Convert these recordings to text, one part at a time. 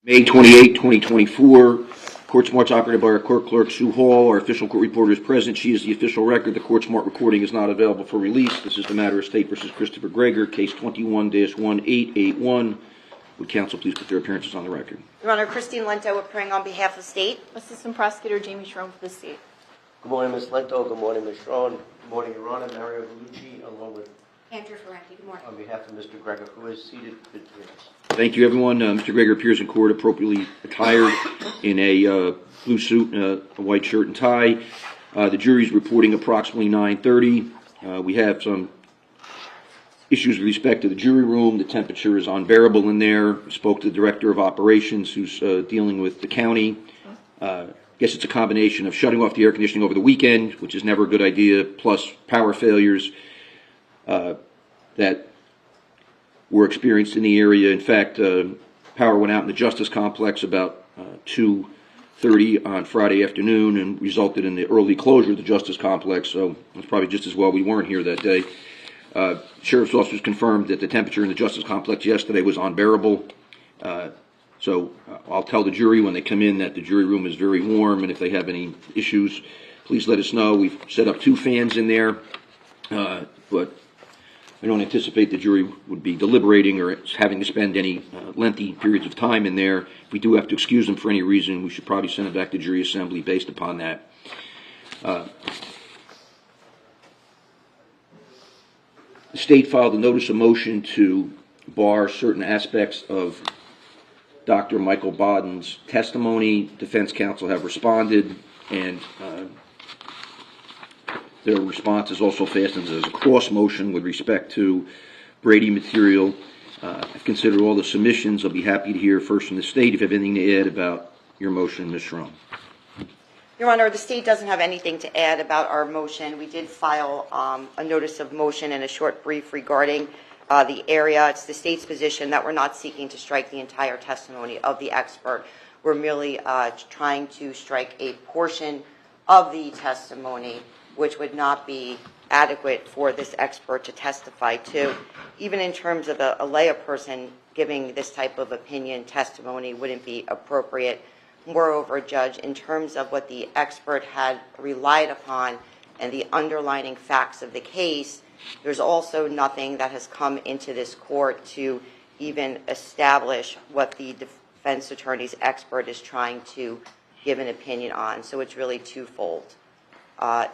May 28, 2024. Court Smart's operated by our court clerk, Sue Hall. Our official court reporter is present. She is the official record. The Court Smart recording is not available for release. This is the matter of State versus Christopher Gregor, case 21-1881. Would counsel please put their appearances on the record? Your Honor, Christine Lento appearing on behalf of State. Assistant Prosecutor Jamie Schroen for the State. Good morning, Ms. Lento. Good morning, Ms. Schroen. Good morning, Your Honor. Mario Vellucci, along with Andrew Ferranti. Good morning. on behalf of Mr. Gregor, who is seated between us. Thank you, everyone. Mr. Gregor appears in court appropriately attired in a blue suit, a white shirt and tie. The jury is reporting approximately 9:30. We have some issues with respect to the jury room. The temperature is unbearable in there. We spoke to the director of operations who's dealing with the county. I guess it's a combination of shutting off the air conditioning over the weekend, which is never a good idea, plus power failures that were experienced in the area. In fact, power went out in the Justice Complex about 2:30 on Friday afternoon and resulted in the early closure of the Justice Complex, so it's probably just as well we weren't here that day. Sheriff's officers confirmed that the temperature in the Justice Complex yesterday was unbearable. So I'll tell the jury when they come in that the jury room is very warm, and if they have any issues, please let us know. We've set up 2 fans in there, but I don't anticipate the jury would be deliberating or having to spend any lengthy periods of time in there. If we do have to excuse them for any reason, we should probably send it back to jury assembly based upon that. The state filed a notice of motion to bar certain aspects of Dr. Michael Bodden's testimony. Defense counsel have responded, and their response is also fastened as a cross motion with respect to Brady material. I've considered all the submissions. I'll be happy to hear first from the state if you have anything to add about your motion, Ms. Schroen. Your Honor, the State doesn't have anything to add about our motion. We did file a notice of motion and a short brief regarding the area. It's the State's position that we're not seeking to strike the entire testimony of the expert. We're merely trying to strike a portion of the testimony which would not be adequate for this expert to testify to. Even in terms of a layperson giving this type of opinion testimony wouldn't be appropriate. Moreover, Judge, in terms of what the expert had relied upon and the underlying facts of the case, there's also nothing that has come into this court to even establish what the defense attorney's expert is trying to give an opinion on. So it's really twofold.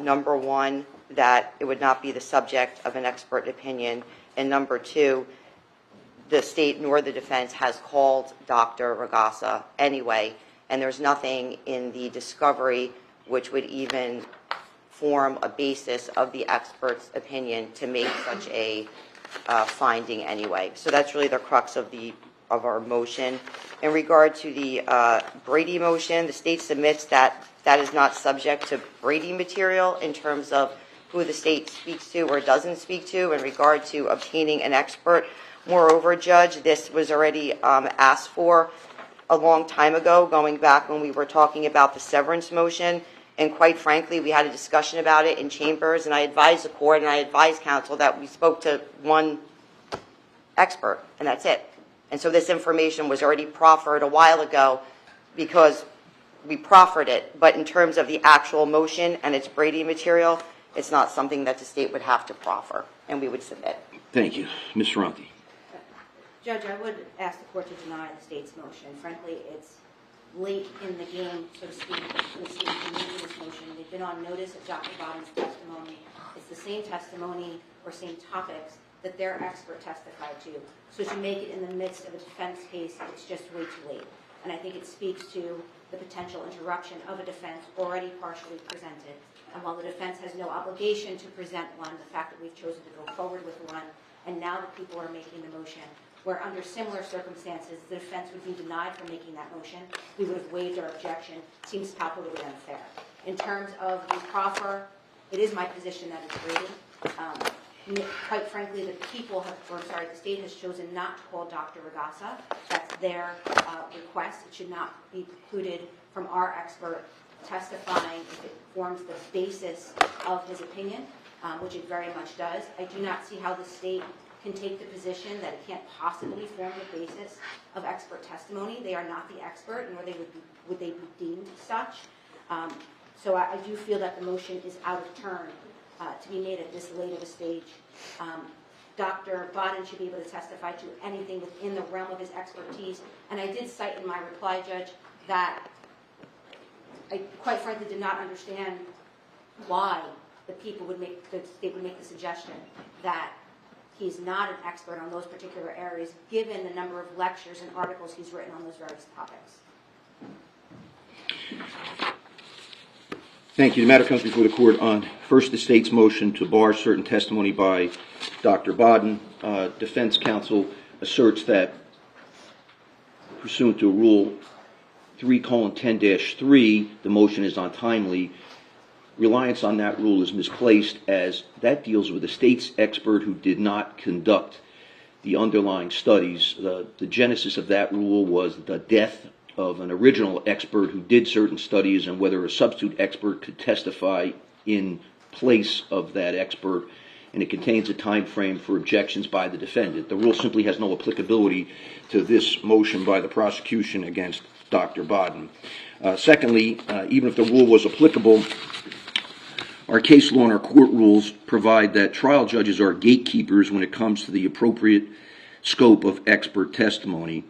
Number one, that it would not be the subject of an expert opinion, and number two, the state nor the defense has called Dr. Ragasa anyway, and there's nothing in the discovery which would even form a basis of the expert's opinion to make such a finding anyway. So that's really the crux of our motion. In regard to the Brady motion, the state submits that that is not subject to Brady material in terms of who the state speaks to or doesn't speak to in regard to obtaining an expert. Moreover, Judge, this was already asked for a long time ago, going back when we were talking about the severance motion. And quite frankly, we had a discussion about it in chambers, and I advised the court and I advised counsel that we spoke to one expert, and that's it. And so this information was already proffered a while ago because we proffered it. But in terms of the actual motion and its Brady material, it's not something that the state would have to proffer, and we would submit. Thank you. Ms. Ferranti. Judge, I would ask the court to deny the state's motion. Frankly, it's late in the game, so to speak, for the state to make this motion. They've been on notice of Dr. Bodden's testimony. It's the same testimony or same topics that their expert testified to. So to make it in the midst of a defense case, it's just way too late. And I think it speaks to the potential interruption of a defense already partially presented. And while the defense has no obligation to present one, the fact that we've chosen to go forward with one, and now that people are making the motion, where under similar circumstances the defense would be denied from making that motion, we would have waived our objection, seems palpably unfair. In terms of the proffer, it is my position that it's Brady. Quite frankly, the state has chosen not to call Dr. Ragasa. That's their request. It should not be precluded from our expert testifying if it forms the basis of his opinion, which it very much does. I do not see how the state can take the position that it can't possibly form the basis of expert testimony. They are not the expert, nor would they be deemed such. So I do feel that the motion is out of turn to be made at this late of a stage. Dr. Bodden should be able to testify to anything within the realm of his expertise. And I did cite in my reply, Judge, that I quite frankly did not understand why the state would make the suggestion that he's not an expert on those particular areas, given the number of lectures and articles he's written on those various topics. Thank you. The matter comes before the court on first the state's motion to bar certain testimony by Dr. Bodden. Defense counsel asserts that pursuant to Rule 3:10-3, the motion is untimely. Reliance on that rule is misplaced, as that deals with a state's expert who did not conduct the underlying studies. The genesis of that rule was the death of an original expert who did certain studies, and whether a substitute expert could testify in place of that expert, and it contains a time frame for objections by the defendant. The rule simply has no applicability to this motion by the prosecution against Dr. Bodden. Secondly, even if the rule was applicable, our case law and our court rules provide that trial judges are gatekeepers when it comes to the appropriate scope of expert testimony.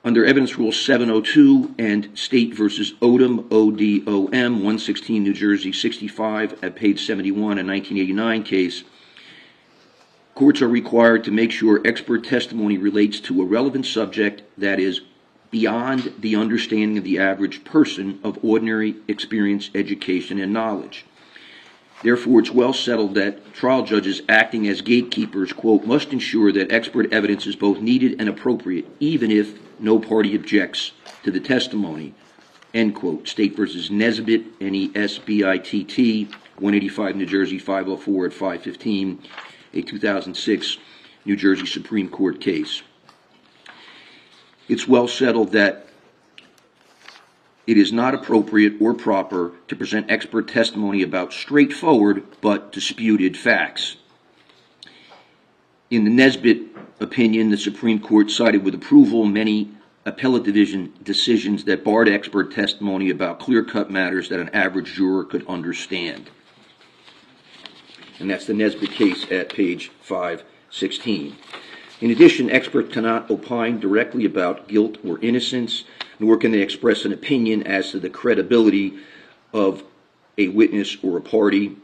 Under Evidence Rule 702 and State v. Odom, O-D-O-M, 116 New Jersey 65 at page 71, a 1989 case, courts are required to make sure expert testimony relates to a relevant subject that is beyond the understanding of the average person of ordinary experience, education, and knowledge. Therefore, it's well settled that trial judges acting as gatekeepers, quote, must ensure that expert evidence is both needed and appropriate, even if no party objects to the testimony, end quote. State v. Nesbitt, N-E-S-B-I-T-T, 185 New Jersey 504 at 515, a 2006 New Jersey Supreme Court case. It's well settled that it is not appropriate or proper to present expert testimony about straightforward but disputed facts. In the Nesbitt opinion, the Supreme Court cited with approval many appellate division decisions that barred expert testimony about clear-cut matters that an average juror could understand. And that's the Nesbitt case at page 516. In addition, experts cannot opine directly about guilt or innocence, nor can they express an opinion as to the credibility of a witness or a party.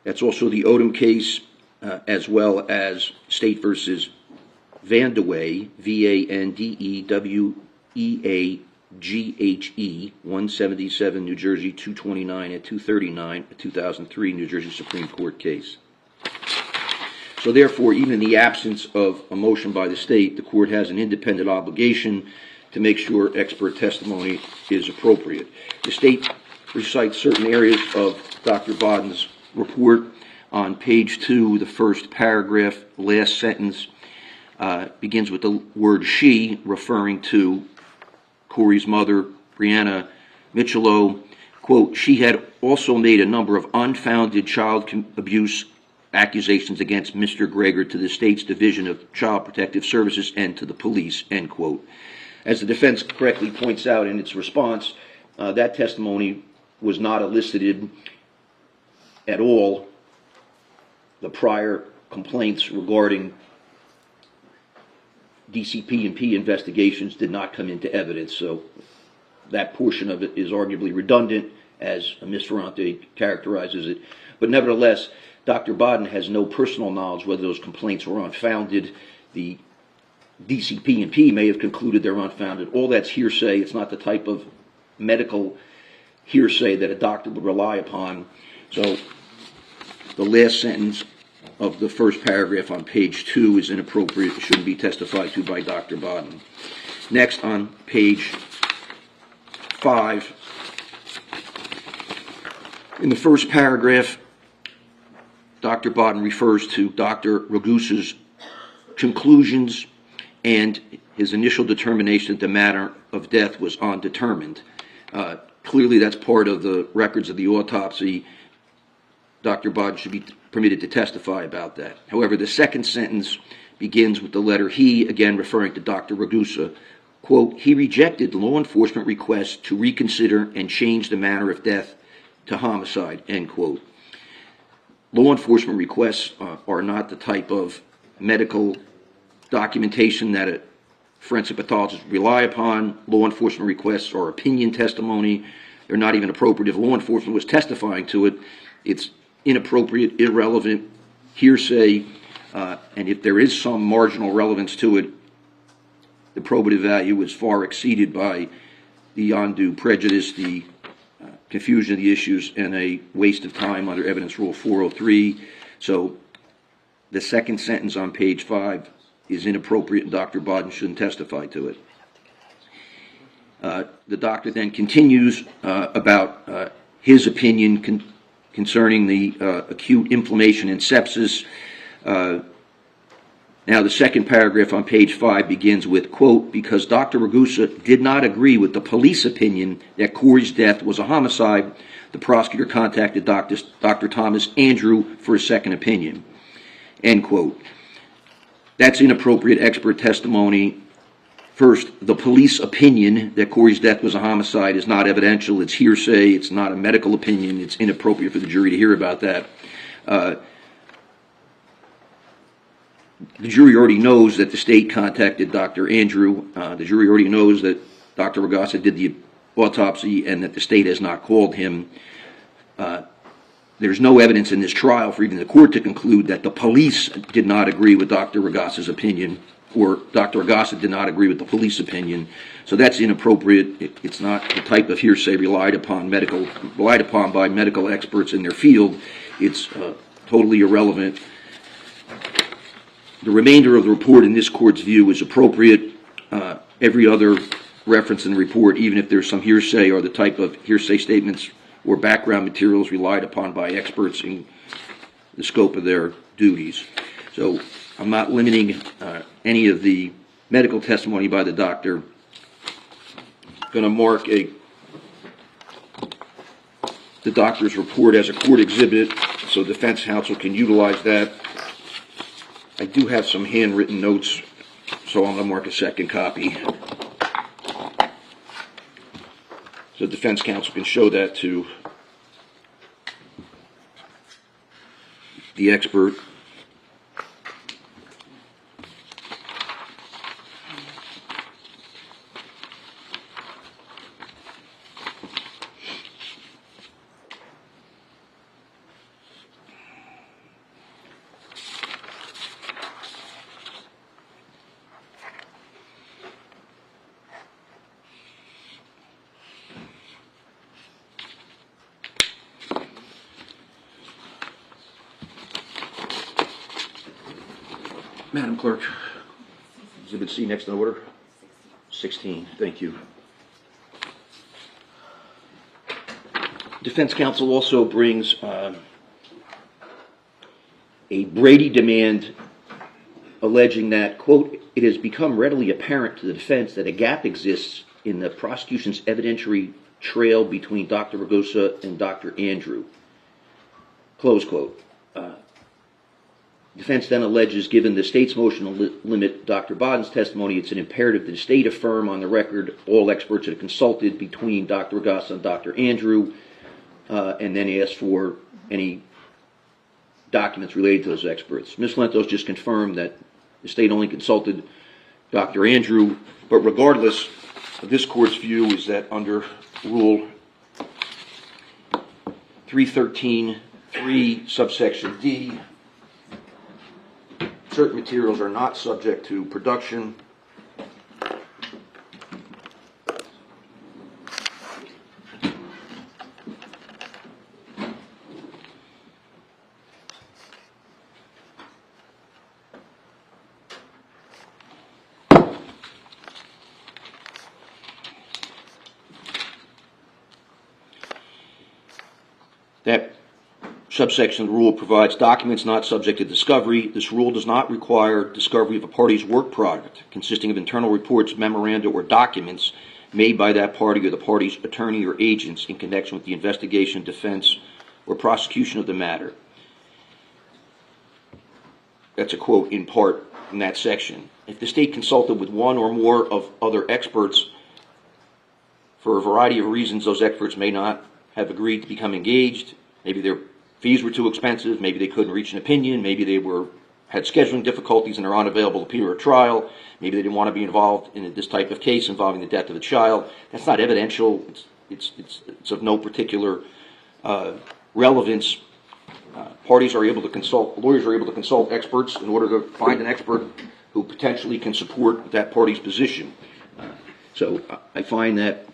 That's also the Odom case, as well as State v. Vandeweghe, V-A-N-D-E-W-E-A-G-H-E, 177 New Jersey 229 and 239, a 2003 New Jersey Supreme Court case. So therefore, even in the absence of a motion by the state, the court has an independent obligation to make sure expert testimony is appropriate. The state recites certain areas of Dr. Bodden's report. On page 2, the first paragraph, last sentence, begins with the word she, referring to Corey's mother, Brianna Micciolo. Quote, she had also made a number of unfounded child abuse accusations against Mr. Gregor to the state's Division of Child Protective Services and to the police, end quote. As the defense correctly points out in its response, that testimony was not elicited at all. The prior complaints regarding DCP&P investigations did not come into evidence, so that portion of it is arguably redundant, as Ms. Ferrante characterizes it. But nevertheless, Dr. Bodden has no personal knowledge whether those complaints were unfounded. The DCP&P may have concluded they're unfounded. All that's hearsay. It's not the type of medical hearsay that a doctor would rely upon. So the last sentence of the first paragraph on page 2 is inappropriate. It shouldn't be testified to by Dr. Bodden. Next, on page 5, in the first paragraph, Dr. Bodden refers to Dr. Ragusa's conclusions and his initial determination that the matter of death was undetermined. Clearly, that's part of the records of the autopsy. Dr. Bodden should be permitted to testify about that. However, the second sentence begins with the letter he, again referring to Dr. Ragusa. Quote, he rejected law enforcement requests to reconsider and change the manner of death to homicide, end quote. Law enforcement requests are not the type of medical documentation that a forensic pathologist rely upon. Law enforcement requests are opinion testimony. They're not even appropriate. If law enforcement was testifying to it, it's inappropriate, irrelevant, hearsay, and if there is some marginal relevance to it, the probative value is far exceeded by the undue prejudice, the confusion of the issues, and a waste of time under Evidence Rule 403. So the second sentence on page 5 is inappropriate, and Dr. Bodden shouldn't testify to it. The doctor then continues about his opinion concerning the acute inflammation and sepsis. Now, the second paragraph on page 5 begins with, quote, because Dr. Ragusa did not agree with the police opinion that Corey's death was a homicide, the prosecutor contacted Dr. Thomas Andrew for a second opinion, end quote. That's inappropriate expert testimony. First, the police opinion that Corey's death was a homicide is not evidential. It's hearsay. It's not a medical opinion. It's inappropriate for the jury to hear about that. The jury already knows that the state contacted Dr. Andrew. The jury already knows that Dr. Ragusa did the autopsy and that the state has not called him. There's no evidence in this trial for even the court to conclude that the police did not agree with Dr. Ragusa's opinion, or Dr. Ragusa did not agree with the police opinion. So that's inappropriate. It's not the type of hearsay relied upon by medical experts in their field. It's totally irrelevant. The remainder of the report in this court's view is appropriate. Every other reference in the report, even if there's some hearsay or the type of hearsay statements or background materials relied upon by experts in the scope of their duties. So I'm not limiting any of the medical testimony by the doctor. I'm going to mark the doctor's report as a court exhibit so defense counsel can utilize that. I do have some handwritten notes, so I'm going to mark a second copy. So defense counsel can show that to the expert. Madam Clerk, Exhibit C next in order. 16, thank you. Defense counsel also brings a Brady demand alleging that, quote, it has become readily apparent to the defense that a gap exists in the prosecution's evidentiary trail between Dr. Ragusa and Dr. Andrew, close quote. Defense then alleges, given the state's motion to limit Dr. Bodden's testimony, it's an imperative that the state affirm on the record all experts that have consulted between Dr. Ragusa and Dr. Andrew, and then ask for any documents related to those experts. Ms. Lentos just confirmed that the state only consulted Dr. Andrew, but regardless, this court's view is that under Rule 313.3, subsection D, certain materials are not subject to production. That subsection of the rule provides documents not subject to discovery. This rule does not require discovery of a party's work product consisting of internal reports, memoranda, or documents made by that party or the party's attorney or agents in connection with the investigation, defense, or prosecution of the matter. That's a quote in part in that section. If the state consulted with one or more of other experts, for a variety of reasons, those experts may not have agreed to become engaged. Maybe their fees were too expensive, maybe they couldn't reach an opinion, maybe they had scheduling difficulties and are unavailable to appear at trial, maybe they didn't want to be involved in this type of case involving the death of a child. That's not evidential. It's of no particular relevance. Lawyers are able to consult experts in order to find an expert who potentially can support that party's position. So I find that,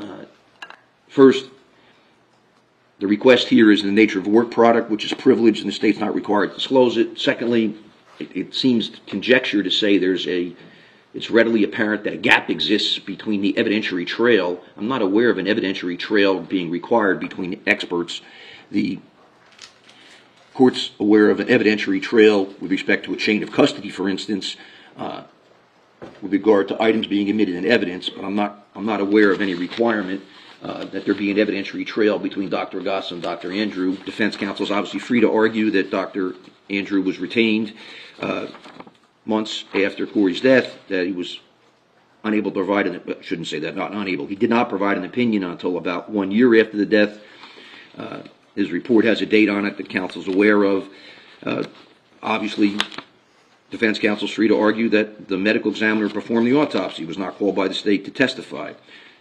first, the request here is in the nature of a work product, which is privileged and the state's not required to disclose it. Secondly, it seems conjecture to say it's readily apparent that a gap exists between the evidentiary trail. I'm not aware of an evidentiary trail being required between experts. The court's aware of an evidentiary trail with respect to a chain of custody, for instance, with regard to items being admitted in evidence, but I'm not aware of any requirement that there be an evidentiary trail between Dr. Agasa and Dr. Andrew. Defense counsel is obviously free to argue that Dr. Andrew was retained months after Corey's death, that he was unable to provide I shouldn't say that, not unable. He did not provide an opinion until about 1 year after the death. His report has a date on it that counsel's aware of. Obviously, defense counsel is free to argue that the medical examiner performed the autopsy, was not called by the state to testify.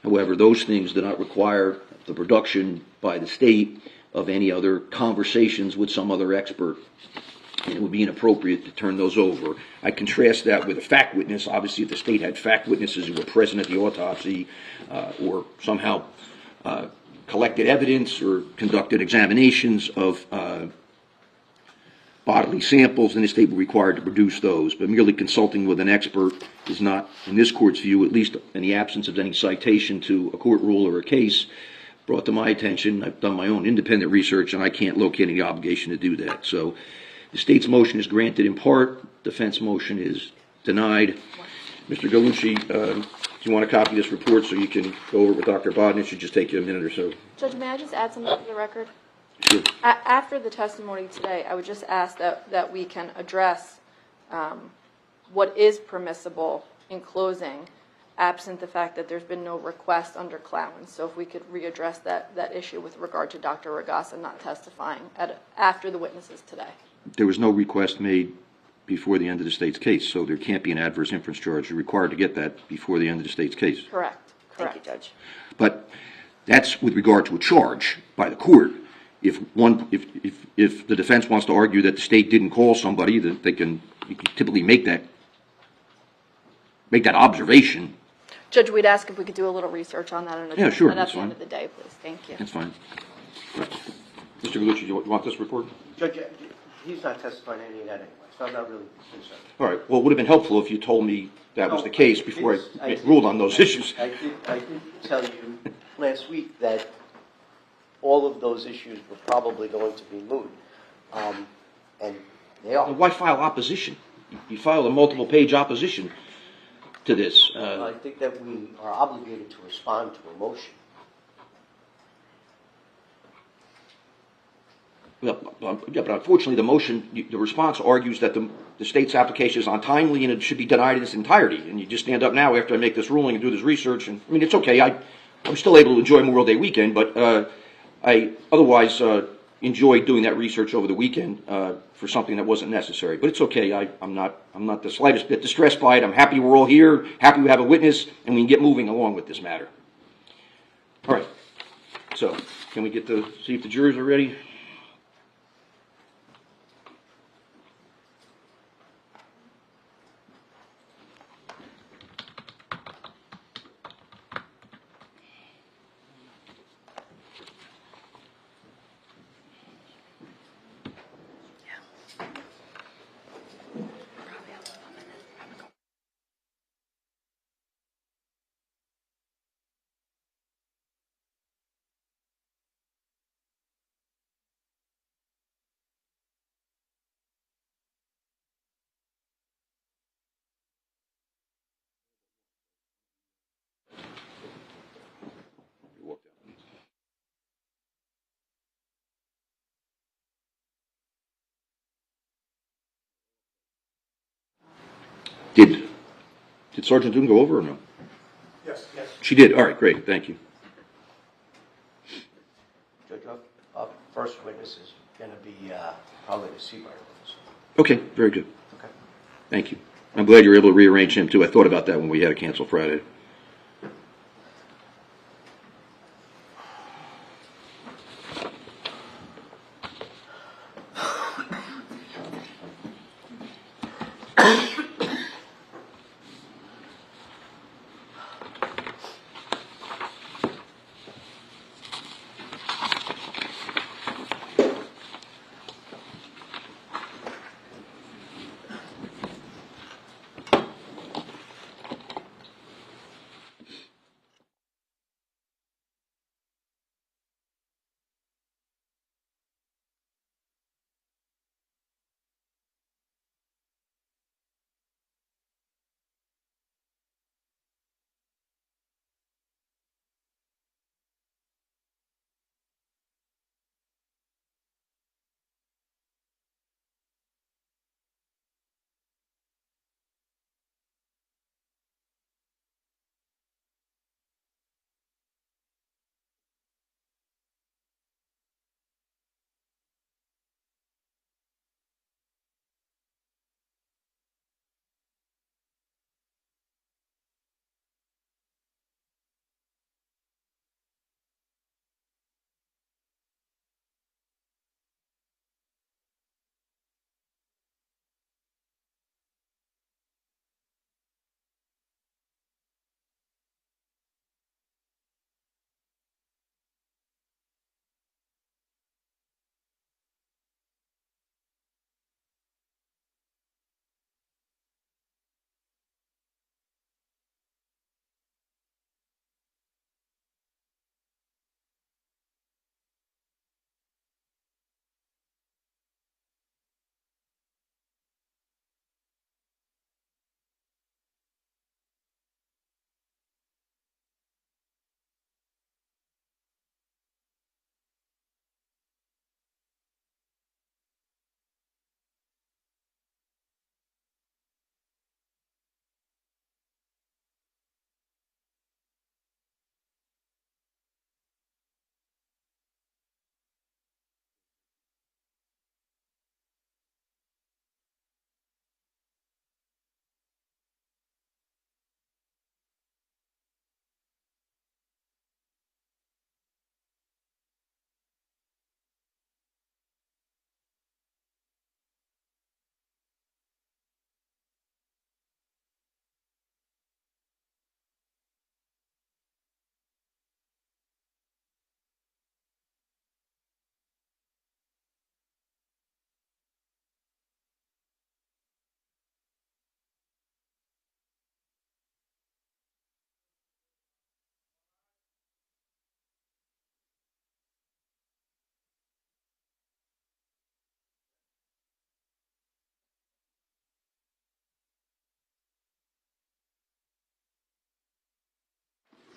However, those things do not require the production by the state of any other conversations with some other expert, and it would be inappropriate to turn those over. I contrast that with a fact witness. Obviously, if the state had fact witnesses who were present at the autopsy or somehow collected evidence or conducted examinations of bodily samples, then the state would be required to produce those. But merely consulting with an expert is not, in this court's view, at least in the absence of any citation to a court rule or a case, brought to my attention. I've done my own independent research, and I can't locate any obligation to do that. So the state's motion is granted in part. Defense motion is denied. Mr. Galucci, do you want to copy this report so you can go over it with Dr. Bodden? It should just take you a minute or so. Judge, may I just add something to the record? Sure. After the testimony today, I would just ask that we can address what is permissible in closing, absent the fact that there's been no request under Clowen. So if we could readdress that issue with regard to Dr. Ragasa not testifying after the witnesses today. There was no request made before the end of the state's case, so there can't be an adverse inference charge. You're required to get that before the end of the state's case. Correct. Thank you, Judge. But that's with regard to a charge by the court. If the defense wants to argue that the state didn't call somebody, that you can typically make that observation. Judge, we'd ask if we could do a little research on that. Yeah, sure, At that's the end fine. of the day, please. Thank you. That's fine. Right. Mr. Galucci, do you want this report? Judge, he's not testifying any of that anyway, so I'm not really concerned. All right. Well, it would have been helpful if you told me that was the case before I ruled on those issues. I did tell you last week that all of those issues were probably going to be moot, and they are. Why file opposition? You filed a multiple-page opposition to this. I think that we are obligated to respond to a motion. Yeah, but unfortunately, the response argues that the state's application is untimely and it should be denied in its entirety. And you just stand up now after I make this ruling and do this research. And I mean, it's okay. I'm still able to enjoy Memorial Day weekend, but I otherwise enjoyed doing that research over the weekend for something that wasn't necessary. But it's okay. I'm not the slightest bit distressed by it. I'm happy we're all here. Happy we have a witness, and we can get moving along with this matter. All right. So, can we get to see if the jurors are ready? Did Sergeant Doom go over or no? Yes. She did. All right, great. Thank you. Judge, our first witness is going to be probably the Sidebar witness. Okay, very good. Okay. Thank you. I'm glad you were able to rearrange him too. I thought about that when we had to cancel Friday.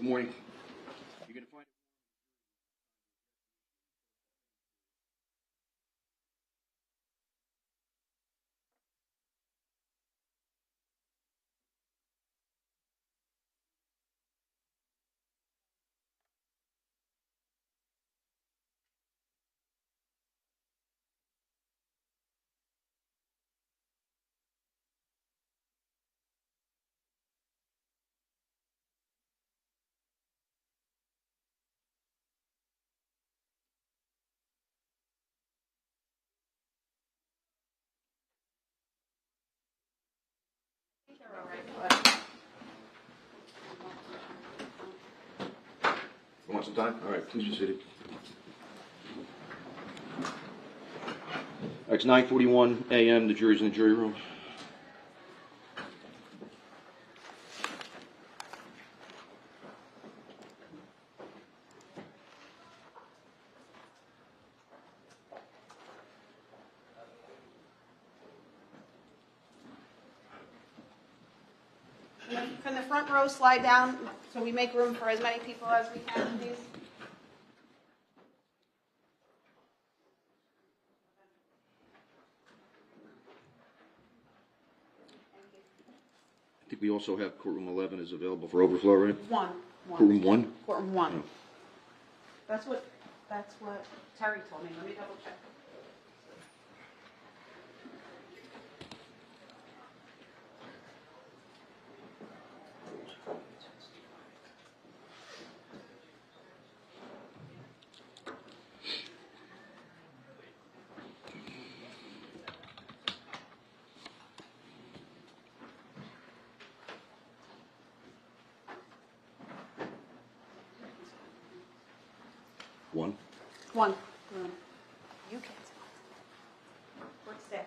Good morning. You're going to find You want some time? All right, please be seated. All right, it's 9:41 a.m. The jury's in the jury room. Can the front row slide down so we make room for as many people as we can, please? I think we also have courtroom 11 is available for overflow, right? One. Courtroom 1? Courtroom 1. Oh. That's what Terry told me. Let me double check. One? One. You can. What's that?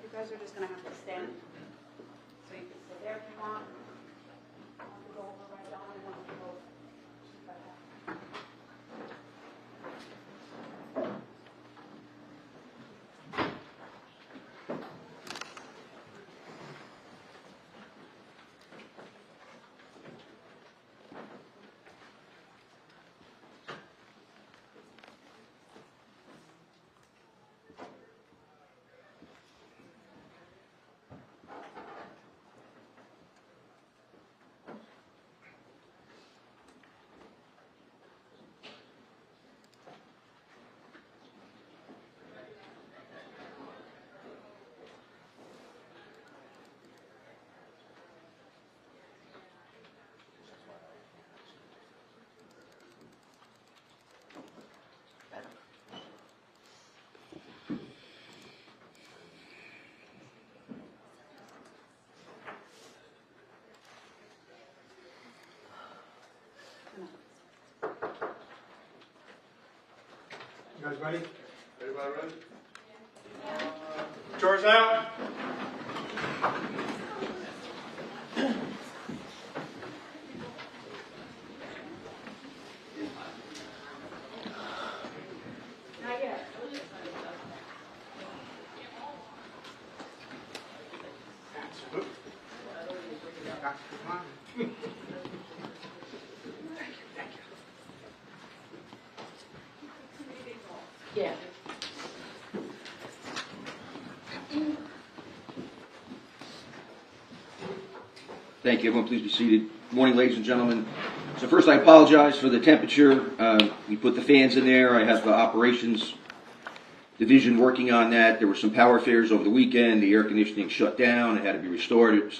You guys are just going to have to stand. So you can sit there if you want. I want to go over right on and want to go. You guys ready? Everybody ready? Chairs out. Not yet. Come on. Yeah. Thank you. Everyone, please be seated. Good morning, ladies and gentlemen. So first, I apologize for the temperature. We put the fans in there. I have the operations division working on that. There were some power failures over the weekend. The air conditioning shut down. It had to be started.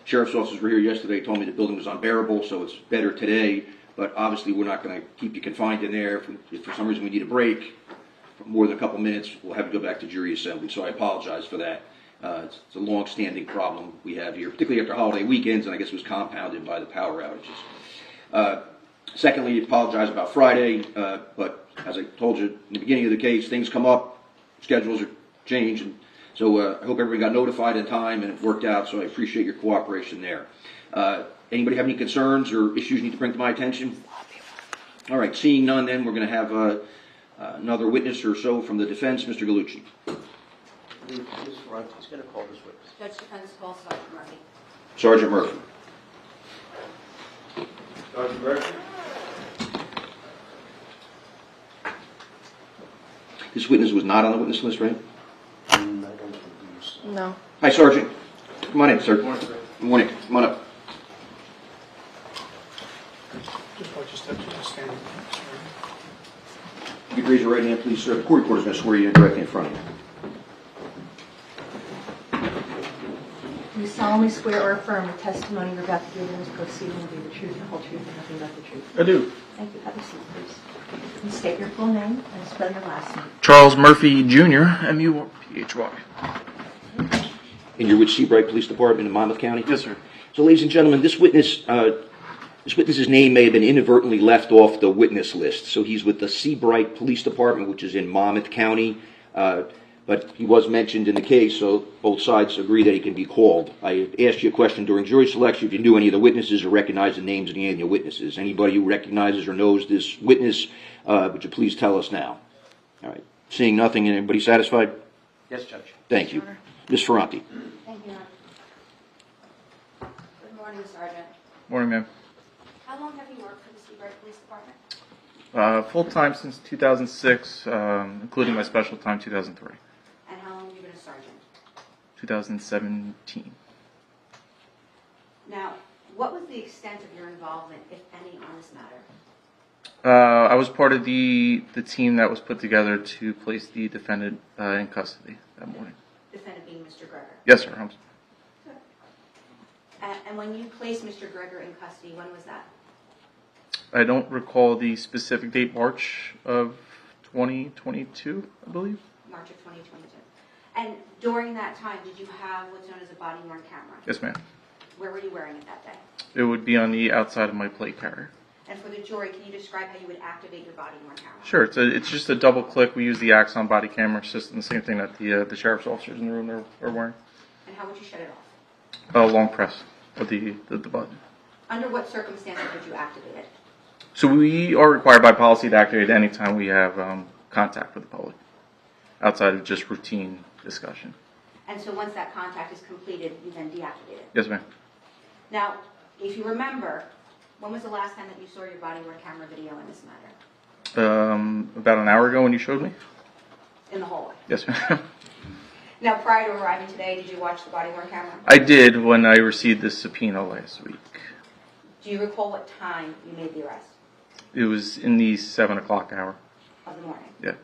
Sheriff's officers were here yesterday. Told me the building was unbearable, so it's better today. But obviously, we're not going to keep you confined in there. If for some reason we need a break for more than a couple minutes, we'll have to go back to jury assembly. So I apologize for that. It's a long-standing problem we have here, particularly after holiday weekends, and I guess it was compounded by the power outages. Secondly, I apologize about Friday, but as I told you in the beginning of the case, things come up, schedules are changed, and so I hope everybody got notified in time and it worked out, so I appreciate your cooperation there. Anybody have any concerns or issues you need to bring to my attention? All right, seeing none, then we're going to have another witness or so from the defense, Mr. Gallucci. He's going to call this witness. Judge defense calls Sergeant Murphy. Sergeant Murphy. Sergeant Murphy. This witness was not on the witness list, right? I don't believe so. No. Hi, Sergeant. Come on in, sir. Good morning, sir. Good morning. Come on up. Just watch your steps when you're standing. You could raise your right hand, please, sir. The court reporter is going to swear you in directly in front of you. You solemnly swear or affirm the testimony you're about to give in this proceeding will be the truth, the whole truth, and nothing but the truth. I do. Thank you. Have a seat, please. And state your full name and spell your last name. Charles Murphy Jr., M-U-P-H-Y. And you're with Seabright Police Department in Monmouth County? Yes, sir. So, ladies and gentlemen, this witness This witness's name may have been inadvertently left off the witness list. So he's with the Seabright Police Department, which is in Monmouth County. But he was mentioned in the case, so both sides agree that he can be called. I asked you a question during jury selection if you knew any of the witnesses or recognized the names of any of the witnesses. Anybody who recognizes or knows this witness, would you please tell us now? All right. Seeing nothing, anybody satisfied? Yes, Judge. Thank you. Ms. Ferranti. Thank you, Your Honor. Good morning, Sergeant. Morning, ma'am. How long have you worked for the Seabright Police Department? Full-time since 2006, including my special time 2003. And how long have you been a sergeant? 2017. Now, what was the extent of your involvement, if any, on this matter? I was part of the team that was put together to place the defendant in custody that morning. Defendant being Mr. Gregor. Yes, sir. And when you placed Mr. Gregor in custody, when was that? I don't recall the specific date, March of 2022, I believe. March of 2022. And during that time, did you have what's known as a body-worn camera? Yes, ma'am. Where were you wearing it that day? It would be on the outside of my plate carrier. And for the jury, can you describe how you would activate your body-worn camera? Sure. It's just a double click. We use the Axon body camera system, the same thing that the sheriff's officers in the room are wearing. And how would you shut it off? Long press of the button. Under what circumstances would you activate it? So we are required by policy to activate any time we have contact with the public, outside of just routine discussion. And so once that contact is completed, you then deactivate it? Yes, ma'am. Now, if you remember, when was the last time that you saw your body-worn camera video in this matter? About an hour ago when you showed me. In the hallway? Yes, ma'am. Now, prior to arriving today, did you watch the body-worn camera? I did when I received the subpoena last week. Do you recall what time you made the arrest? It was in the 7 o'clock hour. Of the morning? Yeah.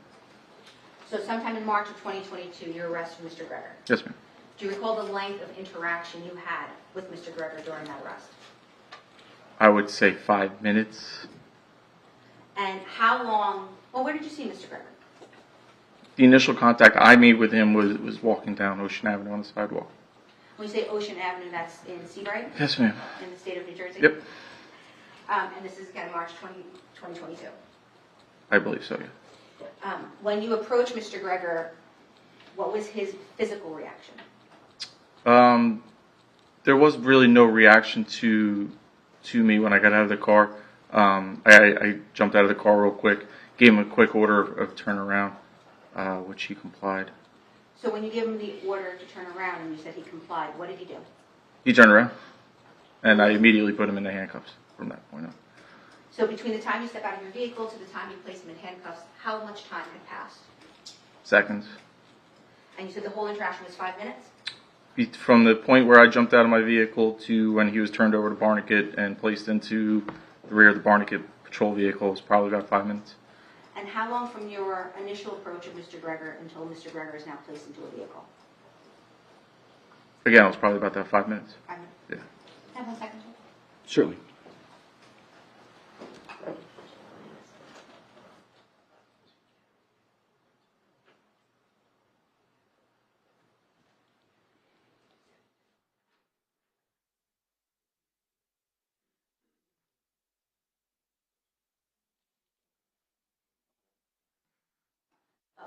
So sometime in March of 2022, you arrested Mr. Gregor. Yes, ma'am. Do you recall the length of interaction you had with Mr. Gregor during that arrest? I would say 5 minutes. And how long, well, where did you see Mr. Gregor? The initial contact I made with him was walking down Ocean Avenue on the sidewalk. When you say Ocean Avenue, that's in Seabright? Yes, ma'am. In the state of New Jersey? Yep. And this is again March 2022. I believe so, yeah. When you approached Mr. Gregor, what was his physical reaction? There was really no reaction to me when I got out of the car. I jumped out of the car real quick, gave him a quick order of turn around, which he complied. So when you gave him the order to turn around and you said he complied, what did he do? He turned around, and I immediately put him in the handcuffs from that point on. So between the time you step out of your vehicle to the time you place him in handcuffs, how much time had passed? Seconds. And you said the whole interaction was 5 minutes? From the point where I jumped out of my vehicle to when he was turned over to Barnegat and placed into the rear of the Barnegat patrol vehicle was probably about 5 minutes. And how long from your initial approach of Mr. Gregor until Mr. Gregor is now placed into a vehicle? Again, it was probably about that 5 minutes. 5 minutes. Yeah. Have 1 second. Certainly.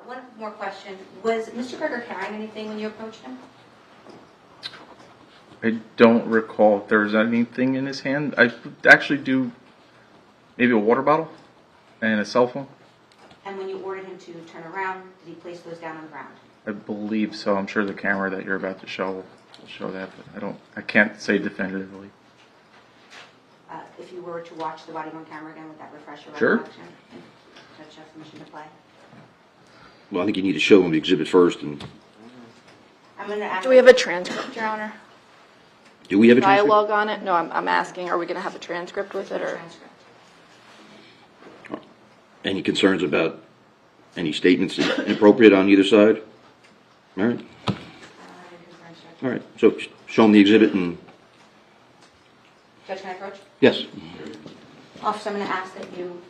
One more question. Was Mr. Gregor carrying anything when you approached him? I don't recall if there was anything in his hand. I actually do maybe a water bottle and a cell phone. And when you ordered him to turn around, did he place those down on the ground? I believe so. I'm sure the camera that you're about to show will show that, but I can't say definitively. If you were to watch the body-worn camera again, would that refresh your Sure. recollection? Judge has permission to play. Well, I think you need to show him the exhibit first. And I'm going to ask. Do we have a transcript, Your Honor? do we have a transcript? Dialogue on it? No, I'm asking, are we going to have a transcript with it, or? Transcript. Any concerns about any statements inappropriate on either side? All right. All right. So show him the exhibit and Judge, can I approach? yes. Officer, I'm going to ask that you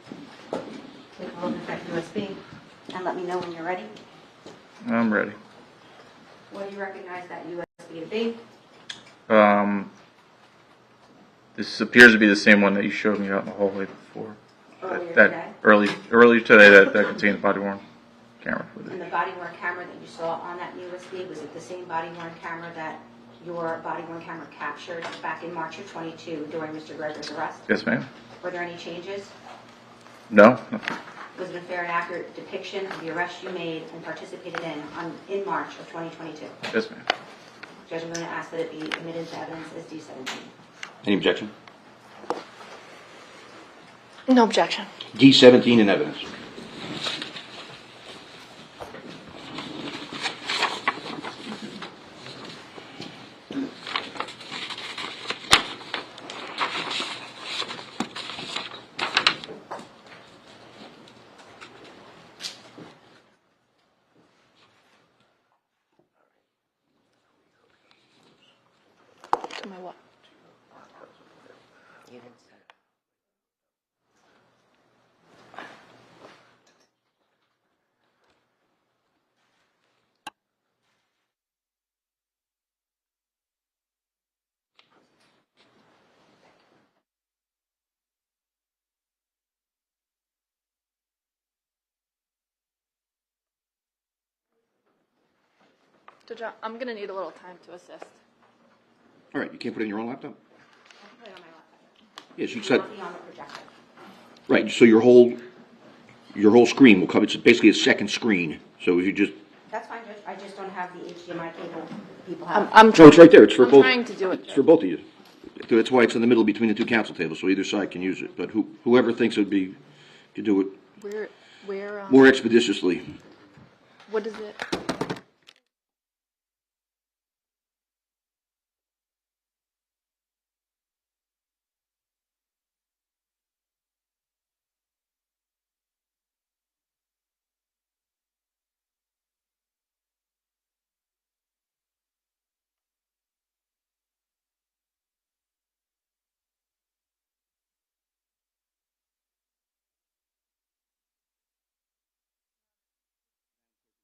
take a look at that USB and let me know when you're ready. I'm ready. What do you recognize that USB to be? This appears to be the same one that you showed me out in the hallway before. Earlier That today? earlier today that contained body worn camera And footage. the body-worn camera that you saw on that USB, was it the same body-worn camera that your body-worn camera captured back in March of '22 during Mr. Gregor's arrest? Yes, ma'am. Were there any changes? No. Was it a fair and accurate depiction of the arrest you made and participated in March of 2022? Yes, ma'am. Judge, I'm going to ask that it be admitted into evidence as D17. Any objection? No objection. D17 in evidence. To my what? You didn't say. Judge, I'm going to need a little time to assist. All right, you can't put it in your own laptop? I can put it on my laptop. Yes, you It said, will be on the projector. right, so your whole screen will cover, it's basically a second screen. So if you just, That's fine, Judge. I just don't have the HDMI cable people have. no, it's right there, it's for I'm both. trying to do it. It's for both of you. That's why it's in the middle between the two council tables, so either side can use it. But whoever thinks it would be, could do it Where, more expeditiously. what is it?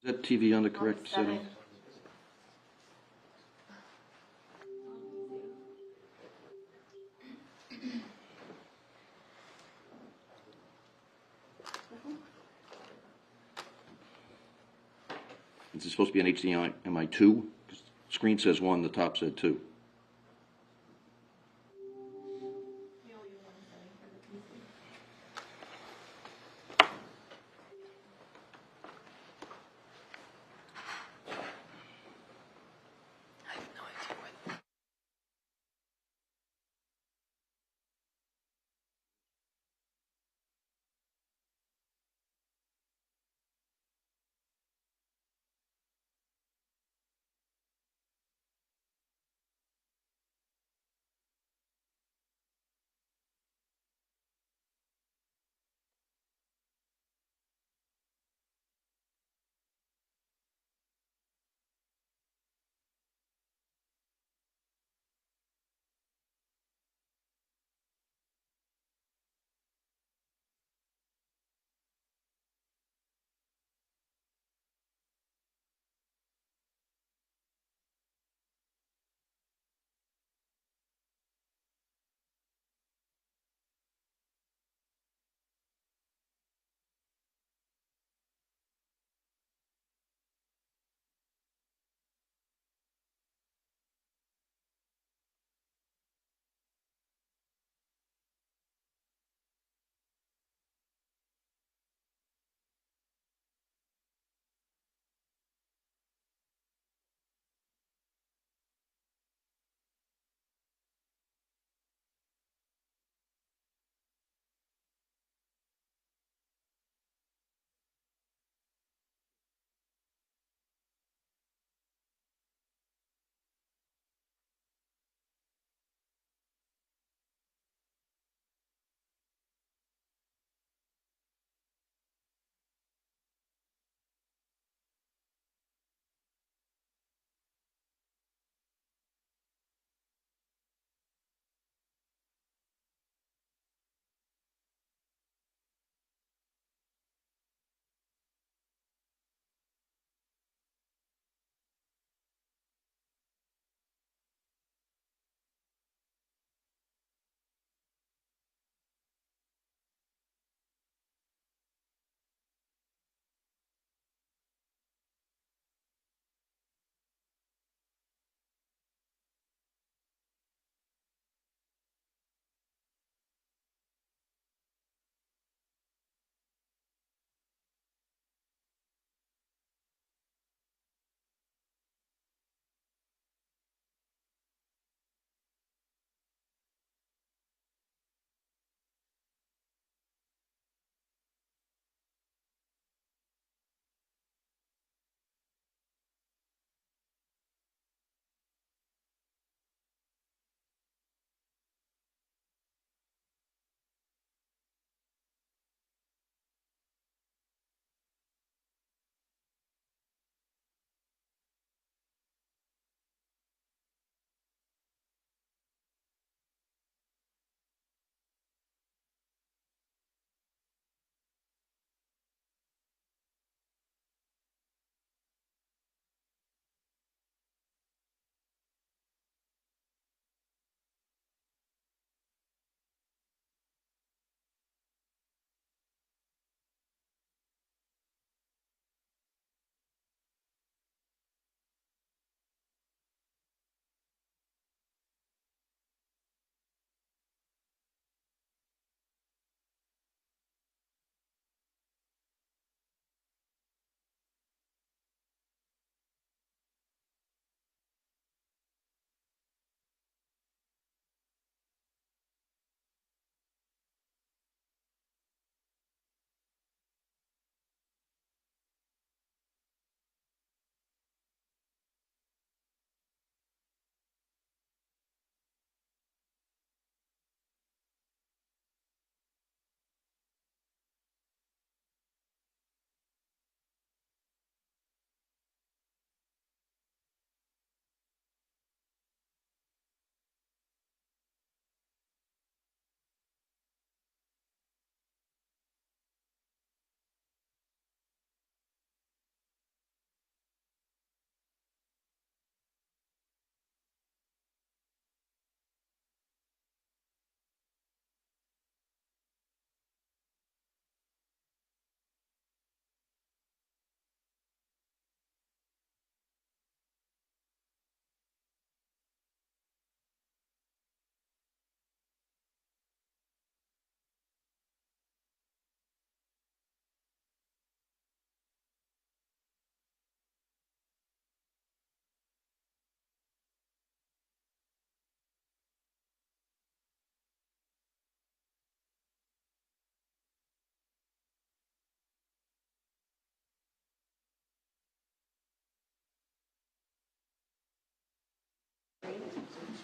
Is that TV on the correct setting? Is it supposed to be an HDMI 2? Screen says 1, the top said 2.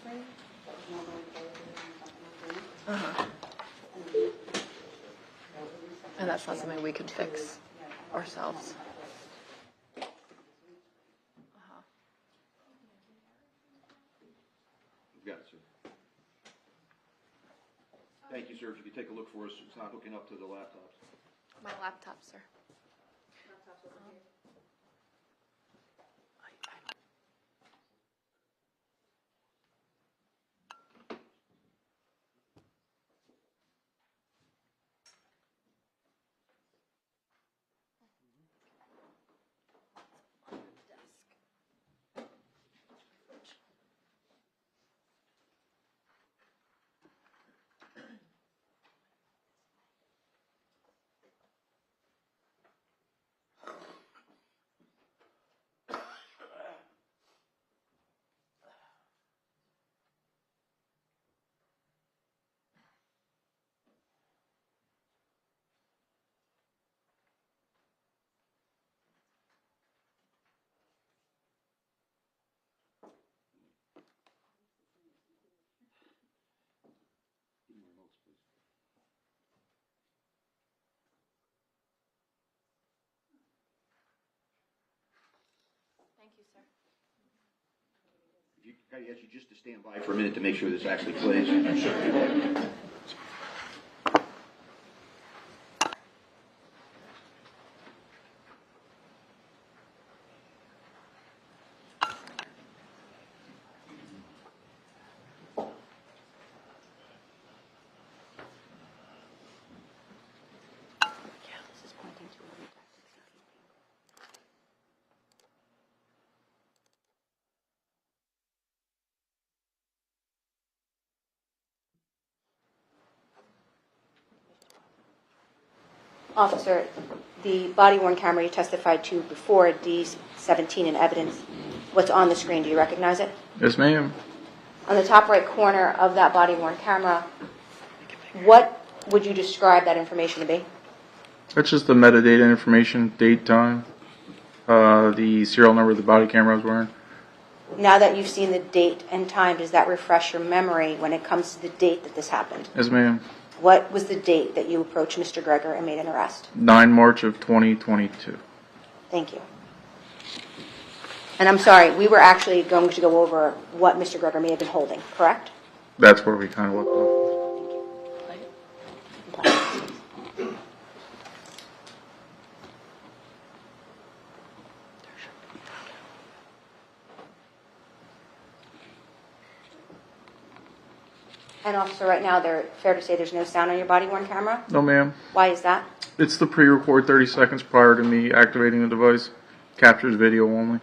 screen. That was normally folded in something Uh-huh. underneath. And that's not something we can fix ourselves. You've got it, sir. Thank you, sir. If you could take a look for us, it's not hooking up to the laptops. My laptop, sir. Thank you, sir. Can I ask you just to stand by for a minute to make sure this actually plays? Officer, the body-worn camera you testified to before, D17 in evidence, what's on the screen, do you recognize it? Yes, ma'am. On the top right corner of that body-worn camera, what would you describe that information to be? That's just the metadata information, date, time, the serial number of the body camera I was wearing. Now that you've seen the date and time, does that refresh your memory when it comes to the date that this happened? Yes, ma'am. What was the date that you approached Mr. Gregor and made an arrest? 9 March of 2022. Thank you. And I'm sorry, we were actually going to go over what Mr. Gregor may have been holding, correct? That's where we kind of left off. And officer, right now, fair to say there's no sound on your body-worn camera? No, ma'am. Why is that? It's the pre-record 30 seconds prior to me activating the device. Captures video only.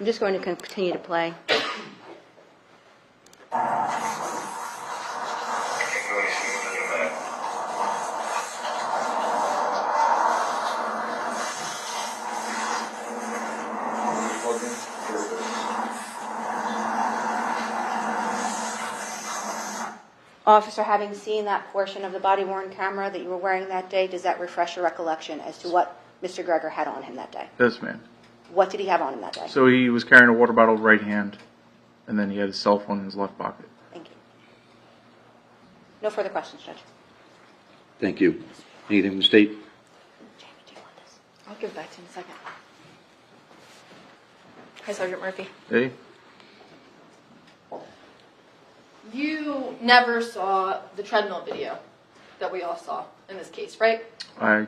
I'm just going to continue to play. Officer, having seen that portion of the body-worn camera that you were wearing that day, does that refresh your recollection as to what Mr. Gregor had on him that day? Yes, ma'am. What did he have on him that day? So he was carrying a water bottle right hand, and then he had his cell phone in his left pocket. Thank you. No further questions, Judge. Thank you. Anything from the state? Jamie, do you want this? I'll give it back to you in a second. Hi, Sergeant Murphy. Hey? You never saw the treadmill video that we all saw in this case, right? I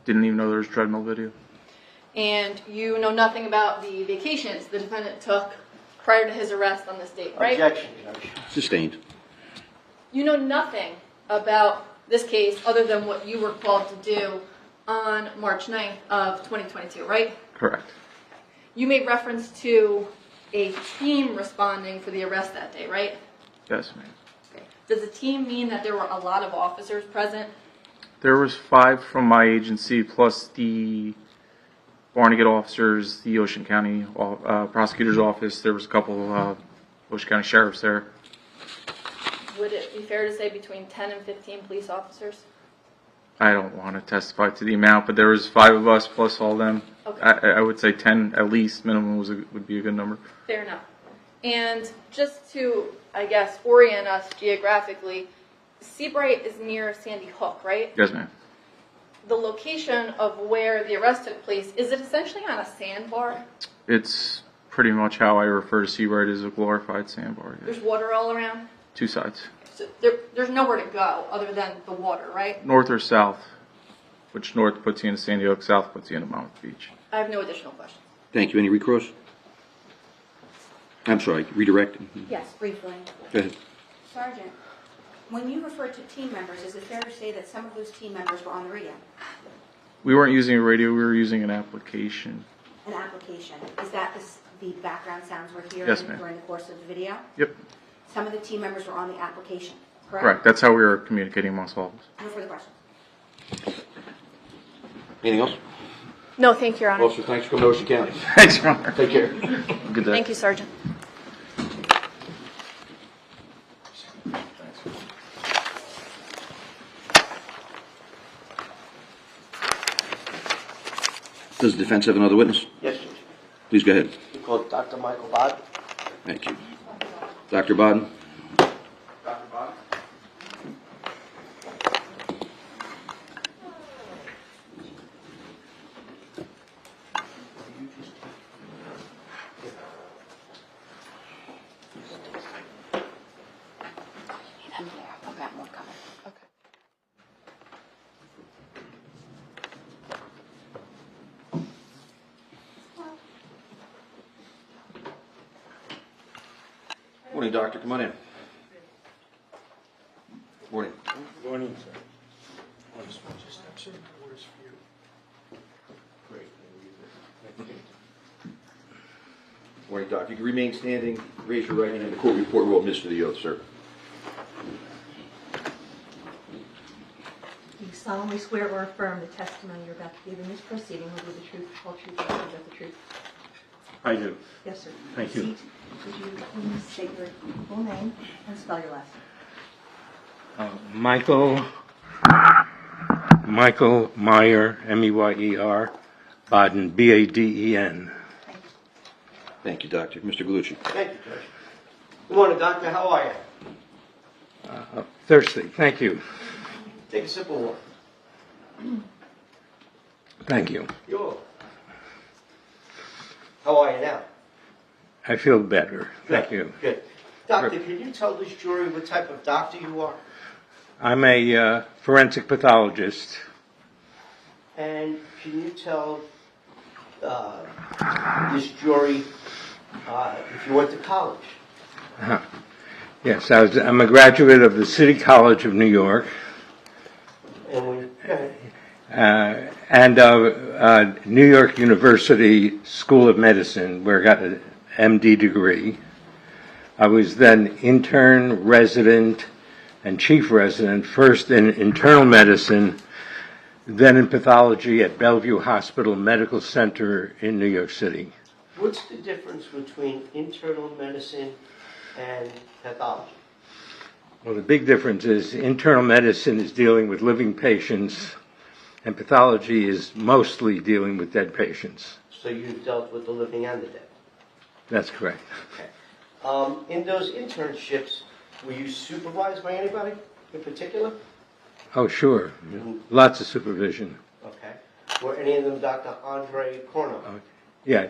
didn't even know there was treadmill video. And you know nothing about the vacations the defendant took prior to his arrest on this date, right? Objection, Judge. Sustained. You know nothing about this case other than what you were called to do on March 9th of 2022, right? Correct. You made reference to a team responding for the arrest that day, right? Yes, ma'am. Does the team mean that there were a lot of officers present? There was 5 from my agency, plus the Barnegat officers, the Ocean County prosecutor's office. There was a couple Ocean County sheriffs there. Would it be fair to say between 10 and 15 police officers? I don't want to testify to the amount, but there was 5 of us plus all them. Okay. I would say 10 at least minimum would be a good number. Fair enough. And just to, I guess, orient us geographically, Seabright is near Sandy Hook, right? Yes, ma'am. The location of where the arrest took place, is it essentially on a sandbar? It's pretty much how I refer to Seabright as a glorified sandbar. Yeah. There's water all around? 2 sides. So there's nowhere to go other than the water, right? North or south, which north puts you into Sandy Hook, south puts you into Monmouth Beach. I have no additional questions. Thank you. Any recross? I'm sorry, redirect. Yes, briefly. Go ahead. Sergeant, when you refer to team members, is it fair to say that some of those team members were on the radio? We weren't using a radio, we were using an application. An application. Is that the background sounds we're hearing Yes, ma'am. during the course of the video? Yep, Some of the team members were on the application, correct? correct. That's how we were communicating amongst all of us. No further questions. Anything else? No, thank you, Your Honor. Officer, thanks for coming to Ocean County. Thanks, Your Honor. Take care. Good day. Thank you, Sergeant. Does the defense have another witness? Yes, Judge. Please go ahead. We call Dr. Michael Bod. Thank you. Dr. Baden? Dr. Bob? I've got more coming. Okay. Morning, doctor. Come on in. Morning. Morning, sir. I'll just watch your steps, sir. Orders for you. Great. Thank you. Morning, Doc. You can remain standing, raise your right hand, and the court report will administer the oath, sir. Do you solemnly swear or affirm the testimony you're about to give in this proceeding will be the truth, the whole truth, and nothing but the truth? I do. Yes, sir. Thank you. Proceed. Would you please state your full name and spell your last name? Michael Meyer, M-E-Y-E-R, Baden, B-A-D-E-N. Thank you, Doctor. Mr. Gallucci. Thank you, Judge. Good morning, Doctor. How are you? Thirsty. Thank you. Take a sip of water. Thank you. You're welcome. How are you now? I feel better. Thank Good, you. Good. Doctor, can you tell this jury what type of doctor you are? I'm a forensic pathologist. And can you tell this jury if you went to college? Yes, I'm a graduate of the City College of New York And when, go ahead. and of New York University School of Medicine, where I got an MD degree. I was then intern, resident, and chief resident, first in internal medicine, then in pathology at Bellevue Hospital Medical Center in New York City. What's the difference between internal medicine and pathology? Well, the big difference is internal medicine is dealing with living patients, and pathology is mostly dealing with dead patients. So you've dealt with the living and the dead. That's correct. Okay. In those internships, were you supervised by anybody in particular? Oh, sure. Lots of supervision. Okay. Were any of them Dr. Andre Korno? Yeah,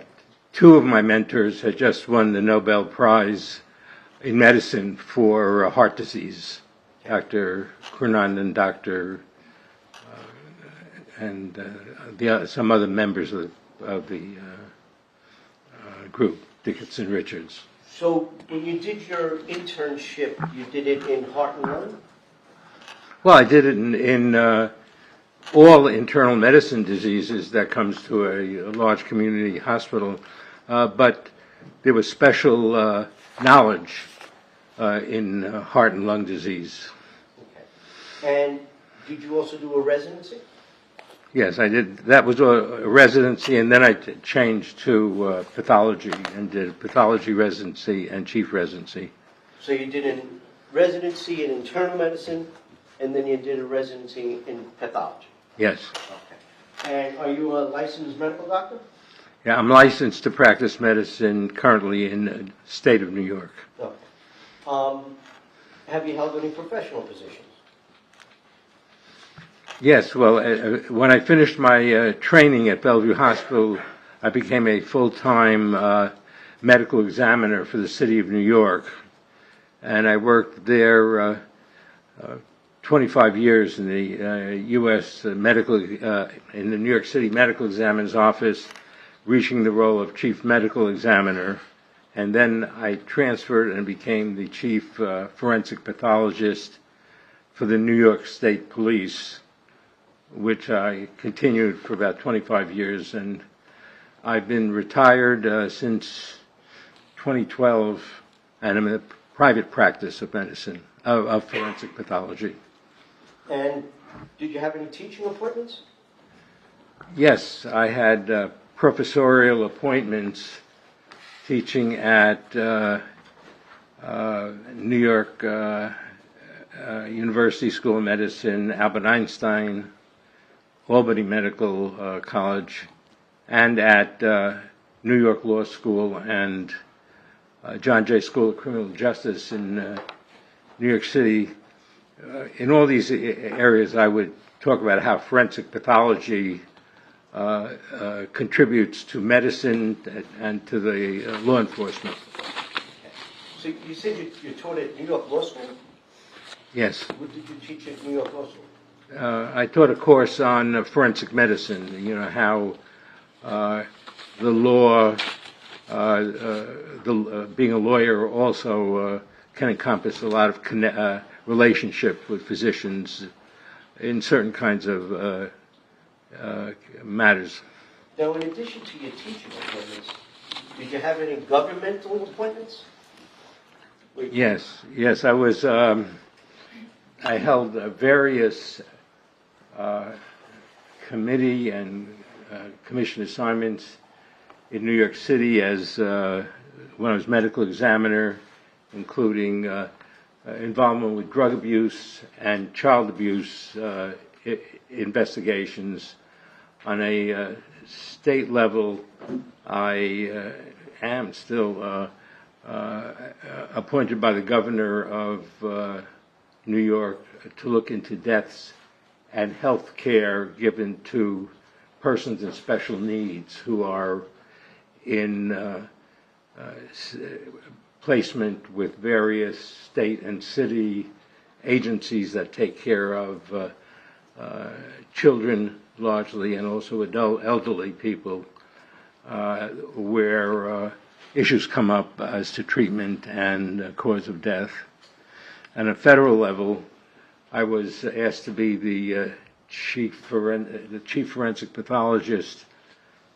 2 of my mentors had just won the Nobel Prize in medicine for heart disease. Dr. Kurnand and Dr. Some other members of the group, Dickinson Richards. So when you did your internship, you did it in heart and lung? Well, I did it in all internal medicine diseases that comes to a large community hospital, but there was special knowledge in heart and lung disease. Okay. And did you also do a residency? Yes, I did. That was a residency, and then I changed to pathology and did pathology residency and chief residency. So you did a residency in internal medicine, and then you did a residency in pathology. Yes. Okay. And are you a licensed medical doctor? Yeah, I'm licensed to practice medicine currently in the state of New York. Okay. Have you held any professional positions? Yes, well, when I finished my training at Bellevue Hospital, I became a full-time medical examiner for the city of New York, and I worked there 25 years in the U.S. medical, in the New York City Medical Examiner's Office, reaching the role of chief medical examiner, and then I transferred and became the chief forensic pathologist for the New York State Police, which I continued for about 25 years, and I've been retired since 2012, and I'm in a private practice of medicine, of forensic pathology. And did you have any teaching appointments? Yes, I had professorial appointments teaching at New York University School of Medicine, Albert Einstein, Albany Medical College, and at New York Law School and John Jay School of Criminal Justice in New York City. In all these areas, I would talk about how forensic pathology contributes to medicine and to the law enforcement. So you said you taught at New York Law School? Yes. What did you teach at New York Law School? I taught a course on forensic medicine, you know, how the law, being a lawyer also can encompass a lot of relationship with physicians in certain kinds of matters. Now, in addition to your teaching appointments, did you have any governmental appointments? Yes, I was, I held various committee and commission assignments in New York City as when I was medical examiner, including involvement with drug abuse and child abuse investigations. On a state level, I am still appointed by the governor of New York to look into deaths and health care given to persons in special needs who are in placement with various state and city agencies that take care of children largely and also elderly people where issues come up as to treatment and cause of death. On a federal level, I was asked to be the chief forensic pathologist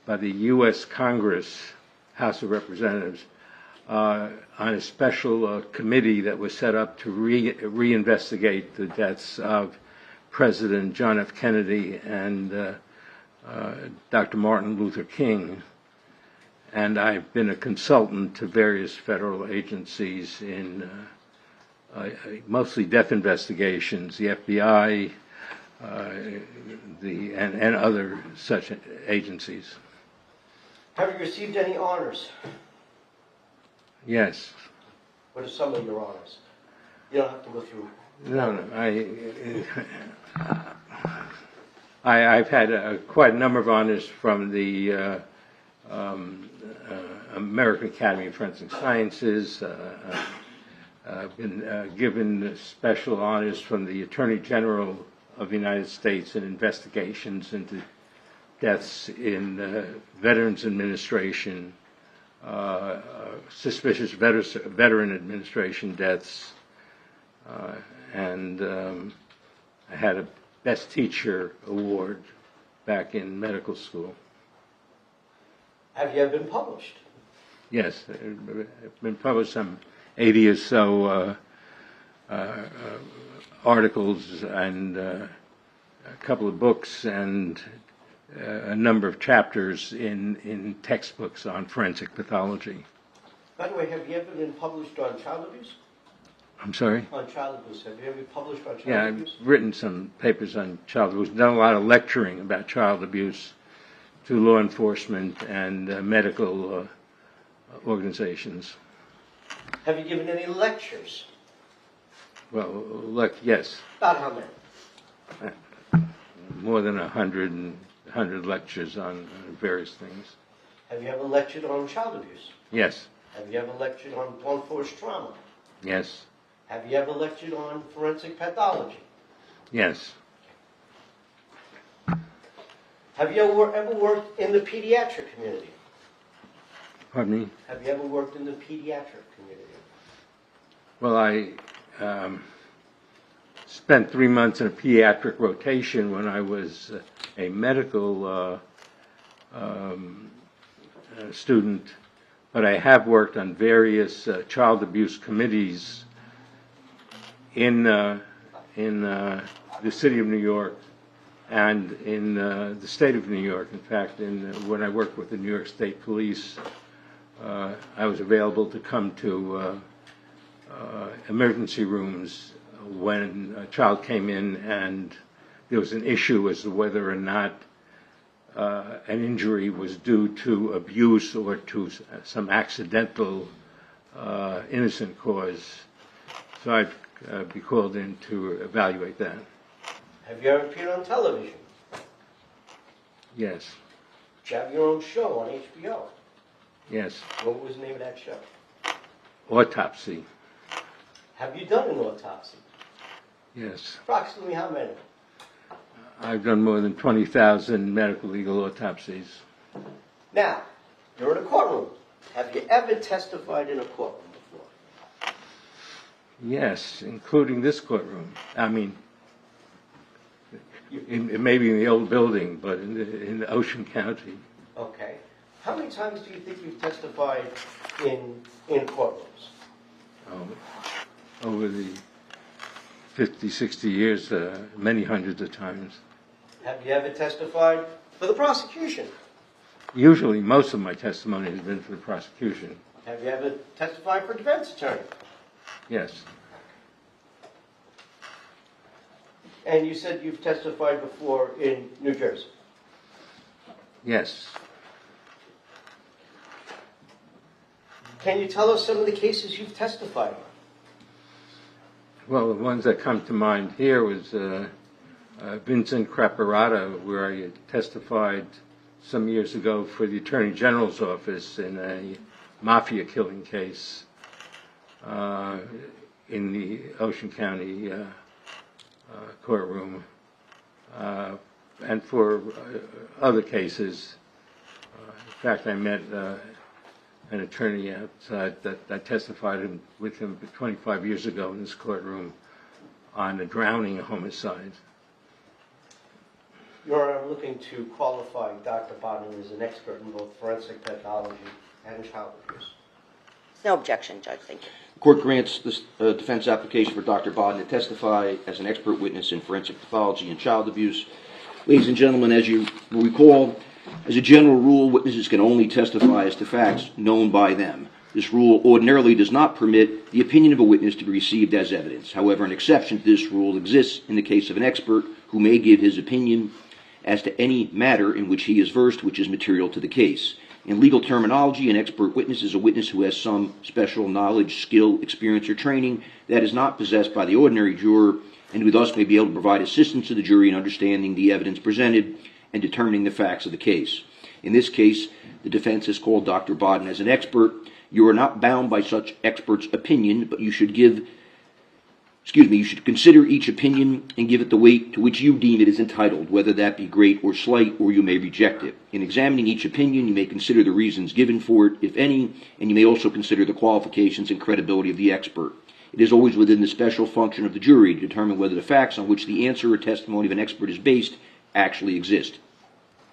by the U.S. Congress, House of Representatives, on a special committee that was set up to reinvestigate the deaths of President John F. Kennedy and Dr. Martin Luther King. And I've been a consultant to various federal agencies in mostly death investigations, the FBI, and other such agencies. Have you received any honors? Yes. What are some of your honors? You don't have to go through. No. I've had quite a number of honors from the American Academy of Forensic Sciences. I've been given special honors from the Attorney General of the United States in investigations into deaths in Veterans Administration, suspicious veteran administration deaths, and I had a Best Teacher award back in medical school. Have you ever been published? Yes, I've been published some 80 or so articles and a couple of books and a number of chapters in textbooks on forensic pathology. By the way, have you ever been published on child abuse? I'm sorry? On child abuse. Have you ever been published on child Yeah, abuse? I've written some papers on child abuse, done a lot of lecturing about child abuse to law enforcement and medical organizations. Have you given any lectures? Well, look, yes, About how many? more than 100 lectures on various things. Have you ever lectured on child abuse? Yes, Have you ever lectured on blunt force trauma? yes, Have you ever lectured on forensic pathology? yes. Have you ever worked in the pediatric community? Pardon me? Have you ever worked in the pediatric community? Well, I spent 3 months in a pediatric rotation when I was a medical student, but I have worked on various child abuse committees in the city of New York and in the state of New York. In fact, when I worked with the New York State Police, I was available to come to emergency rooms when a child came in and there was an issue as to whether or not an injury was due to abuse or to some accidental innocent cause. So I'd be called in to evaluate that. Have you ever appeared on television? Yes, Did you have your own show on HBO? yes. What was the name of that show? Autopsy. Have you done an autopsy? Yes. Approximately how many? I've done more than 20,000 medical legal autopsies. Now, you're in a courtroom. Have you ever testified in a courtroom before? Yes, including this courtroom. I mean, maybe in the old building, but in Ocean County. Okay. How many times do you think you've testified in courtrooms? Over the 50, 60 years, many hundreds of times. Have you ever testified for the prosecution? Usually, most of my testimony has been for the prosecution. Have you ever testified for defense attorney? Yes. And you said you've testified before in New Jersey. Yes. Can you tell us some of the cases you've testified on? Well, the ones that come to mind here was Vincent Craparata, where I testified some years ago for the Attorney General's office in a mafia killing case in the Ocean County courtroom. And for other cases, in fact, I met an attorney outside that I testified with him 25 years ago in this courtroom on a drowning homicide. Your Honor, I'm looking to qualify Dr. Bodman as an expert in both forensic pathology and child abuse. No objection, Judge. Thank you. The court grants the defense application for Dr. Bodden to testify as an expert witness in forensic pathology and child abuse. Ladies and gentlemen, as you will recall, as a general rule, witnesses can only testify as to facts known by them. This rule ordinarily does not permit the opinion of a witness to be received as evidence. However, an exception to this rule exists in the case of an expert who may give his opinion as to any matter in which he is versed, which is material to the case. In legal terminology, an expert witness is a witness who has some special knowledge, skill, experience, or training that is not possessed by the ordinary juror, and who thus may be able to provide assistance to the jury in understanding the evidence presented and determining the facts of the case. In this case, the defense has called Dr. Bodden as an expert. You are not bound by such expert's opinion, but you should consider each opinion and give it the weight to which you deem it is entitled, whether that be great or slight, or you may reject it. In examining each opinion, you may consider the reasons given for it, if any, and you may also consider the qualifications and credibility of the expert. It is always within the special function of the jury to determine whether the facts on which the answer or testimony of an expert is based actually exist.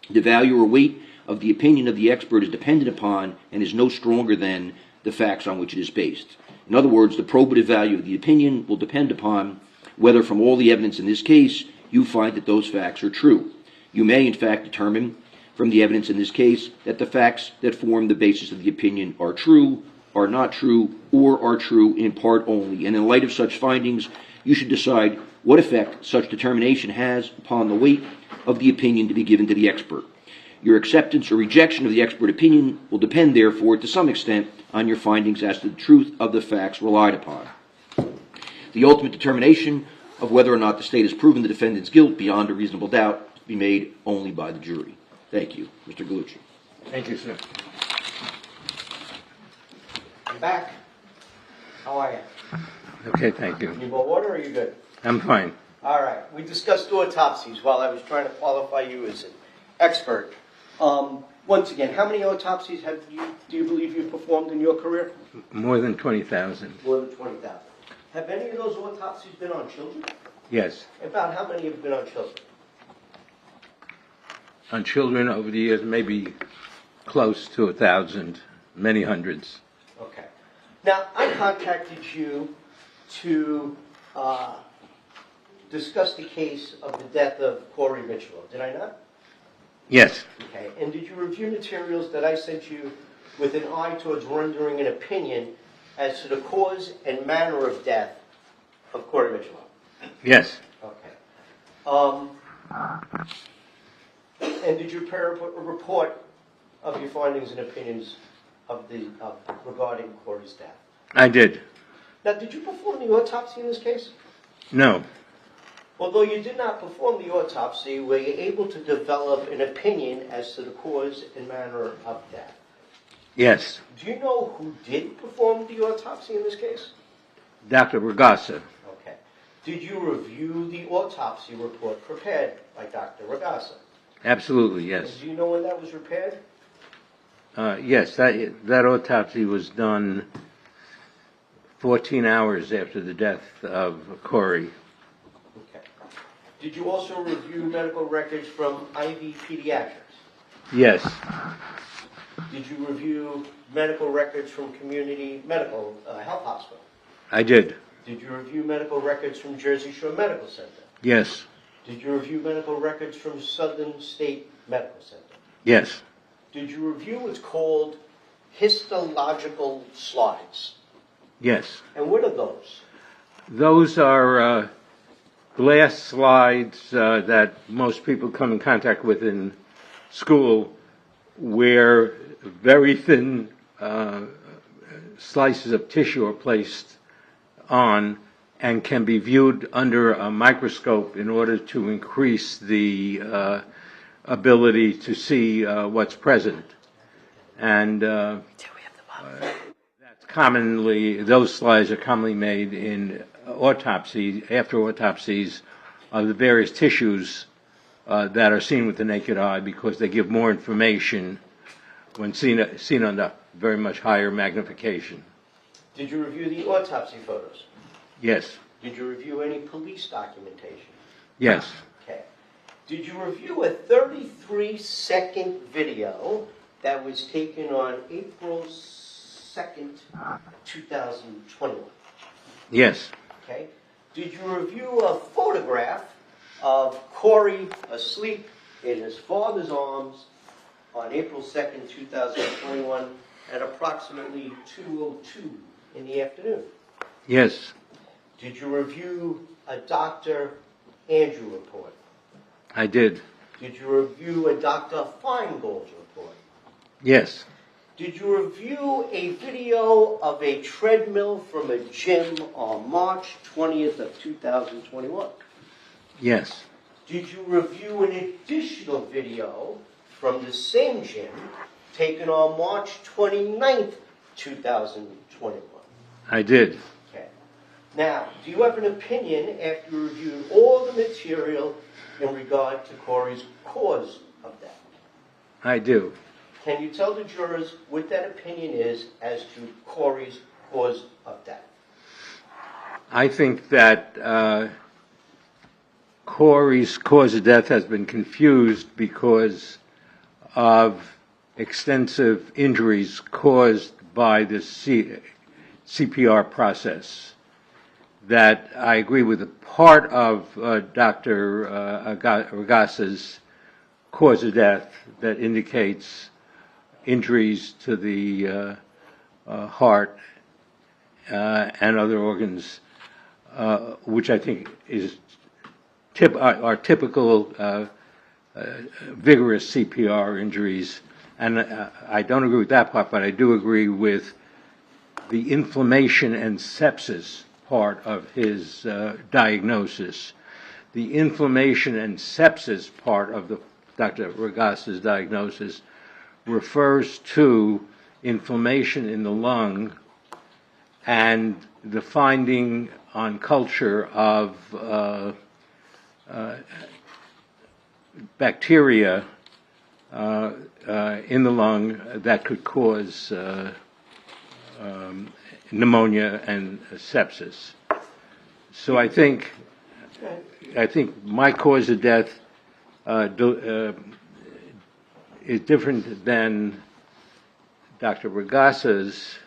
The value or weight of the opinion of the expert is dependent upon and is no stronger than the facts on which it is based. In other words, the probative value of the opinion will depend upon whether from all the evidence in this case you find that those facts are true. You may, in fact, determine from the evidence in this case that the facts that form the basis of the opinion are true, are not true, or are true in part only. And in light of such findings, you should decide what effect such determination has upon the weight of the opinion to be given to the expert. Your acceptance or rejection of the expert opinion will depend, therefore, to some extent on your findings as to the truth of the facts relied upon. The ultimate determination of whether or not the state has proven the defendant's guilt beyond a reasonable doubt is to be made only by the jury. Thank you. Mr. Gallucci. Thank you, sir. I'm back. How are you? Okay, thank you. Need more water or are you good? I'm fine. All right. We discussed autopsies while I was trying to qualify you as an expert. Once again, how many autopsies do you believe you've performed in your career? More than 20,000. More than 20,000. Have any of those autopsies been on children? Yes. About how many have been on children? On children over the years, maybe close to 1,000, many hundreds. Okay. Now, I contacted you to discuss the case of the death of Corey Micciolo. Did I not? Yes. Okay. And did you review materials that I sent you with an eye towards rendering an opinion as to the cause and manner of death of Corey Micciolo? Yes. Okay. And did you prepare a report of your findings and opinions regarding Corey's death? I did. Now, did you perform the autopsy in this case? No. Although you did not perform the autopsy, were you able to develop an opinion as to the cause and manner of death? Yes. Do you know who did perform the autopsy in this case? Dr. Ragasa. Okay. Did you review the autopsy report prepared by Dr. Ragasa? Absolutely, yes. And do you know when that was prepared? Yes, that autopsy was done 14 hours after the death of Corey. Okay. Did you also review medical records from IV Pediatrics? Yes. Did you review medical records from Community Medical Health Hospital? I did. Did you review medical records from Jersey Shore Medical Center? Yes. Did you review medical records from Southern State Medical Center? Yes. Did you review what's called histological slides? Yes. And what are those? Those are glass slides that most people come in contact with in school, where very thin slices of tissue are placed on and can be viewed under a microscope in order to increase the ability to see what's present. And that's commonly, those slides are commonly made in autopsy, after autopsies of the various tissues that are seen with the naked eye, because they give more information when seen under very much higher magnification. Did you review the autopsy photos? Yes. Did you review any police documentation? Yes. Okay. Did you review a 33-second video that was taken on April 2nd, 2021? Yes. Okay. Did you review a photograph of Corey asleep in his father's arms on April 2nd, 2021 at approximately 2:02 in the afternoon? Yes. Did you review a Dr. Andrew report? I did. Did you review a Dr. Feingold's report? Yes. Did you review a video of a treadmill from a gym on March 20th of 2021? Yes. Did you review an additional video from the same gym taken on March 29th, 2021? I did. Okay. Now, do you have an opinion after you reviewed all the material in regard to Corey's cause of death? I do. Can you tell the jurors what that opinion is as to Corey's cause of death? I think that Corey's cause of death has been confused because of extensive injuries caused by the CPR process, that I agree with a part of Dr. Ragasa's cause of death that indicates injuries to the heart and other organs, which I think is are typical vigorous CPR injuries. And I don't agree with that part, but I do agree with the inflammation and sepsis part of his diagnosis. The inflammation and sepsis part of Dr. Ragasa's diagnosis refers to inflammation in the lung and the finding on culture of bacteria in the lung that could cause pneumonia and sepsis. So I think my cause of death is different than Dr. Ragasa's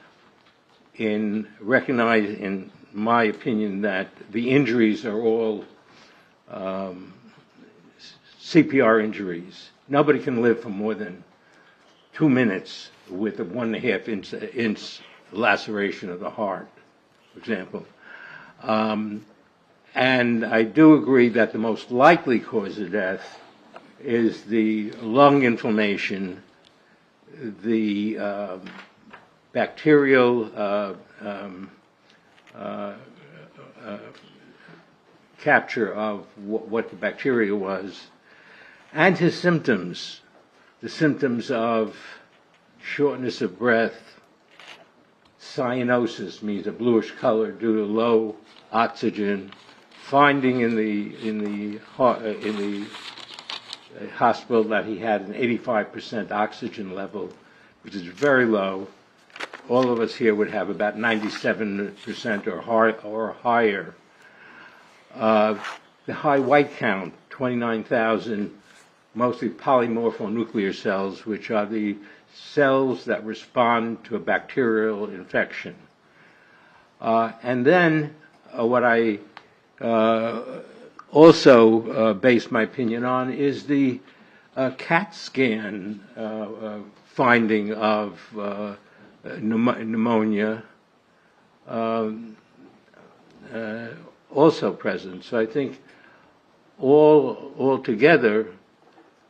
in recognizing, in my opinion, that the injuries are all CPR injuries. Nobody can live for more than 2 minutes with a 1.5 inch laceration of the heart, for example. And I do agree that the most likely cause of death is the lung inflammation, the bacterial capture of what the bacteria was, and his symptoms, the symptoms of shortness of breath, cyanosis, means a bluish color due to low oxygen, finding in the hospital that he had an 85% oxygen level, which is very low. All of us here would have about 97% or higher. The high white count, 29,000, mostly polymorphonuclear cells, which are the cells that respond to a bacterial infection. And then what I also base my opinion on is the CAT scan finding of pneumonia also present. So I think all together,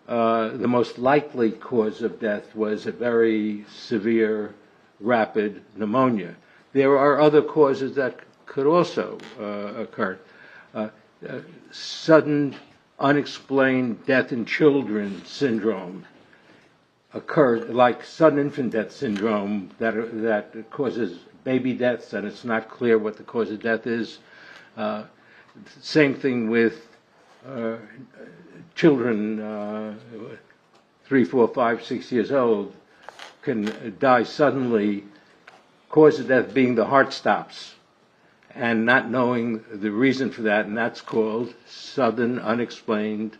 the most likely cause of death was a very severe, rapid pneumonia. There are other causes that could also occur. Sudden, unexplained death in children syndrome occurs, like sudden infant death syndrome that causes baby deaths, and it's not clear what the cause of death is. Same thing with children, 3, 4, 5, 6 years old, can die suddenly, cause of death being the heart stops, and not knowing the reason for that, and that's called sudden unexplained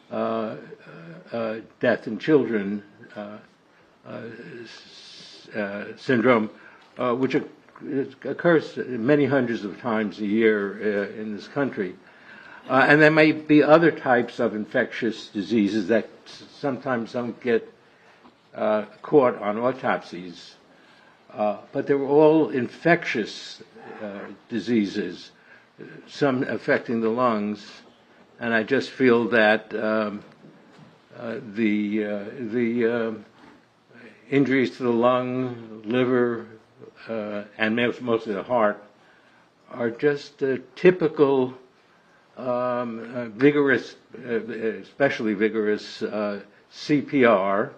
death in children syndrome, which occurs many hundreds of times a year in this country. And there may be other types of infectious diseases that sometimes don't get caught on autopsies, but they're all infectious diseases, some affecting the lungs, and I just feel that the injuries to the lung, liver, and mostly the heart are just typical vigorous, especially vigorous CPR,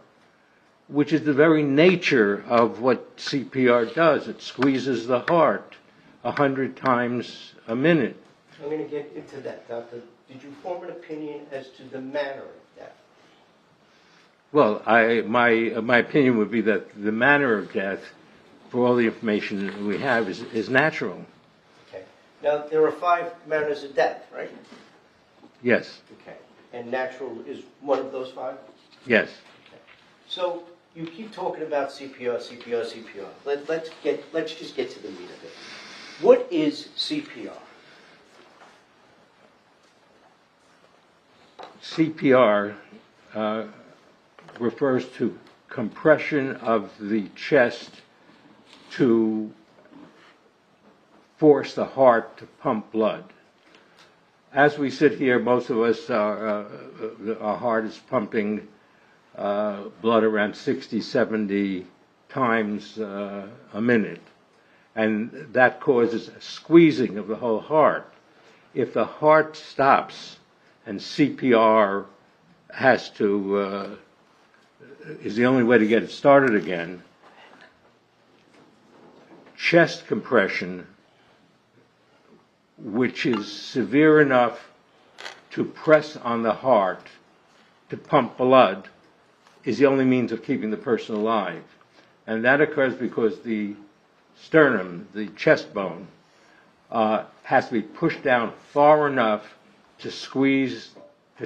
which is the very nature of what CPR does. It squeezes the heart 100 times a minute. I'm going to get into that, Doctor. Did you form an opinion as to the manner of death? Well, my opinion would be that the manner of death, for all the information we have, is natural. Okay. Now, there are 5 manners of death, right? Yes. Okay. And natural is one of those 5? Yes. Okay. So, you keep talking about CPR, CPR, CPR. Let's just get to the meat of it. What is CPR? CPR refers to compression of the chest to force the heart to pump blood. As we sit here, most of us, our heart is pumping blood around 60, 70 times a minute. And that causes a squeezing of the whole heart. If the heart stops and CPR is the only way to get it started again, chest compression, which is severe enough to press on the heart to pump blood, is the only means of keeping the person alive. And that occurs because the sternum, the chest bone, has to be pushed down far enough to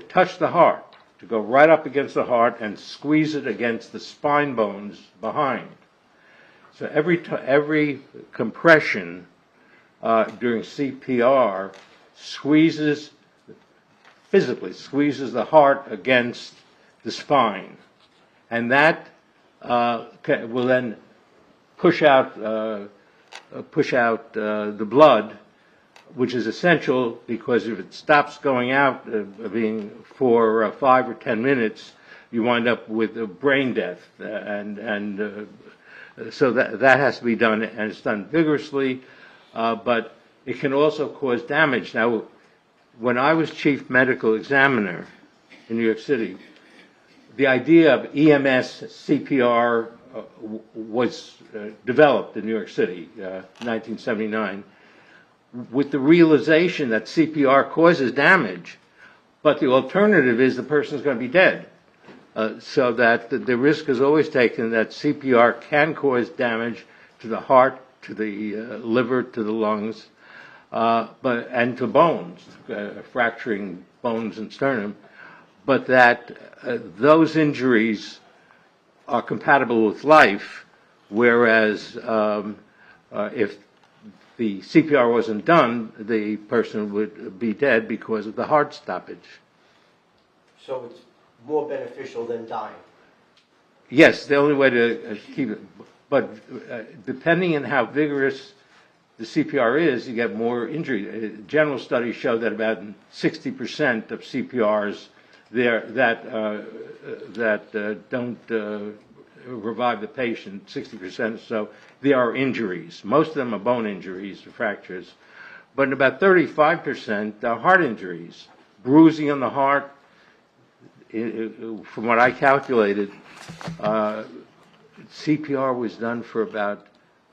touch the heart, to go right up against the heart and squeeze it against the spine bones behind. So every compression during CPR physically squeezes the heart against the spine. And that will then push out the blood, which is essential because if it stops going out for 5 or 10 minutes, you wind up with a brain death, so that has to be done, and it's done vigorously, but it can also cause damage. Now, when I was chief medical examiner in New York City, the idea of EMS CPR was developed in New York City, 1979, with the realization that CPR causes damage, but the alternative is the person's going to be dead. So that the risk is always taken that CPR can cause damage to the heart, to the liver, to the lungs, and to bones, fracturing bones and sternum, but that those injuries are compatible with life, whereas if the CPR wasn't done, the person would be dead because of the heart stoppage. So it's more beneficial than dying. Yes, the only way to keep it. But depending on how vigorous the CPR is, you get more injury. General studies show that about 60% of CPRs that don't revive the patient, 60%. So there are injuries. Most of them are bone injuries or fractures. But in about 35% are heart injuries, bruising on the heart. From what I calculated, CPR was done for about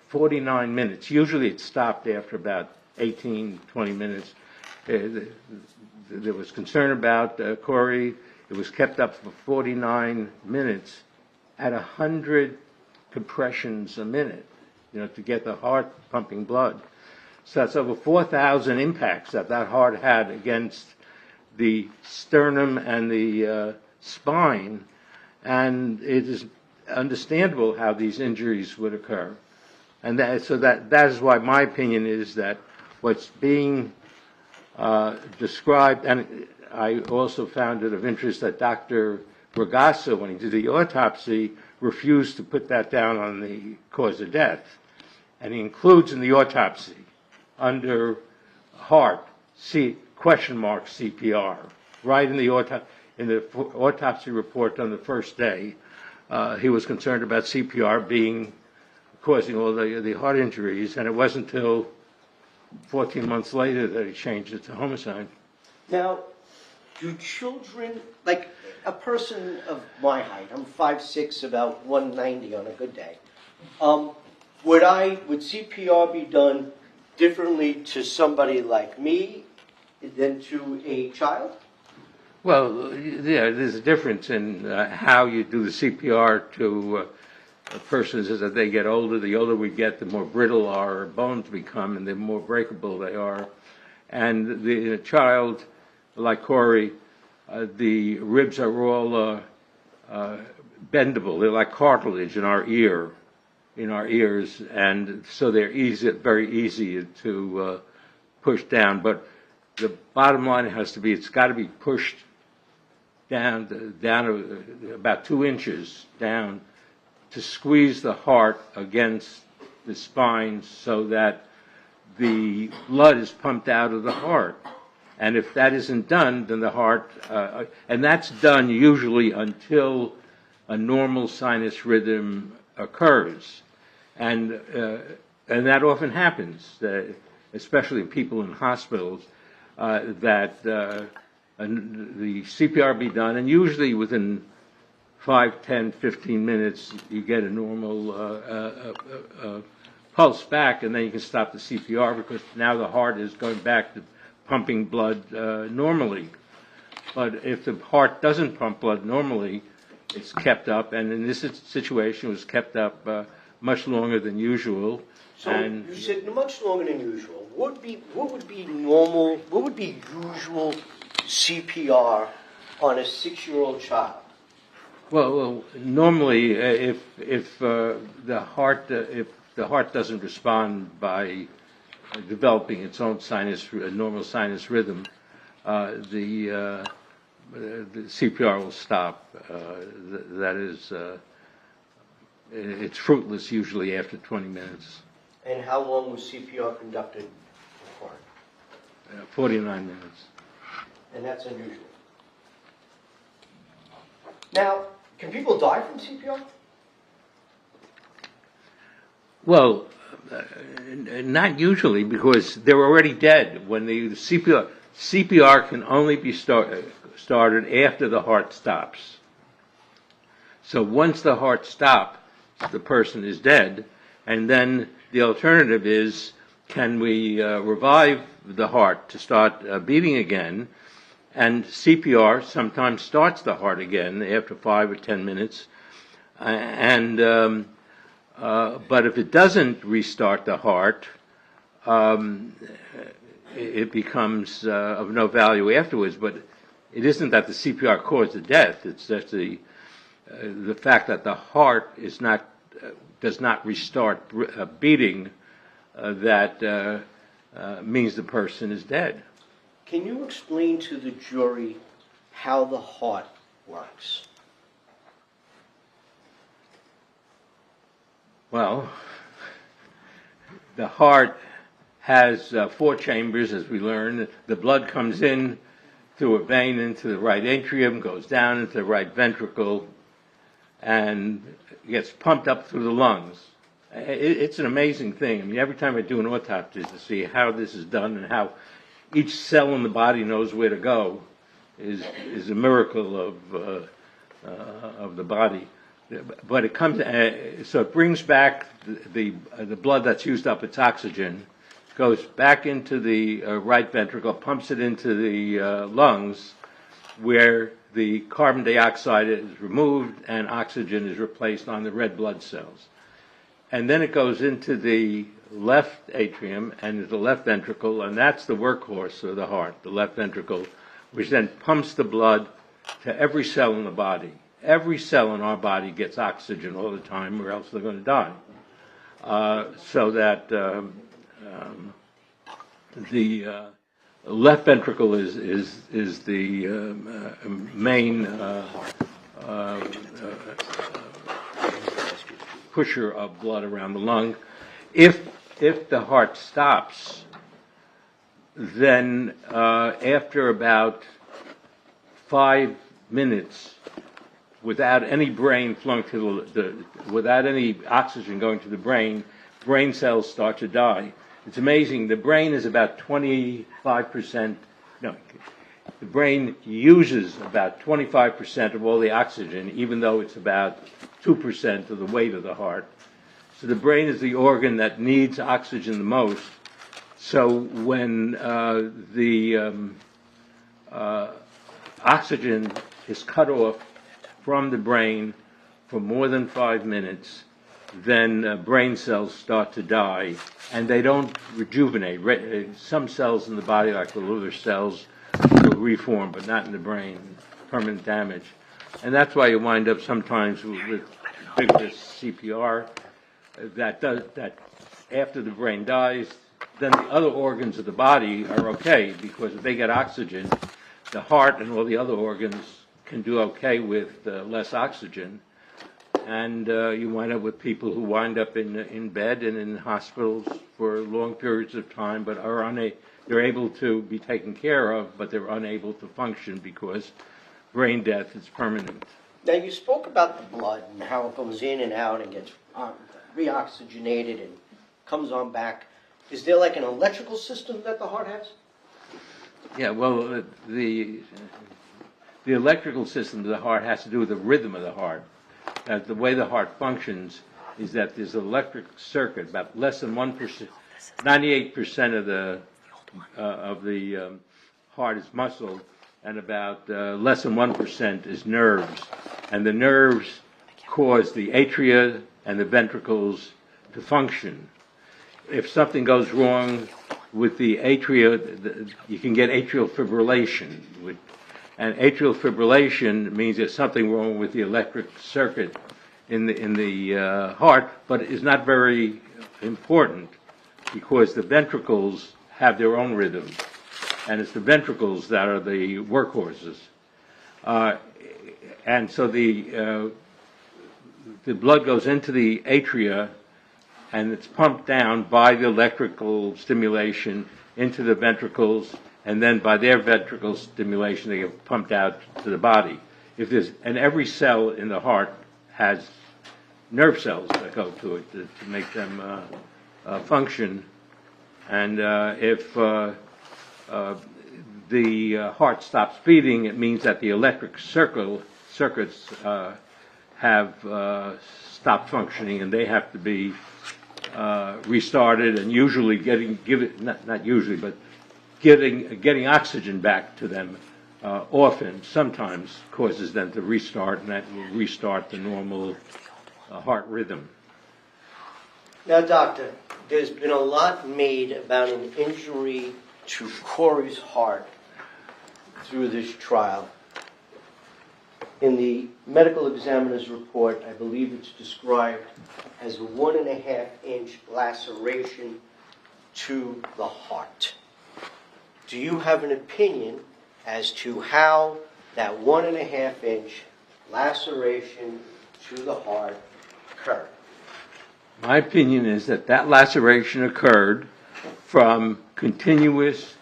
49 minutes. Usually it stopped after about 18, 20 minutes. There was concern about Corey. It was kept up for 49 minutes at 100 compressions a minute, to get the heart pumping blood. So that's over 4,000 impacts that heart had against the sternum and the spine, and it is understandable how these injuries would occur. And that is why my opinion is that what's being described, and I also found it of interest that Dr. Regassa, when he did the autopsy, refused to put that down on the cause of death. And he includes in the autopsy, under heart, question mark CPR, right in the autopsy report on the first day. He was concerned about CPR causing all the heart injuries, and it wasn't until 14 months later that he changed it to homicide. Now, Do children, like a person of my height, I'm 5'6", about 190 on a good day, would CPR be done differently to somebody like me than to a child? Well, yeah, there's a difference in how you do the CPR to persons as they get older. The older we get, the more brittle our bones become and the more breakable they are. And in a child like Corey, the ribs are all bendable. They're like cartilage in our ears, and so they're very easy to push down. But the bottom line has to be, it's got to be pushed down about 2 inches down to squeeze the heart against the spine so that the blood is pumped out of the heart. And if that isn't done, then the heart, and that's done usually until a normal sinus rhythm occurs. And that often happens, especially people in hospitals, that the CPR be done, and usually within 5, 10, 15 minutes, you get a normal pulse back, and then you can stop the CPR because now the heart is going back to pumping blood normally. But if the heart doesn't pump blood normally, it's kept up, and in this situation, it was kept up much longer than usual. So and you said much longer than usual. What would be normal? What would be usual CPR on a 6-year-old child? Well, normally, if the heart doesn't respond by developing its own normal sinus rhythm, the CPR will stop. That is, it's fruitless usually after 20 minutes. And how long was CPR conducted for? 49 minutes. And that's unusual. Now, can people die from CPR? Well, not usually, because they're already dead. When the CPR can only be started after the heart stops. So once the heart stops, the person is dead, and then the alternative is, can we revive the heart to start beating again? And CPR sometimes starts the heart again after 5 or 10 minutes, but if it doesn't restart the heart, it becomes of no value afterwards. But it isn't that the CPR caused the death; it's just the fact that the heart does not restart beating that means the person is dead. Can you explain to the jury how the heart works? Well, the heart has 4 chambers, as we learned. The blood comes in through a vein into the right atrium, goes down into the right ventricle, and gets pumped up through the lungs. It's an amazing thing. I mean, every time I do an autopsy to see how this is done and how each cell in the body knows where to go is a miracle of the body. But it comes, so it brings back the blood that's used up its oxygen, goes back into the right ventricle, pumps it into the lungs, where the carbon dioxide is removed and oxygen is replaced on the red blood cells. And then it goes into the left atrium and the left ventricle, and that's the workhorse of the heart, the left ventricle, which then pumps the blood to every cell in the body. Every cell in our body gets oxygen all the time, or else they're going to die. So that the left ventricle is the main pusher of blood around the lung. If the heart stops, then after about 5 minutes, without any brain flowing to without any oxygen going to the brain cells start to die. It's amazing. The brain is about 25%. No, the brain uses about 25% of all the oxygen, even though it's about 2% of the weight of the heart. So the brain is the organ that needs oxygen the most. So when the oxygen is cut off from the brain for more than 5 minutes, then brain cells start to die, and they don't rejuvenate. Some cells in the body, like the liver cells, will reform, but not in the brain, permanent damage. And that's why you wind up sometimes with vigorous CPR that after the brain dies, then the other organs of the body are okay, because if they get oxygen, the heart and all the other organs can do okay with less oxygen. And you wind up with people who wind up in bed and in hospitals for long periods of time, but they're able to be taken care of, but they're unable to function because brain death is permanent. Now, you spoke about the blood and how it goes in and out and gets reoxygenated and comes on back. Is there like an electrical system that the heart has? Yeah, well, the electrical system of the heart has to do with the rhythm of the heart. The way the heart functions is that there's an electric circuit, about less than 1%, 98% of the heart is muscle, and about less than 1% is nerves. And the nerves cause the atria and the ventricles to function. If something goes wrong with the atria, you can get atrial fibrillation. And atrial fibrillation means there's something wrong with the electric circuit in the heart, but it's not very important because the ventricles have their own rhythm, and it's the ventricles that are the workhorses. And so the blood goes into the atria, and it's pumped down by the electrical stimulation into the ventricles, and then by their ventricle stimulation, they get pumped out to the body. And every cell in the heart has nerve cells that go to it to make them function. And if the heart stops beating, it means that the electric circuits have stopped functioning, and they have to be restarted. And usually, getting oxygen back to them sometimes causes them to restart, and that will restart the normal heart rhythm. Now, doctor, there's been a lot made about an injury to Corey's heart through this trial. In the medical examiner's report, I believe it's described as a 1.5-inch laceration to the heart. Do you have an opinion as to how that 1.5-inch laceration to the heart occurred? My opinion is that laceration occurred from continuous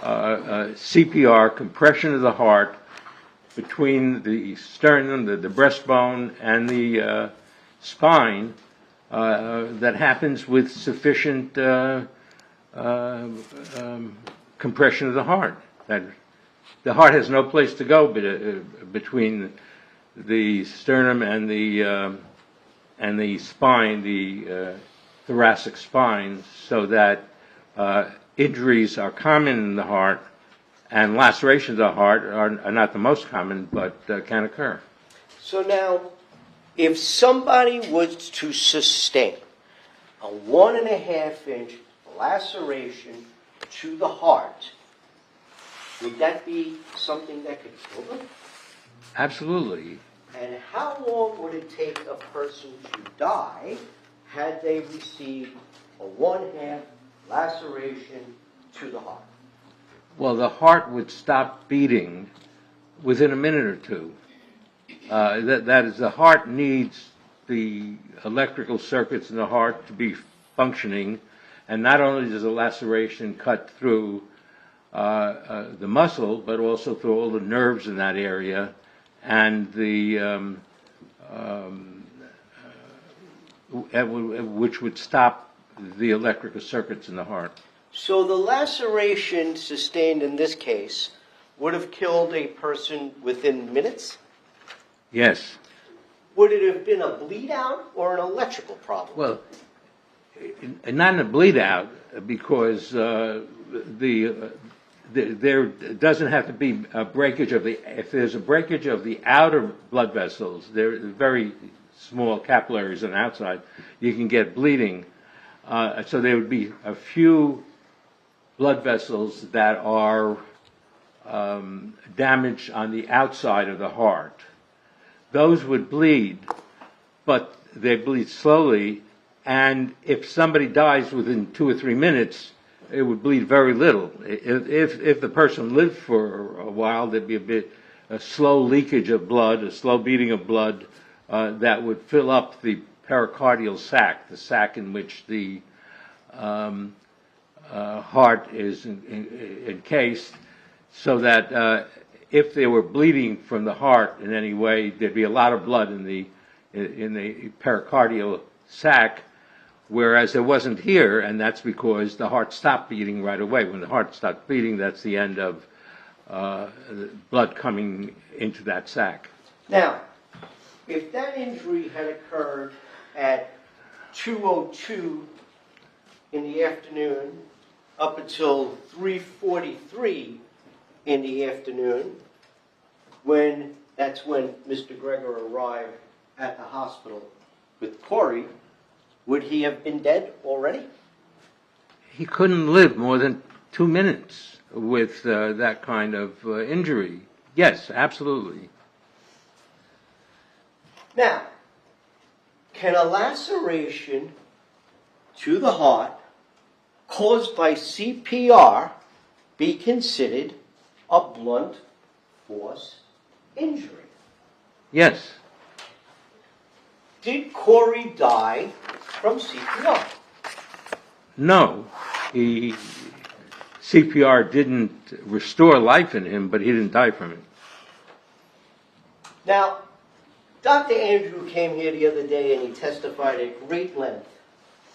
CPR, compression of the heart, between the sternum, the breastbone, and the spine that happens with sufficient compression of the heart. That the heart has no place to go between the sternum and the spine, the thoracic spine, so that injuries are common in the heart, and lacerations of the heart are not the most common, but can occur. So now, if somebody was to sustain a 1.5-inch laceration to the heart, would that be something that could kill them? Absolutely. And how long would it take a person to die had they received a 1/2 laceration to the heart? Well, the heart would stop beating within a minute or two. That is, the heart needs the electrical circuits in the heart to be functioning, and not only does a laceration cut through the muscle, but also through all the nerves in that area, and which would stop the electrical circuits in the heart. So the laceration sustained in this case would have killed a person within minutes? Yes. Would it have been a bleed out or an electrical problem? Well, not a bleed out, because there doesn't have to be a breakage of if there's a breakage of the outer blood vessels, they're very small capillaries on the outside, you can get bleeding. So there would be a few blood vessels that are damaged on the outside of the heart. those would bleed, but they bleed slowly, and if somebody dies within 2 or 3 minutes, it would bleed very little. If the person lived for a while, there'd be a slow leakage of blood, a slow beating of blood that would fill up the pericardial sac, the sac in which the heart is encased, so that if they were bleeding from the heart in any way, there'd be a lot of blood in the pericardial sac, whereas there wasn't here, and that's because the heart stopped beating right away. When the heart stopped beating, that's the end of blood coming into that sac. Now, if that injury had occurred at 2:02 in the afternoon up until 3:43 in the afternoon, that's when Mr. Gregor arrived at the hospital with Corey, would he have been dead already? He couldn't live more than 2 minutes with that kind of injury. Yes, absolutely. Now, can a laceration to the heart caused by CPR be considered a blunt force injury? Yes. Did Corey die from CPR? No. CPR didn't restore life in him, but he didn't die from it. Now, Dr. Andrew came here the other day and he testified at great length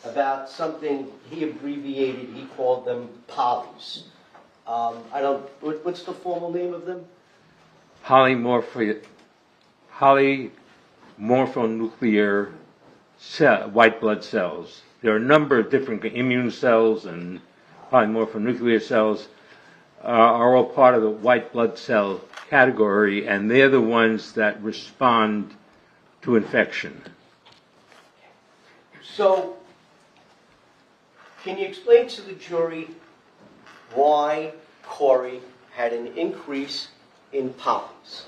about something he abbreviated, he called them polys. What's the formal name of them? Polymorphonuclear white blood cells. There are a number of different immune cells, and polymorphonuclear cells are all part of the white blood cell category, and they're the ones that respond to infection. So, can you explain to the jury why Corey had an increase in polys?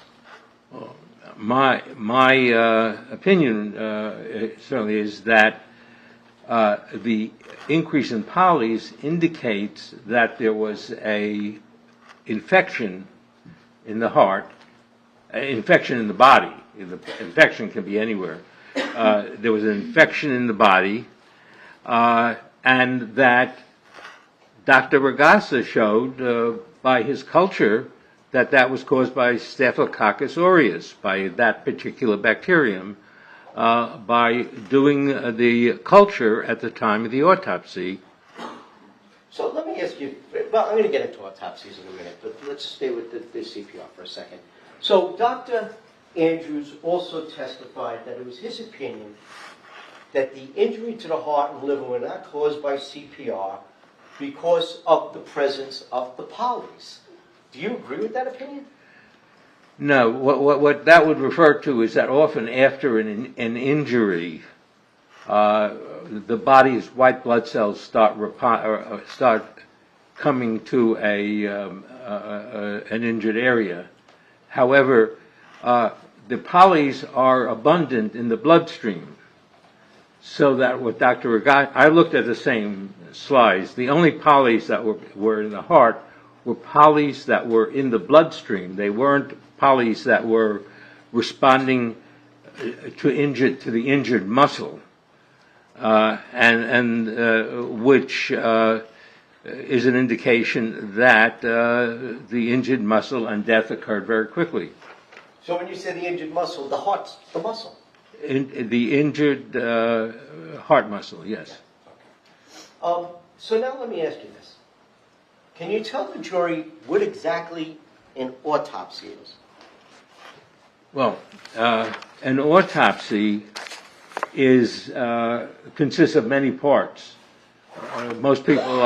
My opinion certainly is that the increase in polys indicates that there was a infection in the heart, infection in the body. Infection can be anywhere. There was an infection in the body, and that Dr. Ragasa showed by his culture that was caused by Staphylococcus aureus, by that particular bacterium, by doing the culture at the time of the autopsy. So let me ask you, well, I'm going to get into autopsies in a minute, but let's stay with the CPR for a second. So Dr. Andrews also testified that it was his opinion that the injury to the heart and liver were not caused by CPR because of the presence of the polys. Do you agree with that opinion? No, what that would refer to is that often after an injury, the body's white blood cells start coming to an injured area. However, the polys are abundant in the bloodstream, so that with Dr. Ragasa, I looked at the same slides. The only polys that were in the heart were polys that were in the bloodstream. They weren't polys that were responding to the injured muscle, and which is an indication that the injured muscle and death occurred very quickly. So when you say the injured muscle, the heart's the muscle? The injured heart muscle, yes. So now let me ask you this. Can you tell the jury what exactly an autopsy is? Well, an autopsy consists of many parts. Most people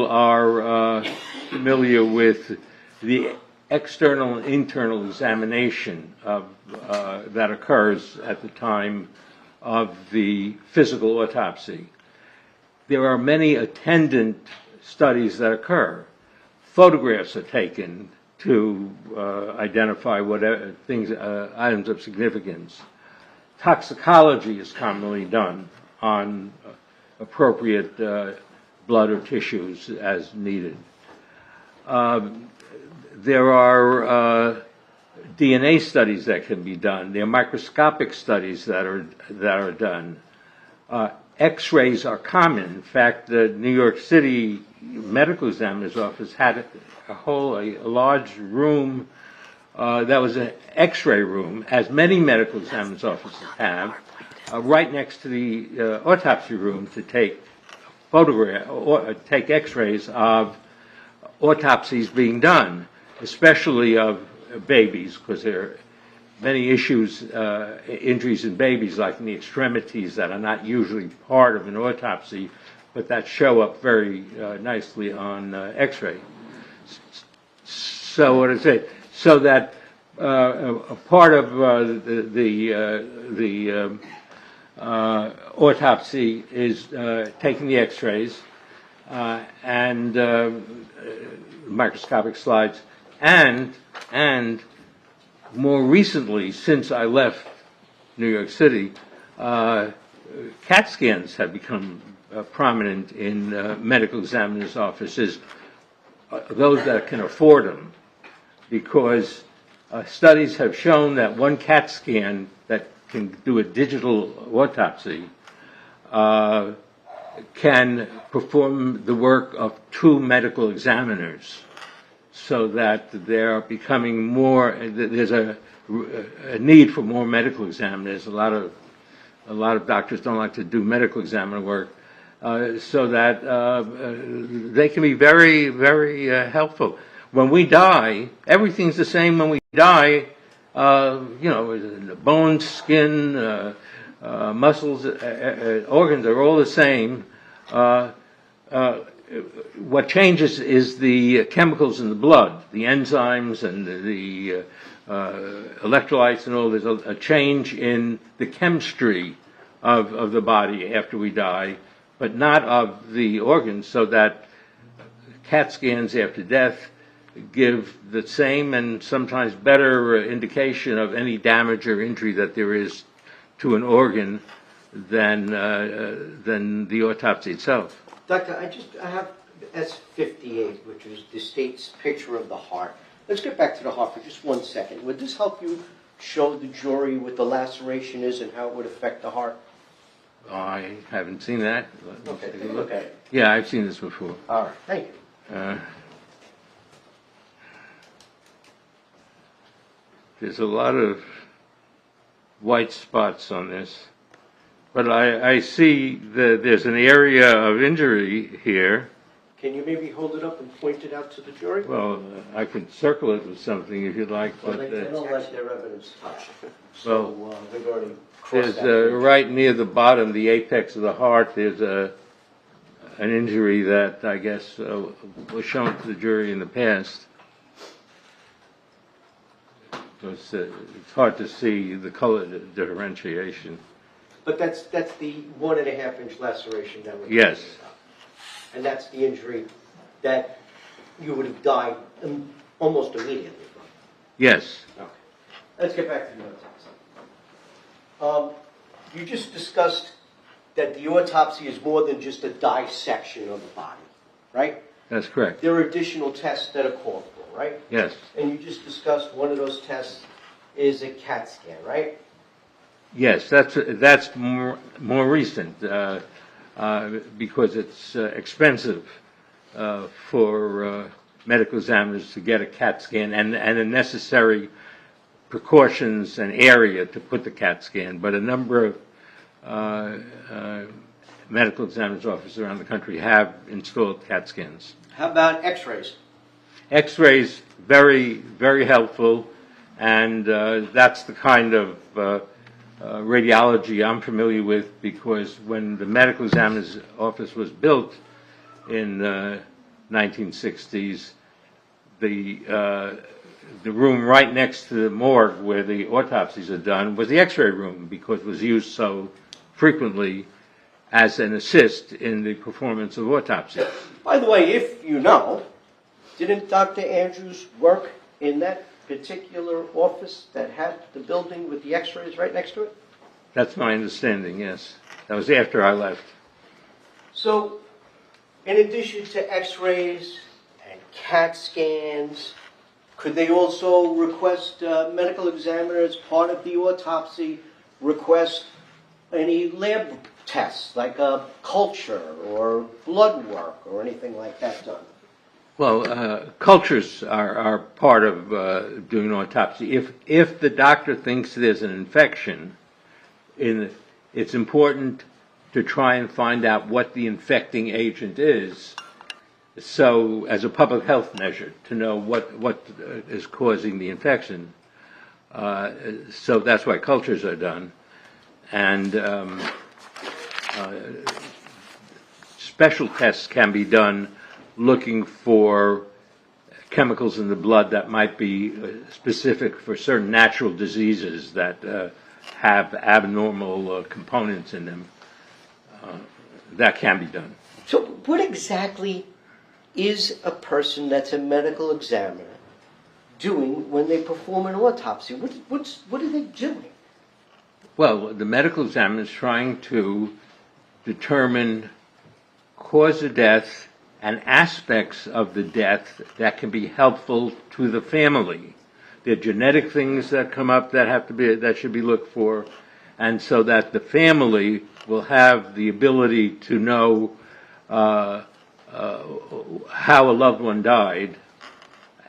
are familiar with the external and internal examination that occurs at the time of the physical autopsy. There are many attendant studies that occur. Photographs are taken. to identify whatever things, items of significance. Toxicology is commonly done on appropriate blood or tissues as needed. There are DNA studies that can be done. There are microscopic studies that are done. X-rays are common. In fact, the New York City Medical Examiner's Office had a large room that was an X-ray room, as many medical examiner's offices have, right next to the autopsy room to take take X-rays of autopsies being done, especially of babies, because there are many issues, injuries in babies, like in the extremities, that are not usually part of an autopsy, but that show up very nicely on X-ray. So what is it? So that a part of the autopsy is taking the X-rays and microscopic slides, and more recently, since I left New York City, CAT scans have become prominent in medical examiners' offices, those that can afford them, because studies have shown that one CAT scan that can do a digital autopsy can perform the work of 2 medical examiners, so that they're becoming more, there's a need for more medical examiners. A lot of doctors don't like to do medical examiner work, so that they can be very, very helpful. When we die, everything's the same when we die. Bones, skin, muscles, organs are all the same. What changes is the chemicals in the blood, the enzymes and the electrolytes and all. There's a change in the chemistry of the body after we die, but not of the organs, so that CAT scans after death give the same and sometimes better indication of any damage or injury that there is to an organ than the autopsy itself. Doctor, I have S58, which is the state's picture of the heart. Let's get back to the heart for just 1 second. Would this help you show the jury what the laceration is and how it would affect the heart? I haven't seen that. Okay, take a look at it. Yeah, I've seen this before. All right, thank you. There's a lot of white spots on this, but I see that there's an area of injury here. Can you maybe hold it up and point it out to the jury? Well, I can circle it with something if you'd like, Well, but they don't let their evidence touch. So they've already crossed there's that. right near the bottom, the apex of the heart, there's an injury that I guess was shown to the jury in the past. It's hard to see the color differentiation. But that's the 1.5 inch laceration that we're Yes. talking about. And that's the injury that you would have died almost immediately from. Yes. Okay. Let's get back to the autopsy. You just discussed that the autopsy is more than just a dissection of the body, right? That's correct. There are additional tests that are called for, right? Yes. And you just discussed one of those tests is a CAT scan, right? Yes, that's more recent because it's expensive for medical examiners to get a CAT scan and the necessary precautions and area to put the CAT scan. But a number of medical examiners' offices around the country have installed CAT scans. How about X-rays? X-rays, very, very helpful, and that's the kind of radiology I'm familiar with, because when the medical examiner's office was built in 1960s, the room right next to the morgue where the autopsies are done was the X-ray room, because it was used so frequently as an assist in the performance of autopsies. By the way, if you know, didn't Dr. Andrews work in that particular office that had the building with the x-rays right next to it? That's my understanding, yes. That was after I left. So, in addition to x-rays and CAT scans, could they also request medical examiner as part of the autopsy, request any lab tests like a culture or blood work or anything like that done? Well, cultures are part of doing an autopsy. If the doctor thinks there's an infection, it's important to try and find out what the infecting agent is. So, as a public health measure, to know what is causing the infection. So that's why cultures are done, and special tests can be done looking for chemicals in the blood that might be specific for certain natural diseases that have abnormal components in them. That can be done. So what exactly is a person that's a medical examiner doing when they perform an autopsy? What are they doing? Well, the medical examiner is trying to determine cause of death and aspects of the death that can be helpful to the family. There are genetic things that come up that should be looked for, and so that the family will have the ability to know how a loved one died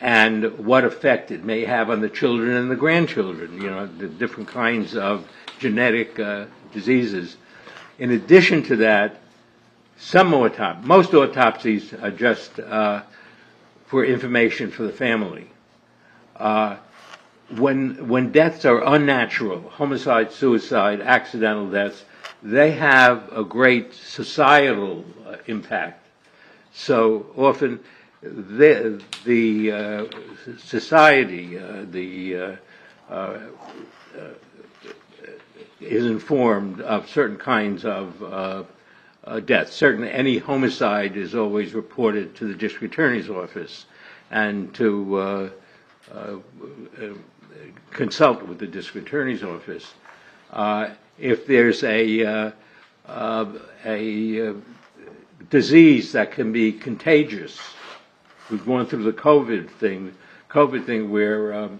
and what effect it may have on the children and the grandchildren, the different kinds of genetic diseases. In addition to that, most autopsies are just for information for the family. When deaths are unnatural, homicide, suicide, accidental deaths, they have a great societal impact. So often the society is informed of certain kinds of deaths. Certainly any homicide is always reported to the district attorney's office and to consult with the district attorney's office. If there's a disease that can be contagious, we've gone through the COVID thing where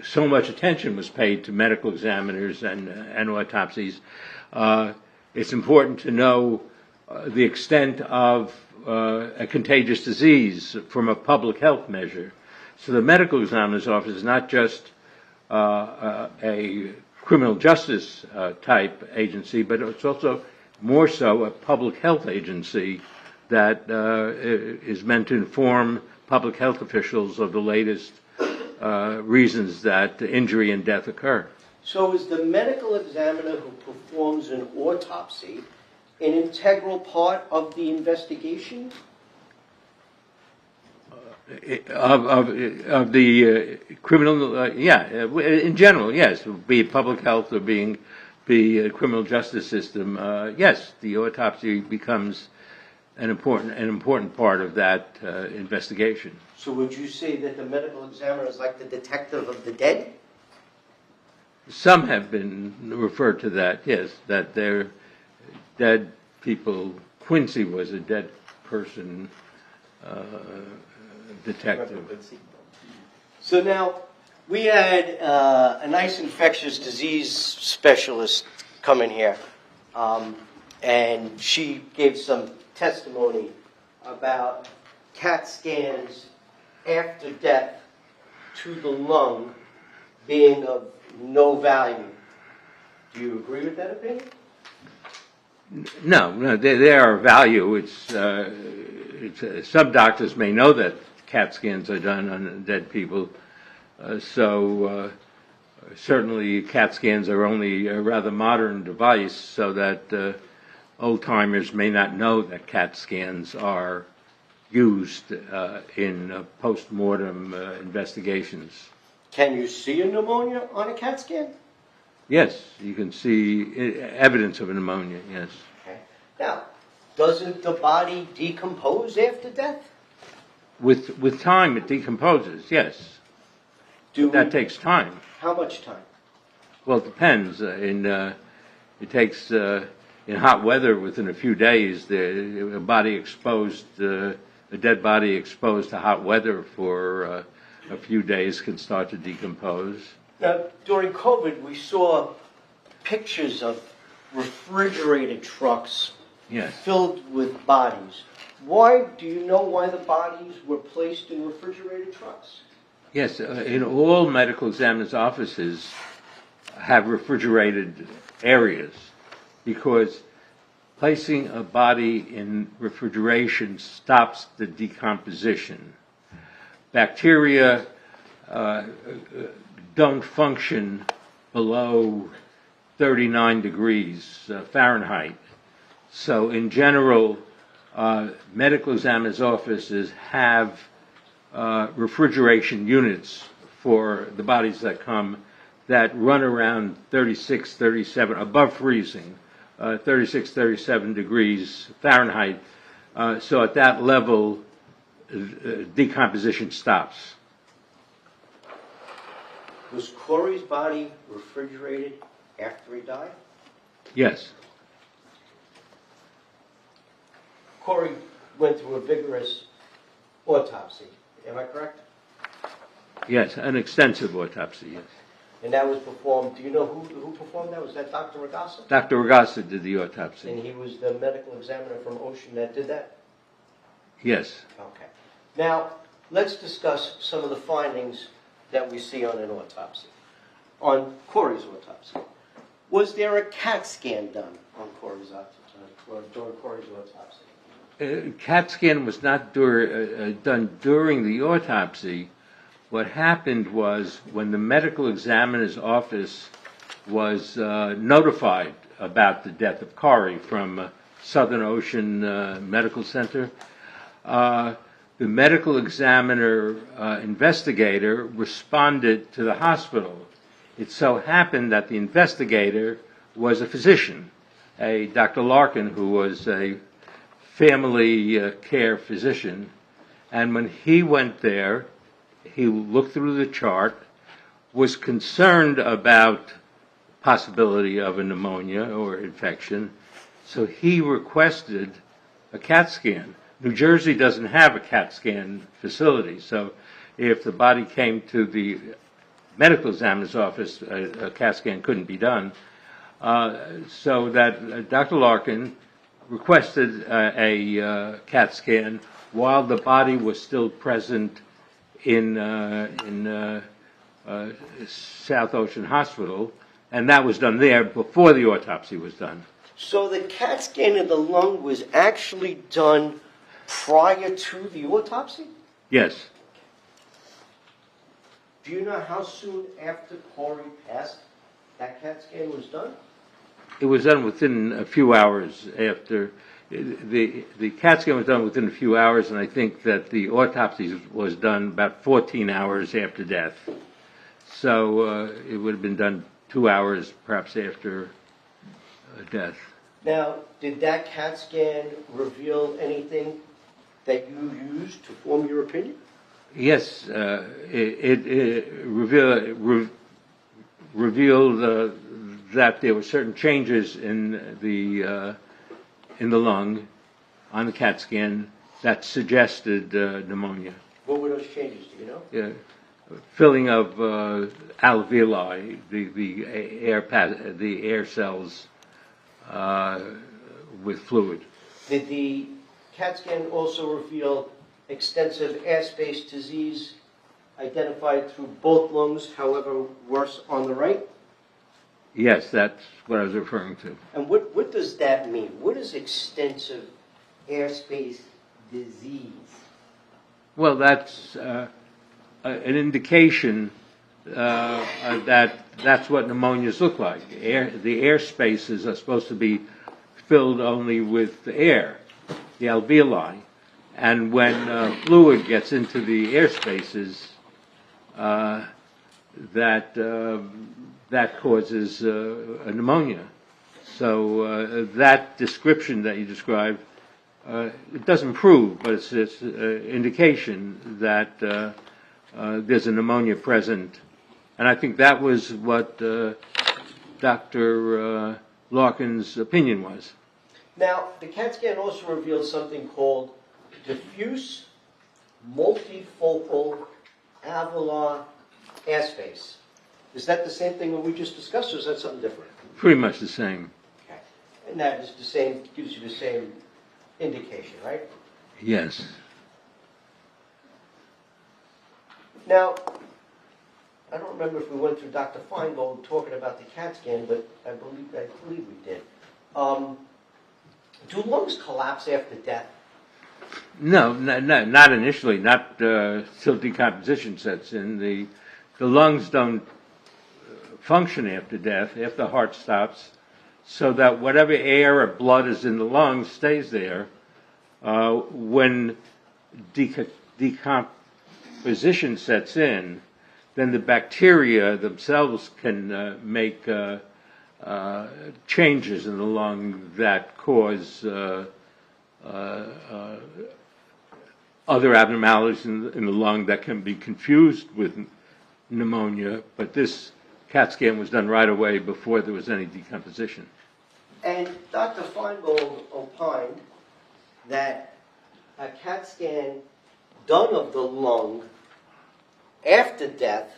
so much attention was paid to medical examiners and autopsies. It's important to know the extent of a contagious disease from a public health measure. So the medical examiner's office is not just a criminal justice type agency, but it's also more so a public health agency that is meant to inform public health officials of the latest reasons that injury and death occur. So is the medical examiner who performs an autopsy an integral part of the investigation? Of the criminal, in general, yes. Be it public health or be a criminal justice system, yes, the autopsy becomes an important part of that investigation. So would you say that the medical examiner is like the detective of the dead? Some have been referred to that, yes, that they're dead people. Quincy was a dead person detective. So now, we had a nice infectious disease specialist come in here, and she gave some testimony about CAT scans after death to the lung being of no value. Do you agree with that opinion? No, they are of value. It's some doctors may know that CAT scans are done on dead people, so certainly CAT scans are only a rather modern device, so that old-timers may not know that CAT scans are used in post-mortem investigations. Can you see a pneumonia on a CAT scan? Yes, you can see evidence of a pneumonia, yes. Okay. Now, doesn't the body decompose after death? With time, it decomposes, yes. That takes time. How much time? Well, it depends. It takes, in hot weather, within a few days, a dead body exposed to hot weather for a few days can start to decompose. Now, during COVID, we saw pictures of refrigerated trucks Yes. filled with bodies. Why, do you know why the bodies were placed in refrigerated trucks? Yes, in all medical examiners' offices have refrigerated areas because placing a body in refrigeration stops the decomposition. Bacteria don't function below 39 degrees Fahrenheit. So in general, medical examiners' offices have refrigeration units for the bodies that come that run around 36, 37, above freezing, 36, 37 degrees Fahrenheit. So at that level, decomposition stops. Was Corey's body refrigerated after he died? Yes. Corey went through a vigorous autopsy, am I correct? Yes, an extensive autopsy, yes. And that was performed, do you know who performed that? Was that Dr. Ragassa? Dr. Ragassa did the And autopsy. he was the medical examiner from Ocean that did that? Yes. Okay. Now, let's discuss some of the findings that we see on an autopsy, on Corey's autopsy. Was there a CAT scan done on Corey's autopsy, or during Corey's autopsy? CAT scan was not done during the autopsy. What happened was when the medical examiner's office was notified about the death of Corey from Southern Ocean Medical Center, the medical examiner investigator responded to the hospital. It so happened that the investigator was a physician, a Dr. Larkin, who was a family care physician. And when he went there, he looked through the chart, was concerned about possibility of a pneumonia or infection, so he requested a CAT scan. New Jersey doesn't have a CAT scan facility, so if the body came to the medical examiner's office, a CAT scan couldn't be done. So that Dr. Larkin requested a CAT scan while the body was still present in South Ocean Hospital, and that was done there before the autopsy was done. So the CAT scan of the lung was actually done prior to the autopsy? Yes. Do you know how soon after Corey passed that CAT scan was done? It was done within a few hours after. The CAT scan was done within a few hours, and I think that the autopsy was done about 14 hours after death. So it would have been done 2 hours perhaps after death. Now, did that CAT scan reveal anything that you used to form your opinion? Yes, it revealed that there were certain changes in the lung on the CAT scan that suggested pneumonia. What were those changes? Do you know? Yeah, filling of alveoli, the air cells with fluid. Did the CAT scan also reveal extensive airspace disease identified through both lungs, however worse on the right? Yes, that's what I was referring to. And what does that mean? What is extensive airspace disease? Well, that's an indication that that's what pneumonias look like. The air spaces are supposed to be filled only with air, the alveoli. And when fluid gets into the air spaces, that causes a pneumonia. So that description that you described it doesn't prove, but it's indication that there's a pneumonia present. And I think that was what Dr. Larkin's opinion was. Now, the CAT scan also revealed something called diffuse multifocal alveolar air space. Is that the same thing that we just discussed, or is that something different? Pretty much the same. Okay. And that is the same, gives you the same indication, right? Yes. Now, I don't remember if we went through Dr. Feingold talking about the CAT scan, but I believe we did. Do lungs collapse after death? No, not initially, not till decomposition sets in. The lungs don't function after death, if the heart stops, so that whatever air or blood is in the lungs stays there. When decomposition sets in, then the bacteria themselves can make changes in the lung that cause other abnormalities in the lung that can be confused with pneumonia, but this CAT scan was done right away before there was any decomposition. And Dr. Feingold opined that a CAT scan done of the lung after death,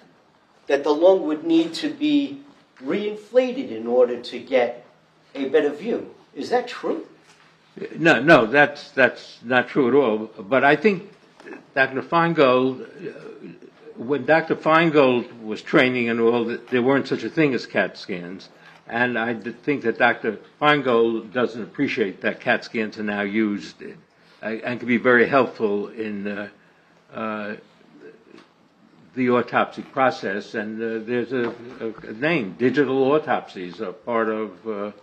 that the lung would need to be reinflated in order to get a better view. Is that true? No, that's not true at all. But I think Dr. Feingold, when Dr. Feingold was training and all, there weren't such a thing as CAT scans. And I think that Dr. Feingold doesn't appreciate that CAT scans are now used and can be very helpful in the autopsy process. And there's a name, digital autopsies are part of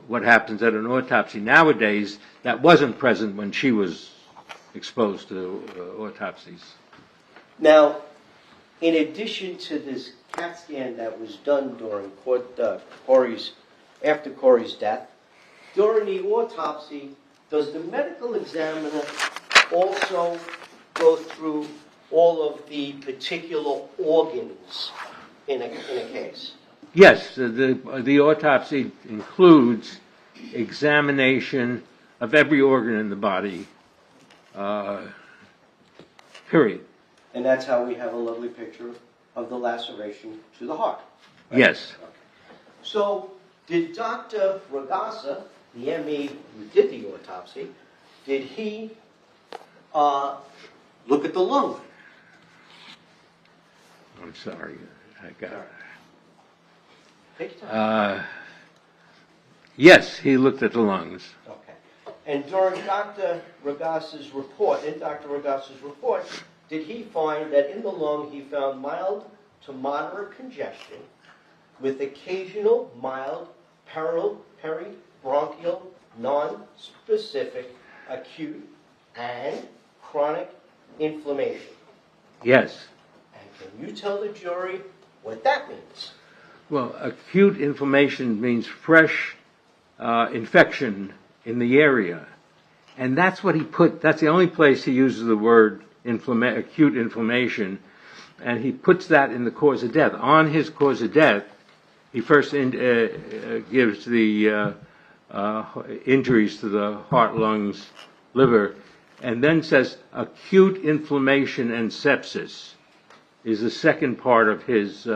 what happens at an autopsy nowadays that wasn't present when she was exposed to autopsies. Now, in addition to this CAT scan that was done during after Corey's death, during the autopsy, does the medical examiner also go through all of the particular organs in a case? Yes, the autopsy includes examination of every organ in the body, period. And that's how we have a lovely picture of the laceration to the heart. Right? Yes. Okay. So, did Dr. Ragasa, the ME who did the autopsy, did he look at the lung? I'm sorry, I got it. Take your time. Yes, he looked at the lungs. Okay. And during Dr. Ragasa's report, did he find that in the lung he found mild to moderate congestion with occasional mild peribronchial, non-specific, acute, and chronic inflammation? Yes. And can you tell the jury what that means? Well, acute inflammation means fresh infection in the area. And that's what he put, that's the only place he uses the word acute inflammation. And he puts that in the cause of death. On his cause of death, he first gives the injuries to the heart, lungs, liver, and then says acute inflammation and sepsis is the second part of his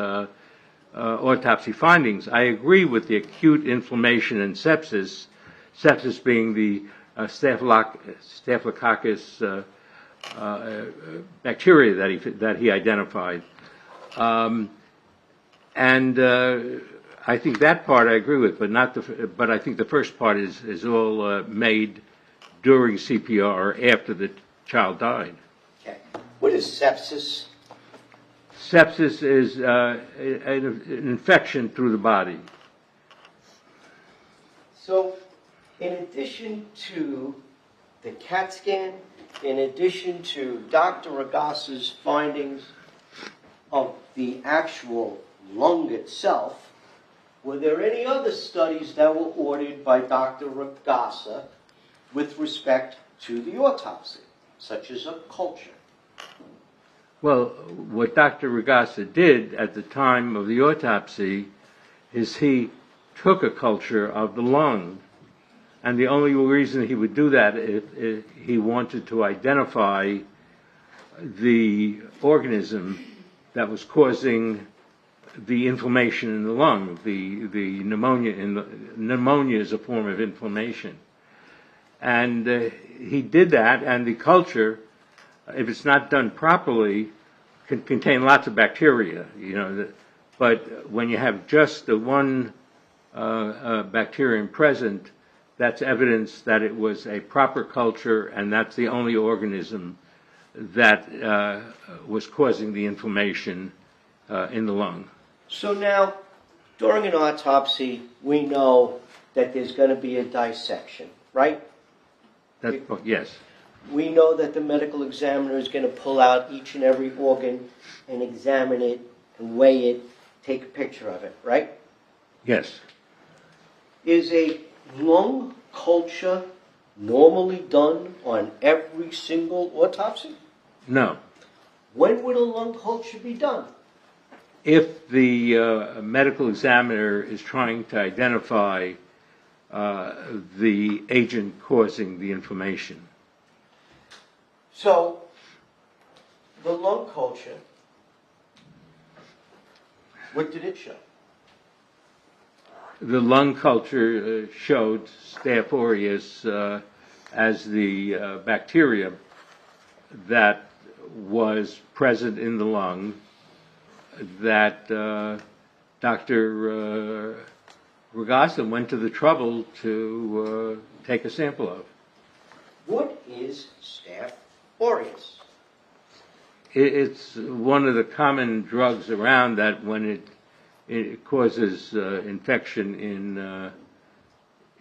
autopsy findings. I agree with the acute inflammation and sepsis being the Staphylococcus bacteria that he identified. And I think that part I agree with, but I think the first part is all made during CPR or after the child died. Okay. What is sepsis? Sepsis is an infection through the body. So, in addition to the CAT scan, in addition to Dr. Ragasa's findings of the actual lung itself, were there any other studies that were ordered by Dr. Ragasa with respect to the autopsy, such as a culture? Well, what Dr. Regassa did at the time of the autopsy is he took a culture of the lung. And the only reason he would do that if he wanted to identify the organism that was causing the inflammation in the lung, the pneumonia. Pneumonia is a form of inflammation. And he did that, and the culture, if it's not done properly, can contain lots of bacteria, but when you have just the one bacterium present, that's evidence that it was a proper culture, and that's the only organism that was causing the inflammation in the lung. So now, during an autopsy, we know that there's going to be a dissection, right? Yes. We know that the medical examiner is going to pull out each and every organ and examine it and weigh it, take a picture of it, right? Yes. Is a lung culture normally done on every single autopsy? No. When would a lung culture be done? If the medical examiner is trying to identify the agent causing the inflammation. So, the lung culture, what did it show? The lung culture showed Staph aureus as the bacteria that was present in the lung that Dr. Regassa went to the trouble to take a sample of. What is Staph aureus? It's one of the common drugs around that when it causes infection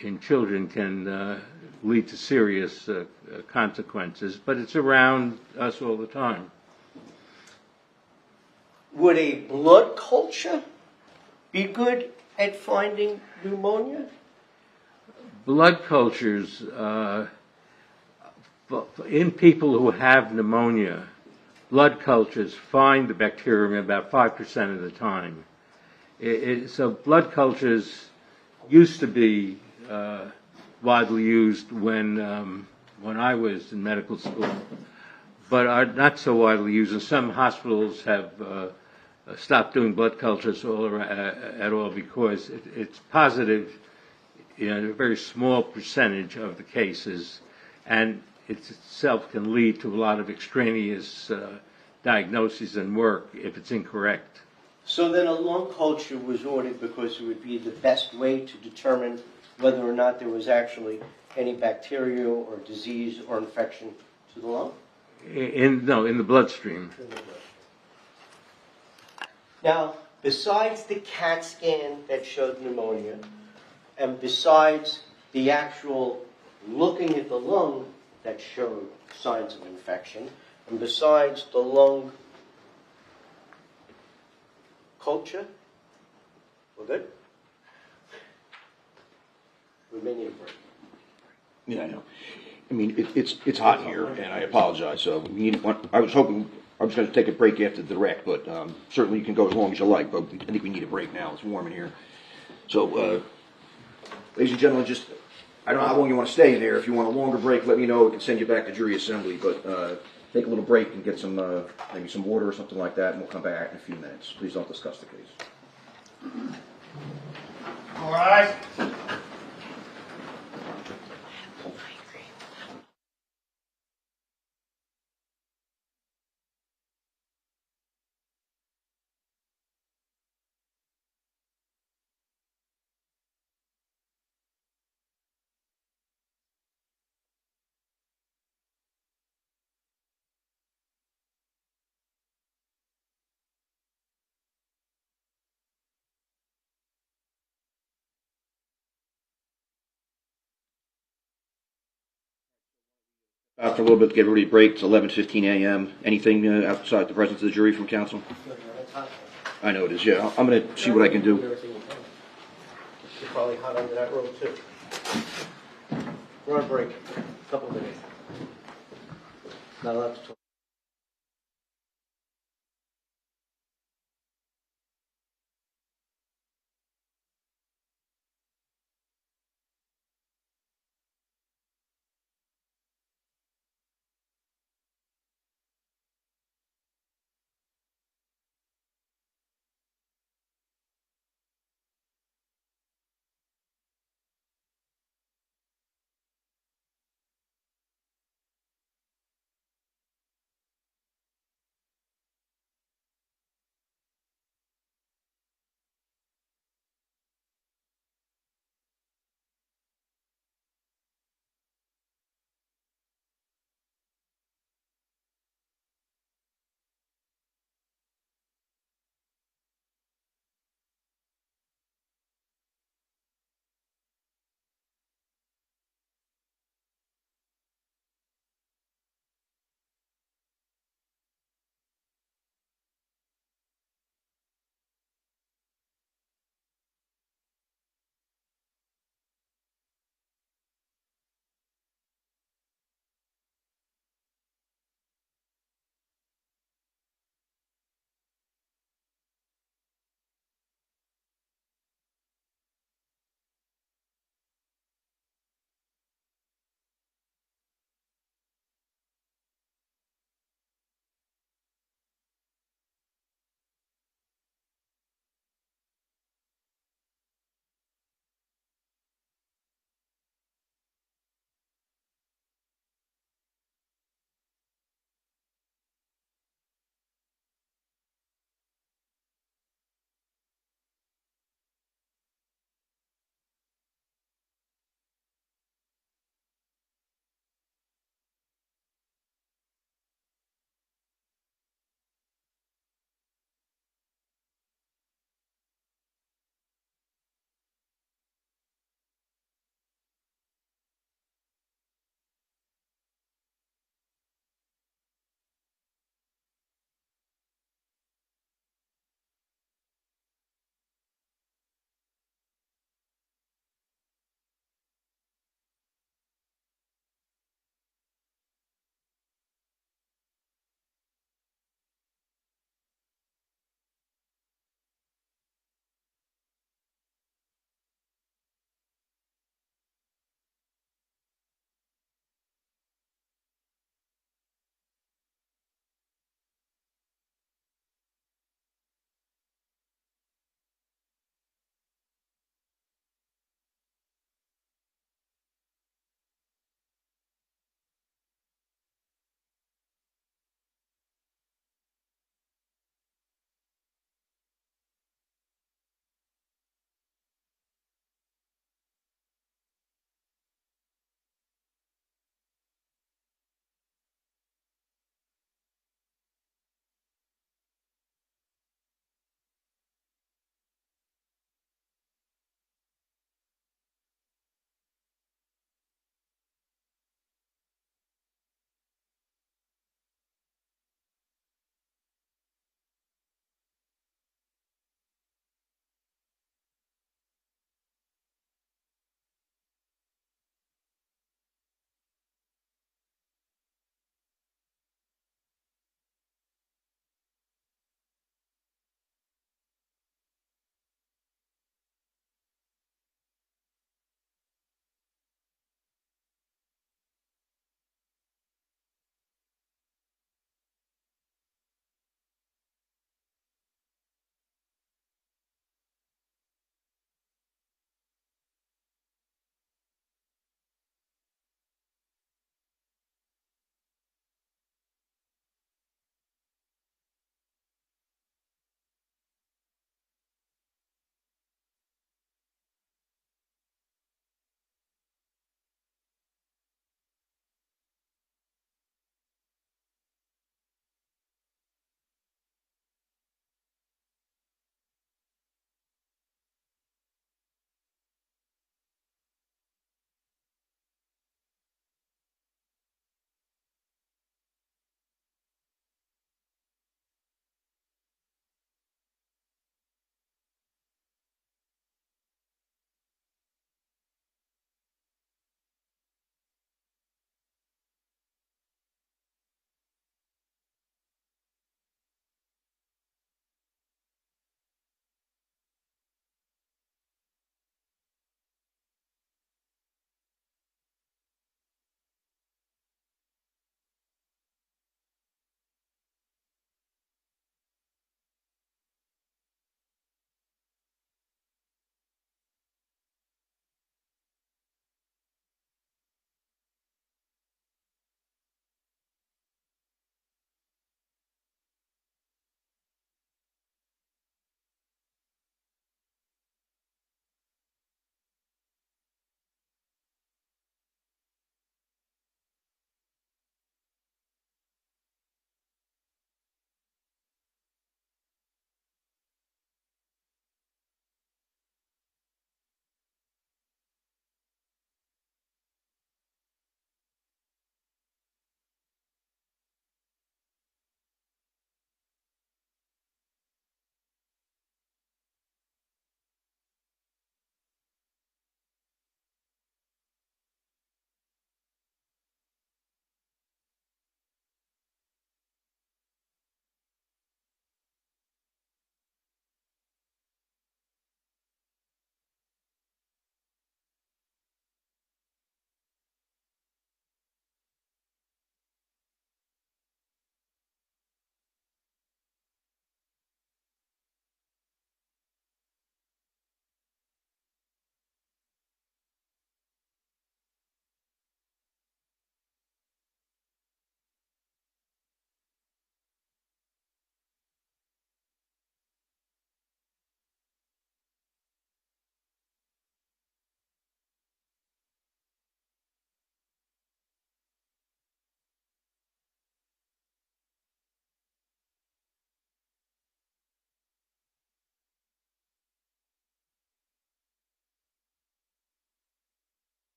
in children can lead to serious consequences, but it's around us all the time. Would a blood culture be good at finding pneumonia? Blood cultures in people who have pneumonia, blood cultures find the bacterium about 5% of the time. So blood cultures used to be widely used when I was in medical school, but are not so widely used. And some hospitals have stopped doing blood cultures at all because it's positive in a very small percentage of the cases, and it itself can lead to a lot of extraneous diagnoses and work if it's incorrect. So then a lung culture was ordered because it would be the best way to determine whether or not there was actually any bacteria or disease or infection to the lung? In the bloodstream. Now, besides the CAT scan that showed pneumonia, and besides the actual looking at the lung that showed signs of infection, and besides the lung culture, we're good? We may need a break. Yeah, I know. I mean, it's hot here, and I apologize. So I was hoping I was going to take a break after the wreck, but certainly you can go as long as you like. But I think we need a break now. It's warm in here. So, ladies and gentlemen, I don't know how long you want to stay in there. If you want a longer break, let me know. We can send you back to jury assembly. But take a little break and get some maybe some water or something like that, and we'll come back in a few minutes. Please don't discuss the case. All right. After a little bit, get ready to break. It's 11:15 a.m. Anything outside the presence of the jury from counsel? I know it is. Yeah, I'm going to see what I can do. It's probably hot under that road too. We're on break. Couple of minutes. Not allowed to talk.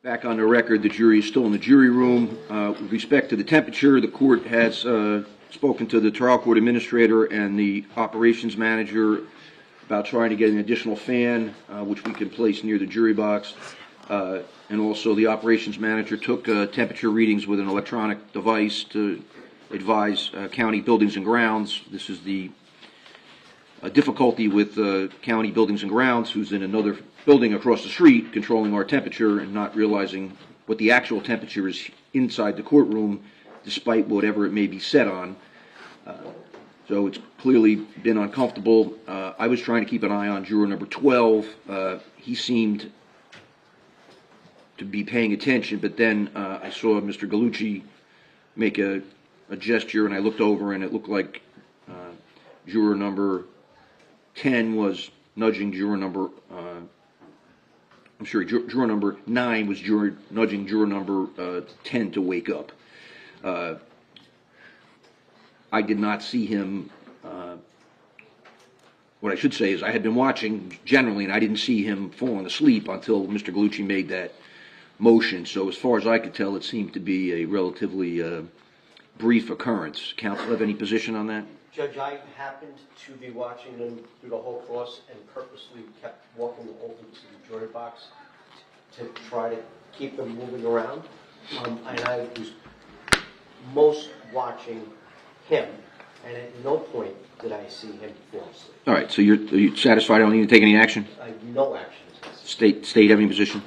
Back on the record, the jury is still in the jury room. With respect to the temperature, the court has spoken to the trial court administrator and the operations manager about trying to get an additional fan, which we can place near the jury box. And also the operations manager took temperature readings with an electronic device to advise county buildings and grounds. This is the difficulty with county buildings and grounds, who's in another building across the street controlling our temperature and not realizing what the actual temperature is inside the courtroom, despite whatever it may be set on. So it's clearly been uncomfortable. I was trying to keep an eye on juror number 12. He seemed to be paying attention, but then I saw Mr. Gallucci make a gesture, and I looked over, and it looked like juror number 10 was nudging juror number, juror number 9 was nudging juror number 10 to wake up. I did not see him, what I should say is I had been watching generally, and I didn't see him falling asleep until Mr. Gallucci made that motion. So as far as I could tell, it seemed to be a relatively brief occurrence. Counsel have any position on that? Judge, I happened to be watching them through the whole course and purposely kept walking over to the jury box to try to keep them moving around. And I was most watching him, and at no point did I see him fall asleep. All right, so you're satisfied? I don't need to take any action? No action is necessary. State have any position?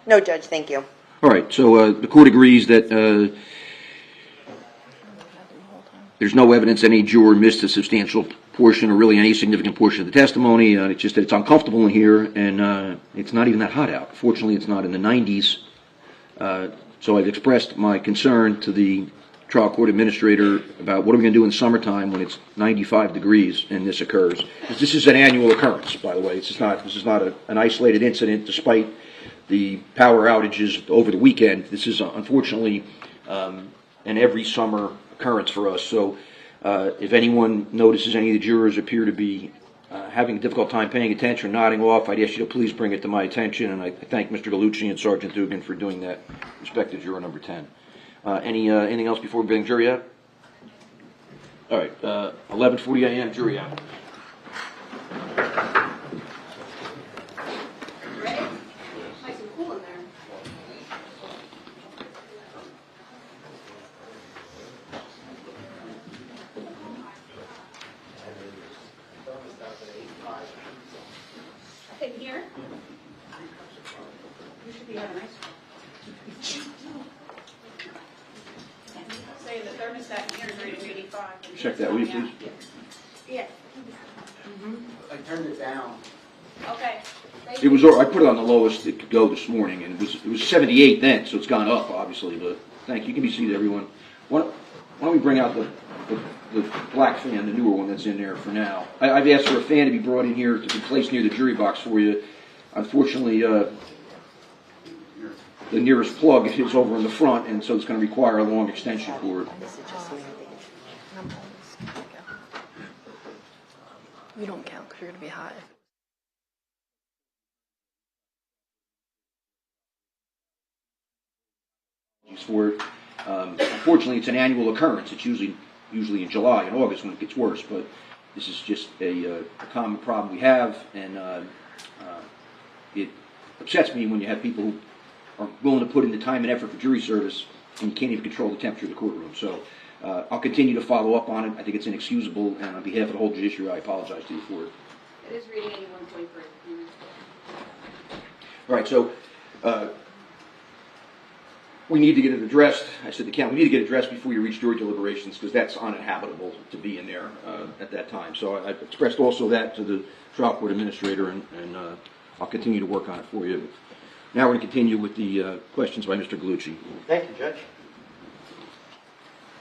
No, Judge, thank you. All right, so the court agrees that there's no evidence any juror missed a substantial portion or really any significant portion of the testimony. It's just that it's uncomfortable in here, and it's not even that hot out. Fortunately, it's not in the 90s. So I've expressed my concern to the trial court administrator about what are we going to do in the summertime when it's 95 degrees and this occurs. This is an annual occurrence, by the way. This is not an isolated incident, despite the power outages over the weekend. This is unfortunately an every summer occurrence for us. So if anyone notices any of the jurors appear to be having a difficult time paying attention or nodding off, I'd ask you to please bring it to my attention, and I thank Mr. Gallucci and Sergeant Dugan for doing that. Respect to juror number 10. Anything else before we bring jury out? All right, 11:40 a.m. jury out. Ready? Nice and cool in there. In here? You should be having ice cream. Say the thermostat in here is rated 85. Check that, will you please? Yeah. I turned it down. Okay. It was. I put it on the lowest it could go this morning, and it was 78 then, so it's gone up obviously. But thank you. You can be seated, everyone. Why don't we bring out the black fan, the newer one that's in there for now. I've asked for a fan to be brought in here to be placed near the jury box for you. Unfortunately, the nearest plug is over in the front, and so it's going to require a long extension cord. You don't count because you're going to be hot. For it. Unfortunately, it's an annual occurrence. It's usually in July and August when it gets worse, but this is just a common problem we have, and it upsets me when you have people who are willing to put in the time and effort for jury service and you can't even control the temperature of the courtroom. So I'll continue to follow up on it. I think it's inexcusable, and on behalf of the whole judiciary, I apologize to you for it. It is reading 81.3. All right, so we need to get it addressed. I said to Count, we need to get it addressed before you reach jury deliberations, because that's uninhabitable to be in there at that time. So I expressed also that to the trial court administrator, and I'll continue to work on it for you. Now we're going to continue with the questions by Mr. Gallucci. Thank you, Judge.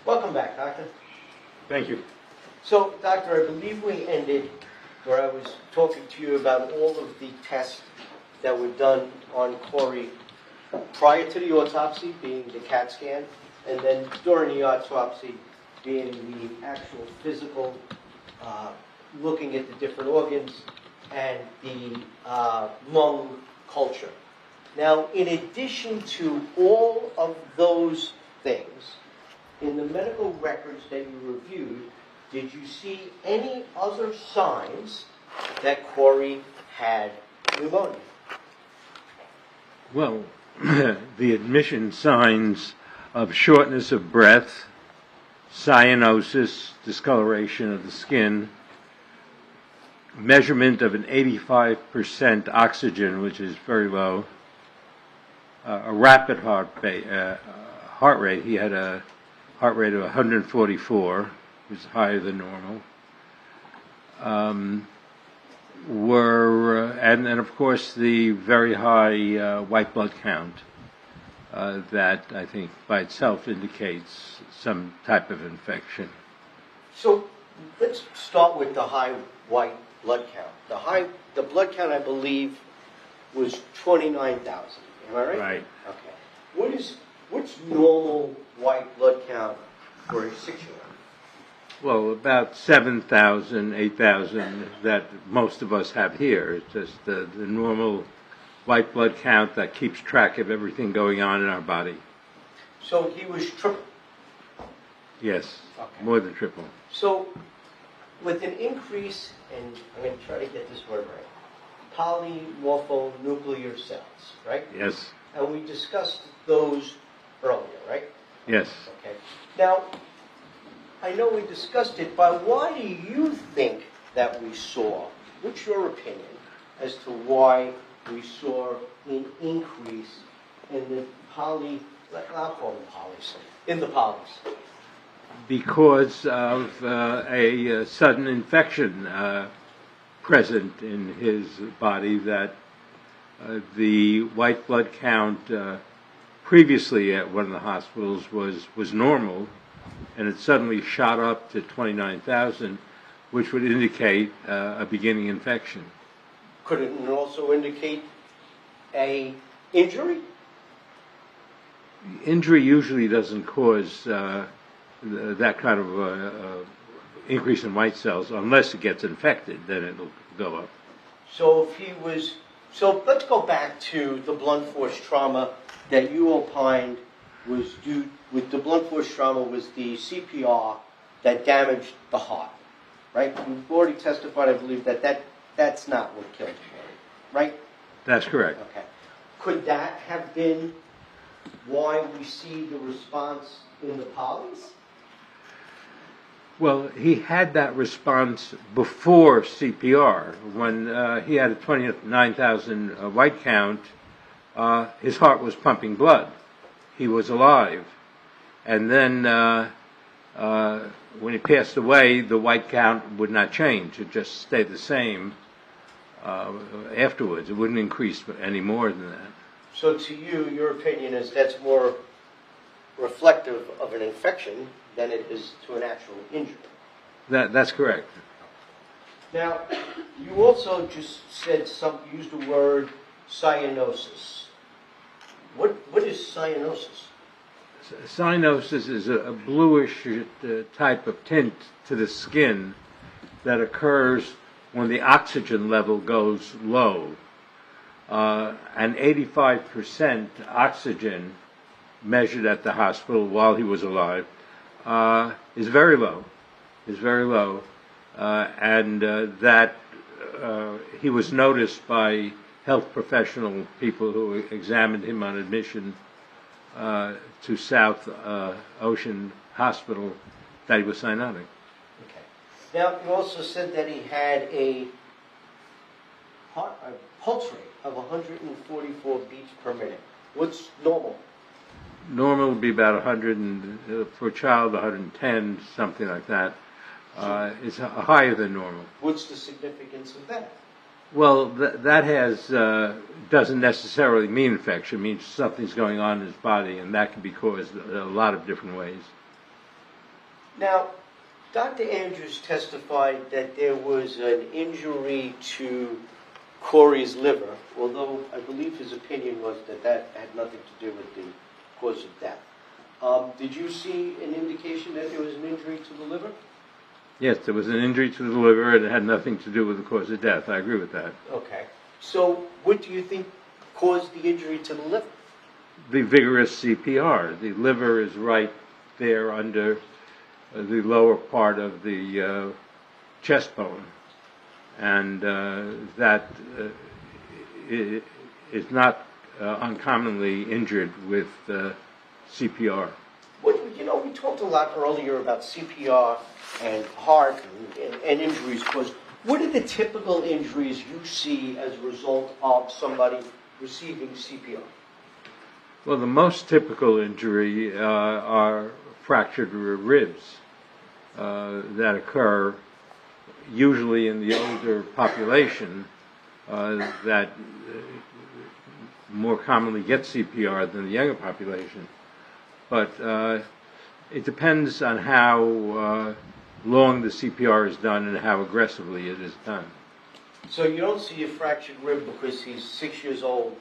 Welcome back, Doctor. Thank you. So, Doctor, I believe we ended where I was talking to you about all of the tests that were done on Corey prior to the autopsy, being the CAT scan, and then during the autopsy, being the actual physical, looking at the different organs, and the lung culture. Now, in addition to all of those things, in the medical records that you reviewed, did you see any other signs that Corey had pneumonia? Well, the admission signs of shortness of breath, cyanosis, discoloration of the skin, measurement of an 85% oxygen, which is very low, a rapid heart rate. He had a heart rate of 144, which is higher than normal. And then of course the very high white blood count that I think by itself indicates some type of infection. So let's start with the high white blood count. The blood count, I believe, was 29,000. Am I right? Right. Okay. What's normal white blood count for a 6-year-old? Well, about 7,000, 8,000 that most of us have here. It's just the normal white blood count that keeps track of everything going on in our body. So he was triple. Yes, Okay. more than triple. So with an increase in, I'm going to try to get this word right, polymorphonuclear cells, right? Yes, And we discussed those earlier, right? yes. Okay. Now, I know we discussed it, but why do you think that we saw, what's your opinion as to why we saw an increase in the I'll call them polys, in the polys? Because of a sudden infection present in his body that the white blood count previously at one of the hospitals was normal, and it suddenly shot up to 29,000, which would indicate a beginning infection. Could it also indicate a injury? Injury usually doesn't cause that kind of increase in white cells unless it gets infected, then it'll go up. So let's go back to the blunt force trauma that you opined was due with the blunt force trauma was the CPR that damaged the heart, right? You've already testified, I believe, that's not what killed him, right? That's correct. Okay. Could that have been why we see the response in the polys? Well, he had that response before CPR. When he had a 29,000 white count, his heart was pumping blood. He was alive. And then when he passed away, the white count would not change. It just stayed the same afterwards. It wouldn't increase any more than that. So to you, your opinion is that's more reflective of an infection than it is to an actual injury. That's correct. Now, you also just used the word cyanosis. What is cyanosis? Cyanosis is a bluish type of tint to the skin that occurs when the oxygen level goes low. And 85% oxygen measured at the hospital while he was alive is very low. And that he was noticed by health professional people who examined him on admission to South Ocean Hospital that he was cyanotic. Okay. Now, you also said that he had a pulse rate of 144 beats per minute. What's normal? Normal would be about 100, and for a child, 110, something like that. It's higher than normal. What's the significance of that? Well, that doesn't necessarily mean infection. It means something's going on in his body, and that can be caused a lot of different ways. Now, Dr. Andrews testified that there was an injury to Corey's liver, although I believe his opinion was that had nothing to do with the cause of death. Did you see an indication that there was an injury to the liver? Yes, there was an injury to the liver, and it had nothing to do with the cause of death. I agree with that. Okay. So what do you think caused the injury to the liver? The vigorous CPR. The liver is right there under the lower part of the chest bone, and that is not uncommonly injured with CPR. We talked a lot earlier about CPR and heart and injuries caused. What are the typical injuries you see as a result of somebody receiving CPR? Well, the most typical injury are fractured ribs that occur usually in the older population that more commonly get CPR than the younger population. But it depends on how long the CPR is done and how aggressively it is done. So you don't see a fractured rib because he's 6 years old,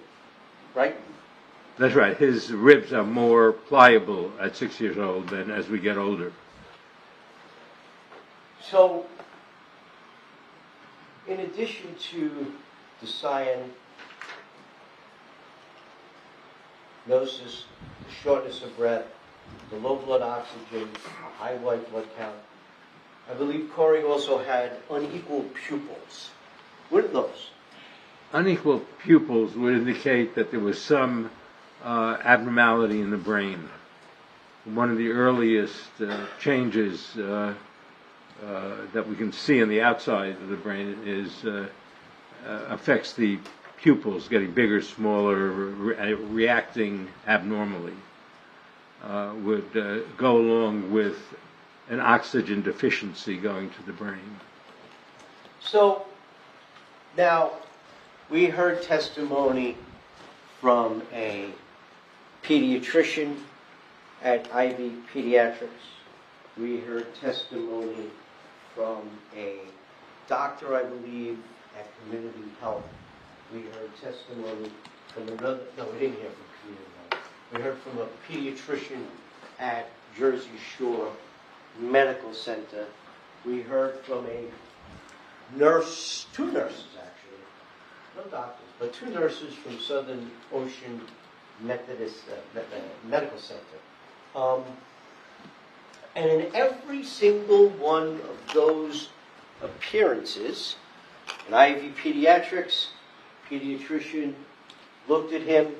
right? That's right. His ribs are more pliable at 6 years old than as we get older. So, in addition to the cyanosis, the shortness of breath, the low blood oxygen, a high white blood count, I believe Corey also had unequal pupils. What are those? Unequal pupils would indicate that there was some abnormality in the brain. One of the earliest changes that we can see on the outside of the brain is affects the pupils getting bigger, smaller, reacting abnormally. Would go along with an oxygen deficiency going to the brain. So, now, we heard testimony from a pediatrician at Ivy Pediatrics. We heard testimony from a doctor, I believe, at Community Health. We heard testimony from another, no, we didn't hear from Community Health. We heard from a pediatrician at Jersey Shore Medical Center. We heard from a nurse, two nurses actually, no doctors, but two nurses from Southern Ocean Methodist Medical Center. And in every single one of those appearances, an Ivy Pediatrics pediatrician looked at him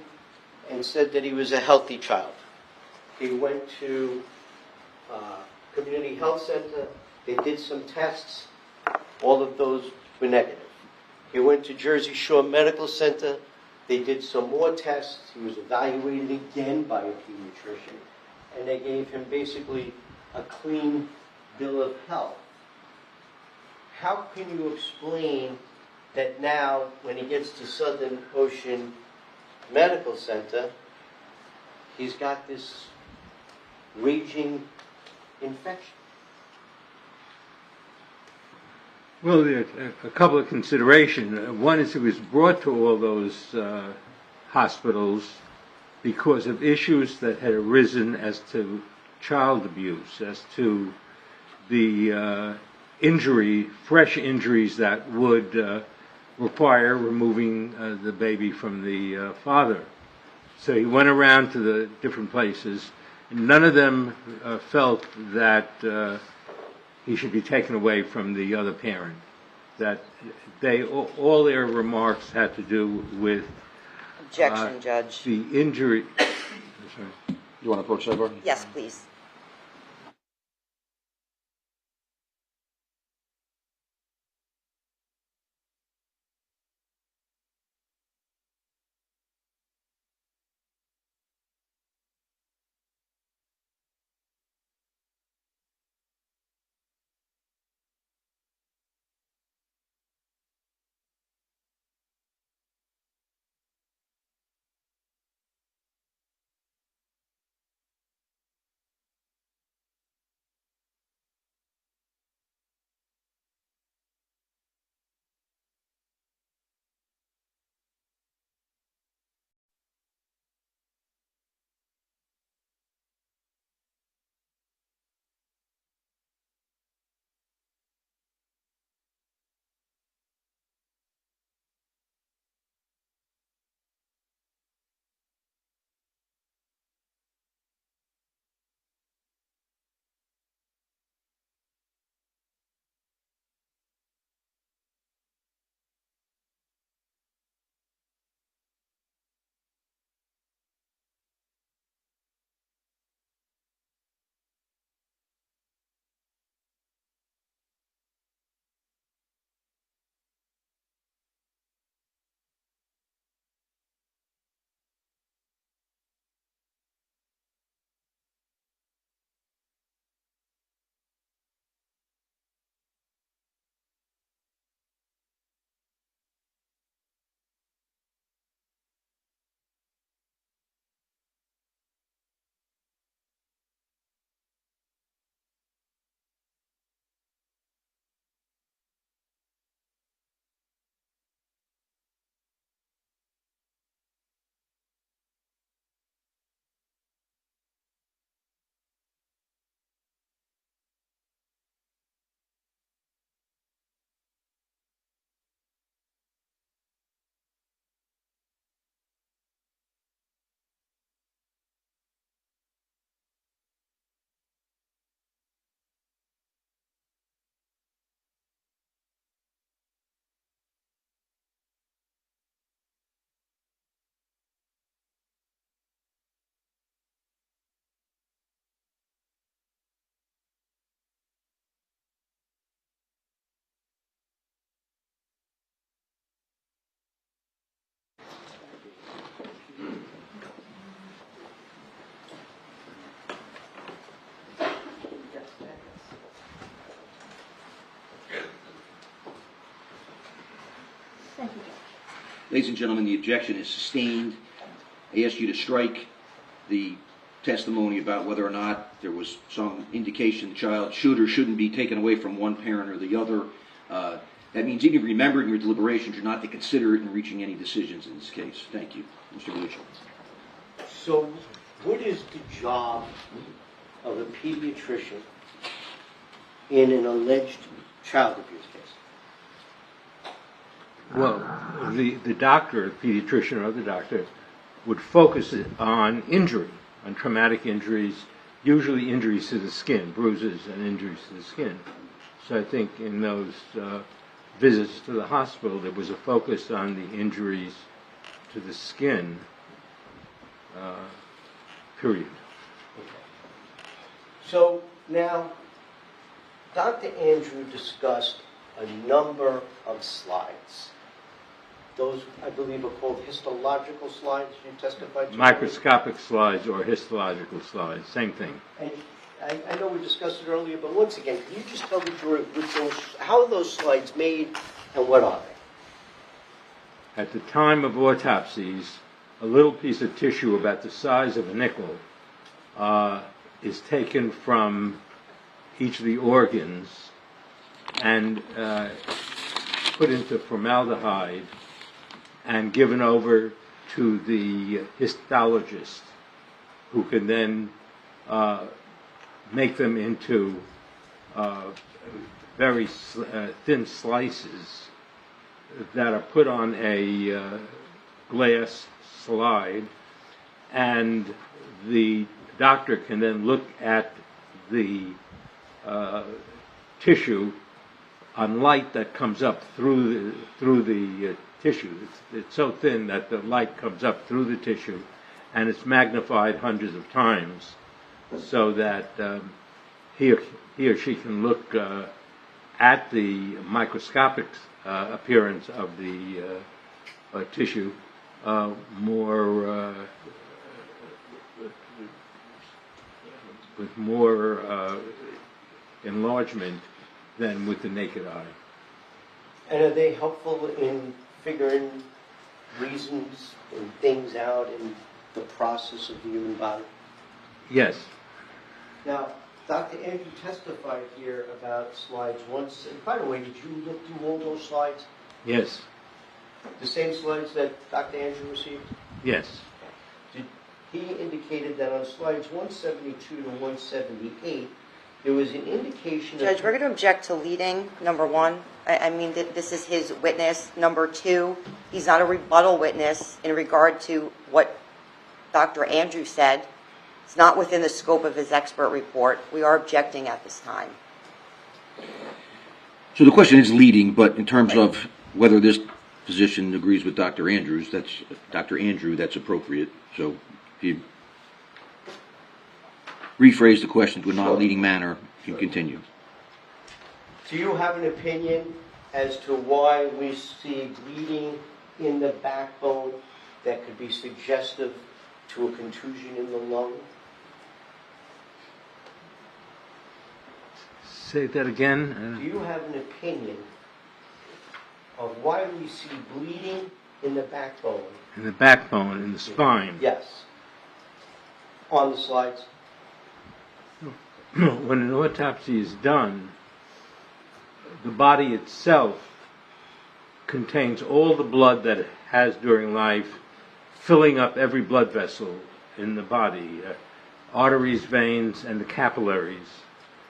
and said that he was a healthy child. He went to Community Health Center. They did some tests. All of those were negative. He went to Jersey Shore Medical Center. They did some more tests. He was evaluated again by a pediatrician. And they gave him basically a clean bill of health. How can you explain that now, when he gets to Southern Ocean Medical Center, he's got this raging infection? Well, there are a couple of considerations. One is he was brought to all those hospitals because of issues that had arisen as to child abuse, as to the fresh injuries that would require removing the baby from the father. So he went around to the different places, and none of them felt that he should be taken away from the other parent. That all their remarks had to do with Objection, Judge. the injury. You want to approach Sidebar? Yes, please. Ladies and gentlemen, the objection is sustained. I ask you to strike the testimony about whether or not there was some indication the child should or shouldn't be taken away from one parent or the other. That means even remembering your deliberations, you're not to consider it in reaching any decisions in this case. Thank you. Mr. Micciolo. So what is the job of a pediatrician in an alleged child abuse case? Well, the doctor, the pediatrician or the doctor, would focus on injury, on traumatic injuries, usually injuries to the skin, bruises and injuries to the skin. So I think in those visits to the hospital, there was a focus on the injuries to the skin, period. So now, Dr. Andrew discussed a number of slides. Those, I believe, are called histological slides you testified to. Microscopic slides or histological slides, same thing. And I know we discussed it earlier, but once again, can you just tell the jury how are those slides made and what are they? At the time of autopsies, a little piece of tissue about the size of a nickel is taken from each of the organs and put into formaldehyde and given over to the histologist, who can then make them into very thin slices that are put on a glass slide, and the doctor can then look at the tissue on light that comes up through the tissue. It's so thin that the light comes up through the tissue, and it's magnified hundreds of times, so that he or she can look at the microscopic appearance of the tissue with more enlargement than with the naked eye. And are they helpful in figuring reasons and things out in the process of the human body? Yes. Now, Dr. Andrew testified here about slides once. And by the way, did you look through all those slides? Yes. The same slides that Dr. Andrew received? Yes. He indicated that on slides 172 to 178, there was an indication Judge, of... we're going to object to leading, number one. I mean, this is his witness. Number two, he's not a rebuttal witness in regard to what Dr. Andrew said. It's not within the scope of his expert report. We are objecting at this time. So the question is leading, but in terms of whether this physician agrees with Dr. Andrew, that's appropriate. So if you rephrase the question to a non-leading manner, you can continue. Do you have an opinion as to why we see bleeding in the backbone that could be suggestive to a contusion in the lung? Say that again. Do you have an opinion of why we see bleeding in the backbone? In the backbone, in the spine. Yes. On the slides? When an autopsy is done, the body itself contains all the blood that it has during life, filling up every blood vessel in the body, arteries, veins, and the capillaries.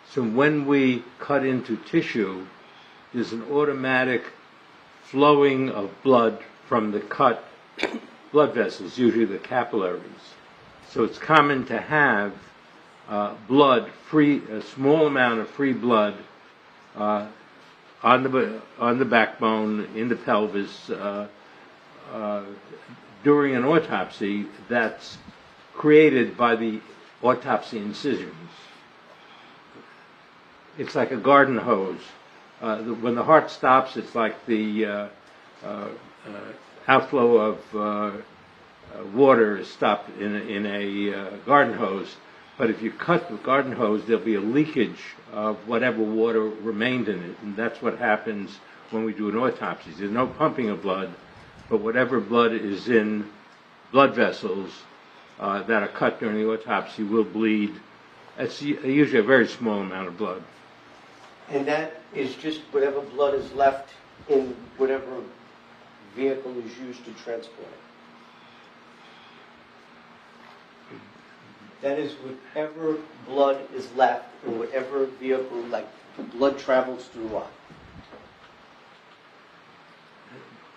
So when we cut into tissue, there's an automatic flowing of blood from the cut blood vessels, usually the capillaries. So it's common to have blood, a small amount of free blood on the backbone, in the pelvis, during an autopsy that's created by the autopsy incisions. It's like a garden hose. When the heart stops, it's like the outflow of water is stopped in a garden hose. But if you cut the garden hose, there'll be a leakage of whatever water remained in it. And that's what happens when we do an autopsy. There's no pumping of blood. but whatever blood is in blood vessels that are cut during the autopsy will bleed. It's usually a very small amount of blood. And that is just whatever blood is left in whatever vehicle is used to transport it. That is whatever blood is left in whatever vehicle, like blood travels through what?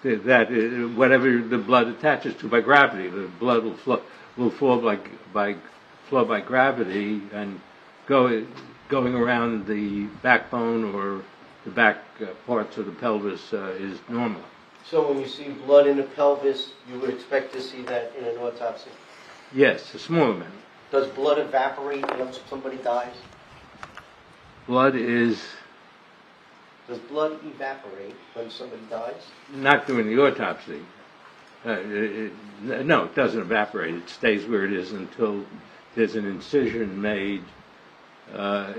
That whatever the blood attaches to by gravity, the blood will flow by gravity and going around the backbone or the back parts of the pelvis is normal. So when you see blood in the pelvis, you would expect to see that in an autopsy? Yes, a small amount. Does blood evaporate once somebody dies? Does blood evaporate when somebody dies? Not during the autopsy. No, it doesn't evaporate. It stays where it is until there's an incision made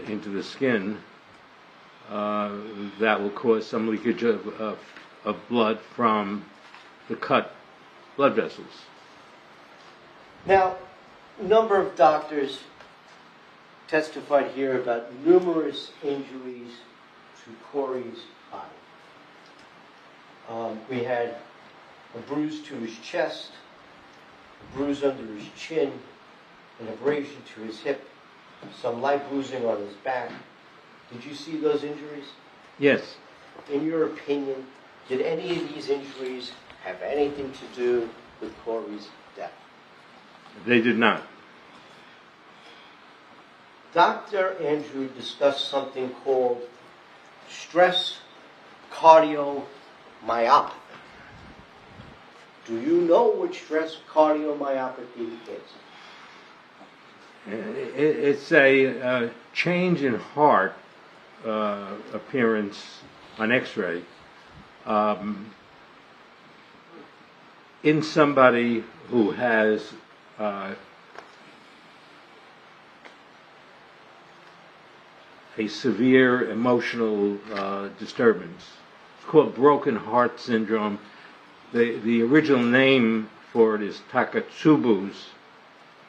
into the skin that will cause some leakage of blood from the cut blood vessels. Now, a number of doctors testified here about numerous injuries to Corey's body. We had a bruise to his chest, a bruise under his chin, an abrasion to his hip, some light bruising on his back. Did you see those injuries? Yes. In your opinion, did any of these injuries have anything to do with Corey's death? They did not. Dr. Andrew discussed something called stress cardiomyopathy. Do you know what stress cardiomyopathy is? It's a change in heart appearance on X-ray in somebody who has a severe emotional disturbance. It's called broken heart syndrome. The original name for it is Takotsubo's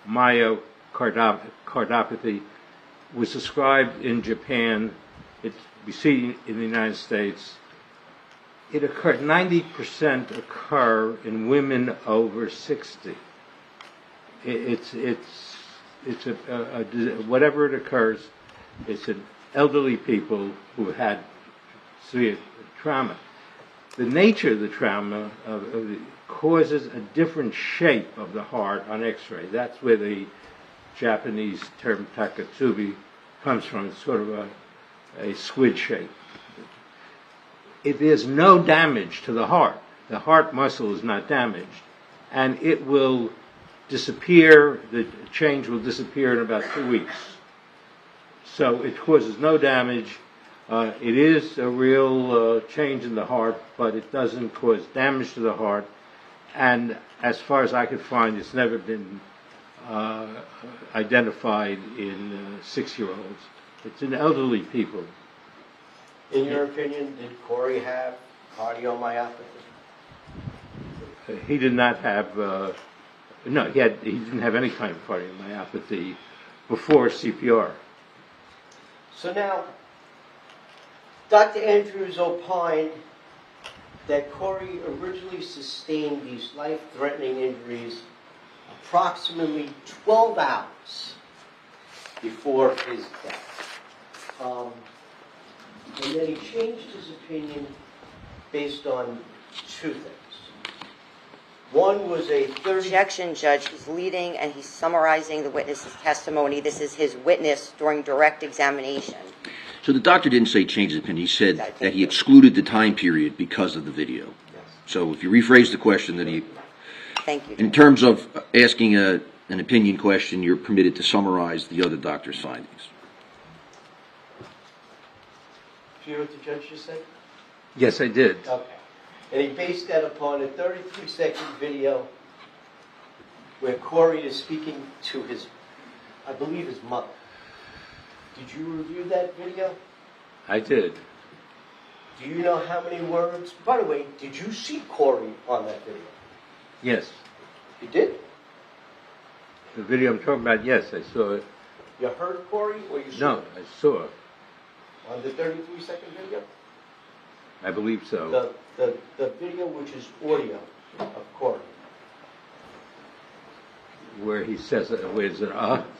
myocardopathy. Was described in Japan. We see in the United States. It occurred. 90% occur in women over 60. It's whatever it occurs. It's in elderly people who had severe trauma. The nature of the trauma causes a different shape of the heart on X-ray. That's where the Japanese term takotsubi comes from. It's sort of a squid shape. There's no damage to the heart. The heart muscle is not damaged. And it will disappear, the change will disappear in about 2 weeks. So it causes no damage. It is a real change in the heart, but it doesn't cause damage to the heart. And as far as I could find, it's never been identified in 6-year-olds. It's in elderly people. In your opinion, did Corey have cardiomyopathy? He did not have. No, he didn't have any kind of cardiomyopathy before CPR. So now, Dr. Andrews opined that Corey originally sustained these life-threatening injuries approximately 12 hours before his death. And then he changed his opinion based on 2 things. One was a 30... Objection, Judge. He's leading and he's summarizing the witness's testimony. This is his witness during direct examination. So the doctor didn't say change his opinion. He said that he excluded the time period because of the video. Yes. So if you rephrase the question, that he... Thank you, Judge. In terms of asking an opinion question, you're permitted to summarize the other doctor's findings. Do you hear what the judge just said? Yes, I did. Okay. And he based that upon a 33-second video where Corey is speaking to his, I believe, his mother. Did you review that video? I did. Do you know how many words? By the way, did you see Corey on that video? Yes. You did? The video I'm talking about, yes, I saw it. You heard Corey or you saw No, it? I saw it. On the 33-second video? I believe so. The video which is audio of Corey. Where he says, where's an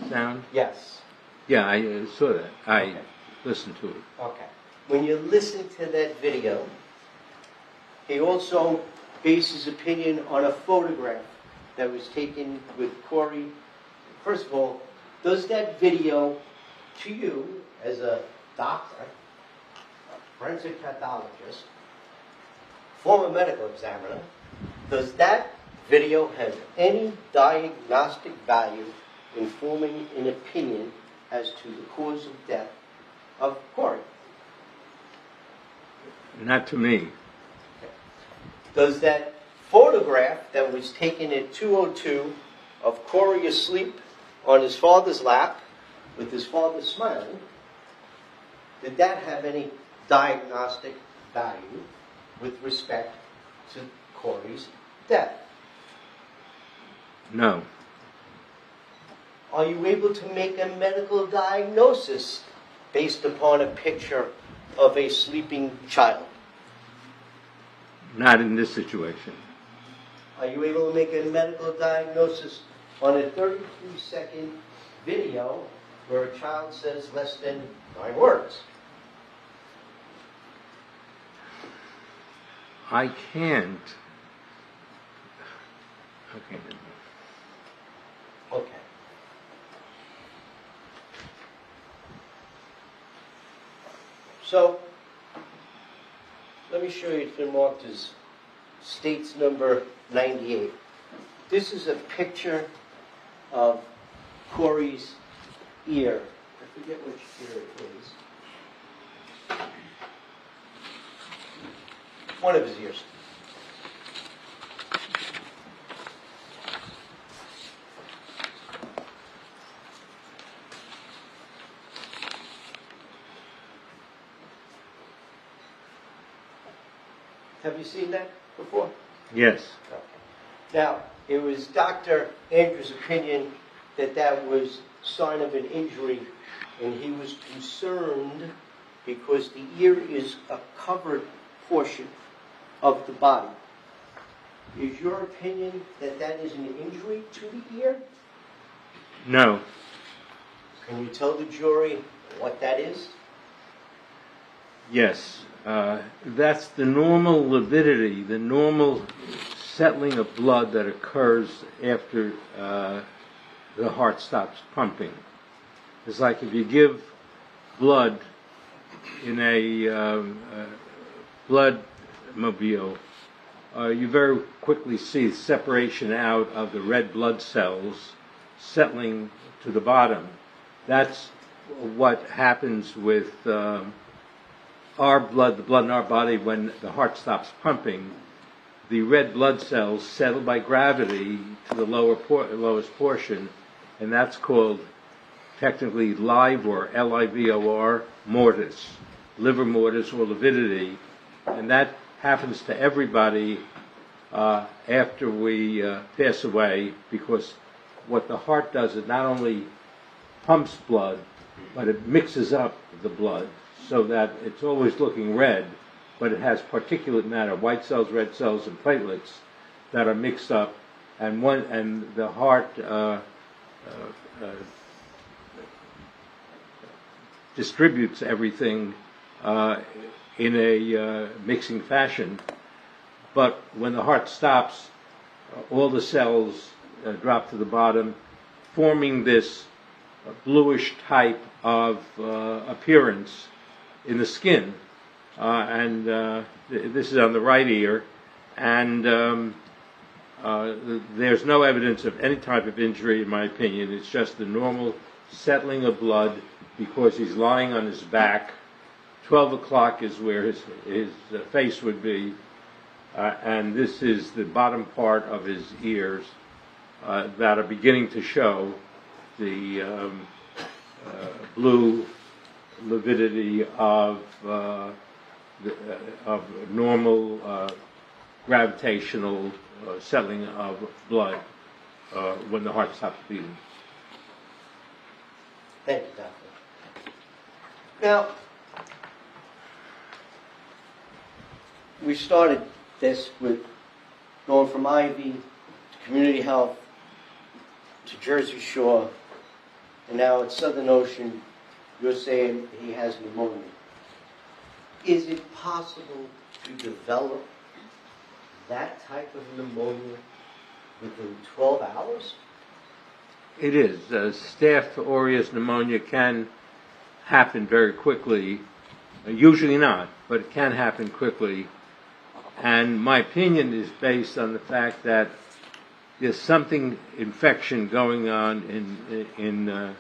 sound? Yes. Yeah, I saw that. I Okay. listened to it. Okay. When you listen to that video, he also based his opinion on a photograph that was taken with Corey. First of all, does that video, to you, as a doctor, a forensic pathologist, former medical examiner, does that video have any diagnostic value in forming an opinion as to the cause of death of Corey? Not to me. Does that photograph that was taken at 2:02 of Corey asleep on his father's lap with his father smiling, did that have any diagnostic value with respect to Corey's death? No. Are you able to make a medical diagnosis based upon a picture of a sleeping child? Not in this situation. Are you able to make a medical diagnosis on a 33-second video where a child says less than 9 words? I can't. Okay. Okay. So, let me show you, it's been marked as States number 98. This is a picture of Corey's ear. I forget which ear it is. One of his ears. Have you seen that before? Yes. Okay. Now, it was Dr. Andrews' opinion that that was sign of an injury, and he was concerned because the ear is a covered portion of the body. Is your opinion that that is an injury to the ear? No. Can you tell the jury what that is? Yes. That's the normal lividity, the normal settling of blood that occurs after the heart stops pumping. It's like if you give blood in a blood mobile, you very quickly see separation out of the red blood cells settling to the bottom. That's what happens with our blood, the blood in our body, when the heart stops pumping. The red blood cells settle by gravity to the lowest portion, and that's called technically LIVOR, L-I-V-O-R, mortis, liver mortis or lividity, and that happens to everybody after we pass away, because what the heart does is not only pumps blood, but it mixes up the blood so that it's always looking red, but it has particulate matter, white cells, red cells, and platelets that are mixed up, and the heart distributes everything in a mixing fashion. But when the heart stops, all the cells drop to the bottom, forming this bluish type of appearance in the skin. This is on the right ear, and there's no evidence of any type of injury, in my opinion. It's just the normal settling of blood because he's lying on his back. 12 o'clock is where his face would be, and this is the bottom part of his ears that are beginning to show the blue lividity of of normal gravitational settling of blood when the heart stops beating. Thank you, Doctor. Now, we started this with going from Ivy to Community Health to Jersey Shore, and now at Southern Ocean, you're saying he has pneumonia. Is it possible to develop that type of pneumonia within 12 hours? It is. Staph aureus pneumonia can happen very quickly. Usually not, but it can happen quickly. And my opinion is based on the fact that there's something infection going on in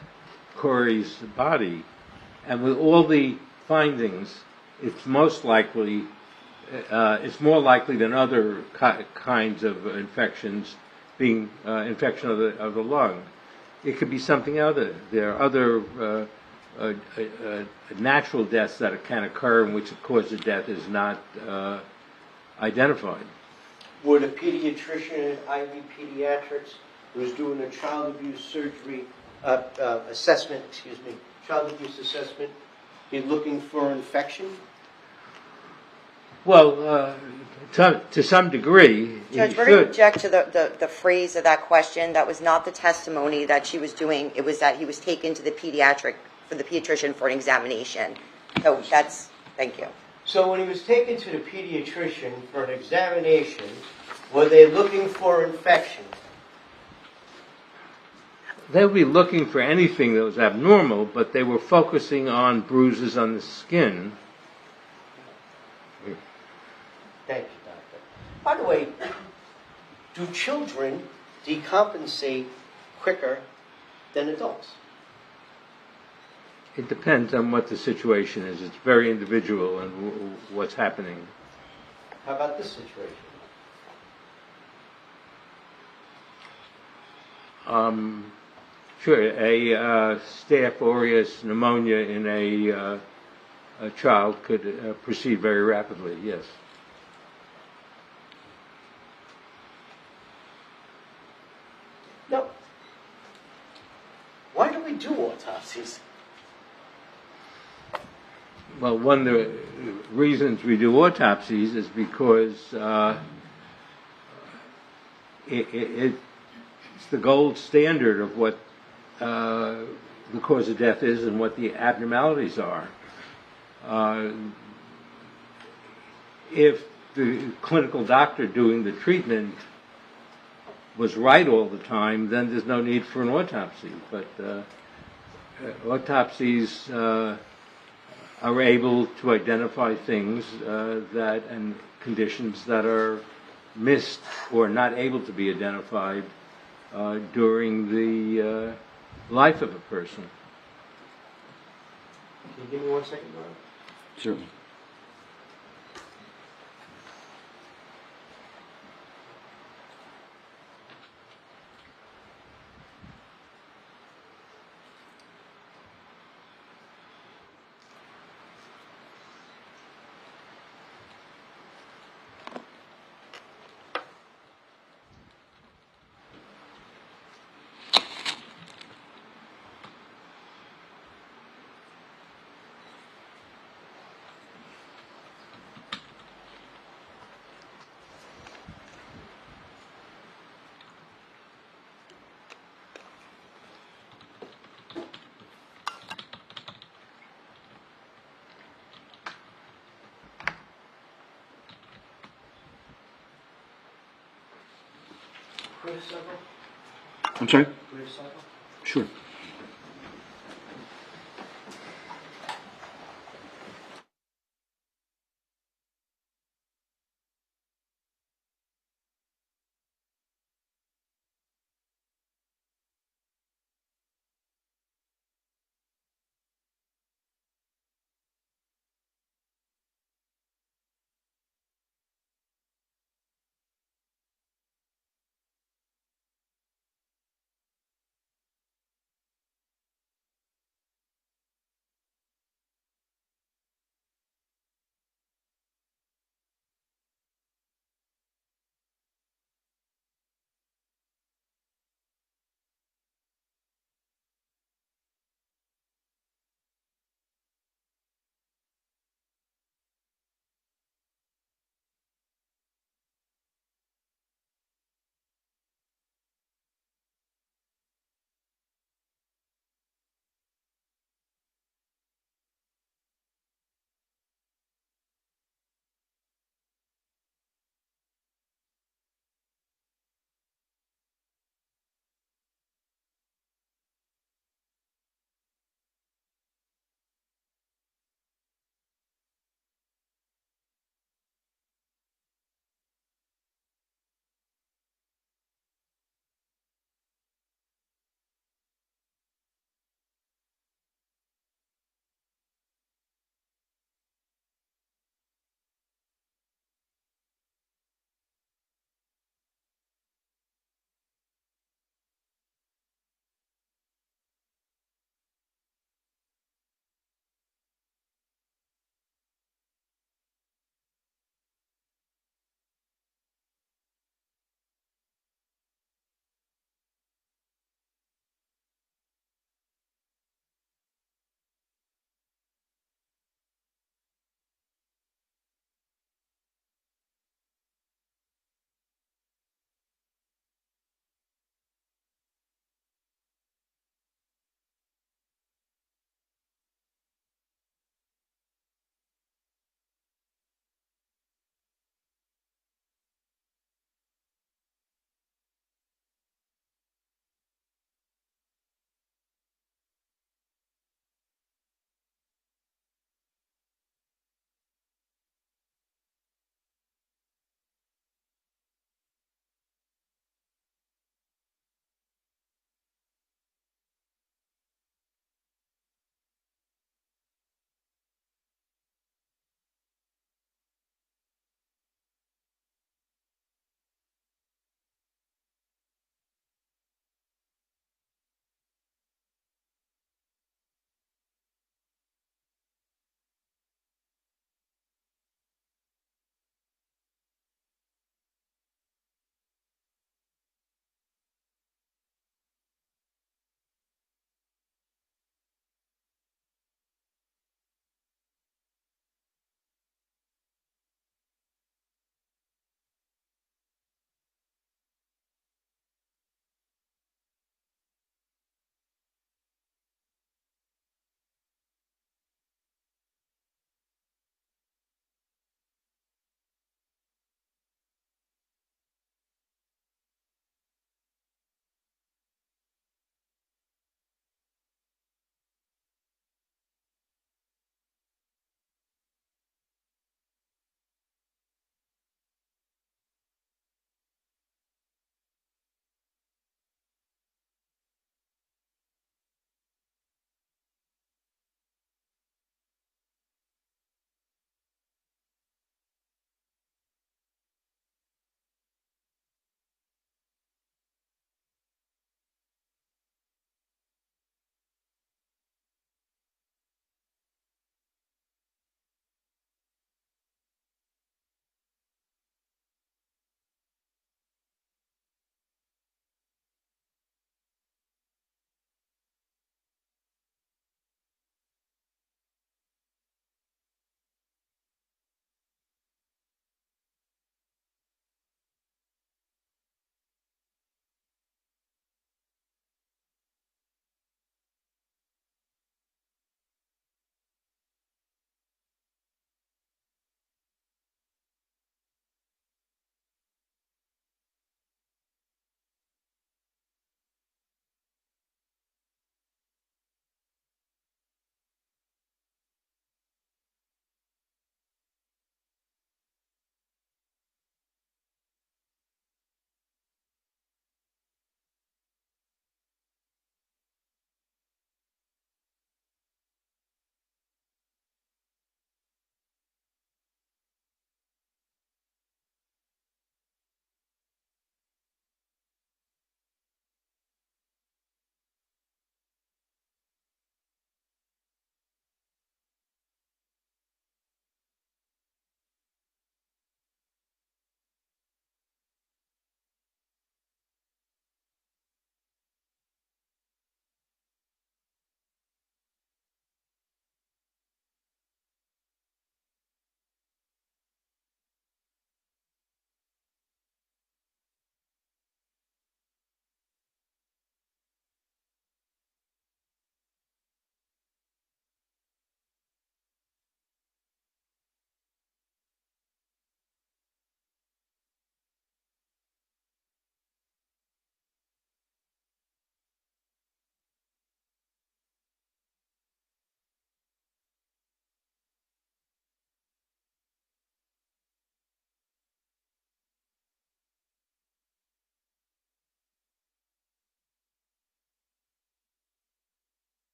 Corey's body, and with all the findings, it's most likely, it's more likely than other kinds of infections being infection of the lung. It could be something other. There are other natural deaths that can occur in which the cause of death is not identified. Would a pediatrician at Ivy Pediatrics who was doing a child abuse surgery assessment, child abuse assessment, be looking for infection? Well, to some degree, Judge, we're going to object to the phrase of that question. That was not the testimony that she was doing. It was that he was taken to the pediatrician for an examination. So that's, thank you. So when he was taken to the pediatrician for an examination, were they looking for infection? They would be looking for anything that was abnormal, but they were focusing on bruises on the skin. Thank you, Doctor. By the way, do children decompensate quicker than adults? It depends on what the situation is. It's very individual and what's happening. How about this situation? Sure, a Staph aureus pneumonia in a child could proceed very rapidly, yes. No. Why do we do autopsies? Well, one of the reasons we do autopsies is because it's the gold standard of what the cause of death is and what the abnormalities are. If the clinical doctor doing the treatment was right all the time, then there's no need for an autopsy. But autopsies are able to identify things and conditions that are missed or not able to be identified during the life of a person. Can you give me 1 second, Laura? Certainly. I'm sorry? Sure.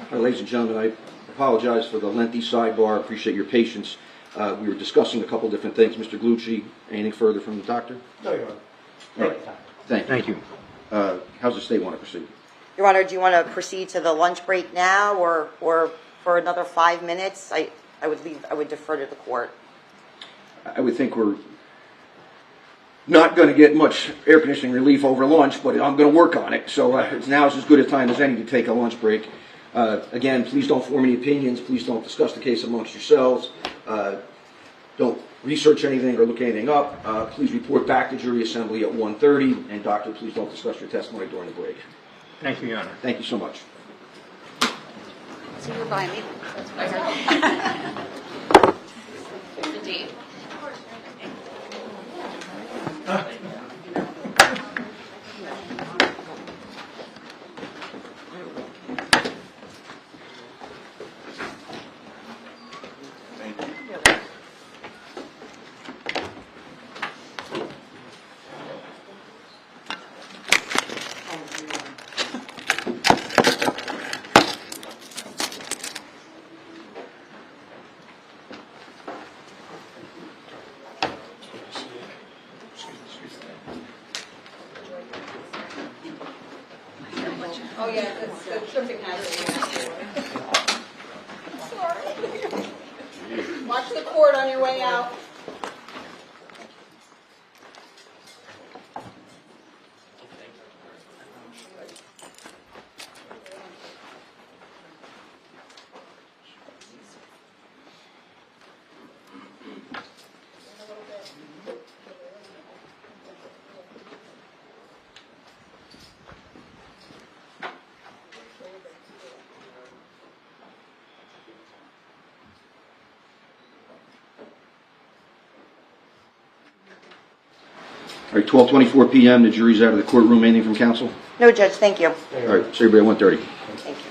Ladies and gentlemen, I apologize for the lengthy sidebar. Appreciate your patience. We were discussing a couple different things. Mr. Glucci, anything further from the doctor? No, Your Honor. All right. Thank you. Thank you. How's the state want to proceed? Your Honor, do you want to proceed to the lunch break now or for another 5 minutes? I would defer to the court. I would think we're not going to get much air conditioning relief over lunch, but I'm going to work on it. So now is as good a time as any to take a lunch break. Again, please don't form any opinions. Please don't discuss the case amongst yourselves. Don't research anything or look anything up. Please report back to jury assembly at 1:30. And doctor, please don't discuss your testimony during the break. Thank you, Your Honor. Thank you so much. So you were by me. That's what I heard. The date. Oh, yeah, that's something happening. Sorry. Watch the cord on your way out. All right, 12:24 p.m. The jury's out of the courtroom. Anything from counsel? No, Judge, thank you. All right, see everybody at 1:30. Thank you.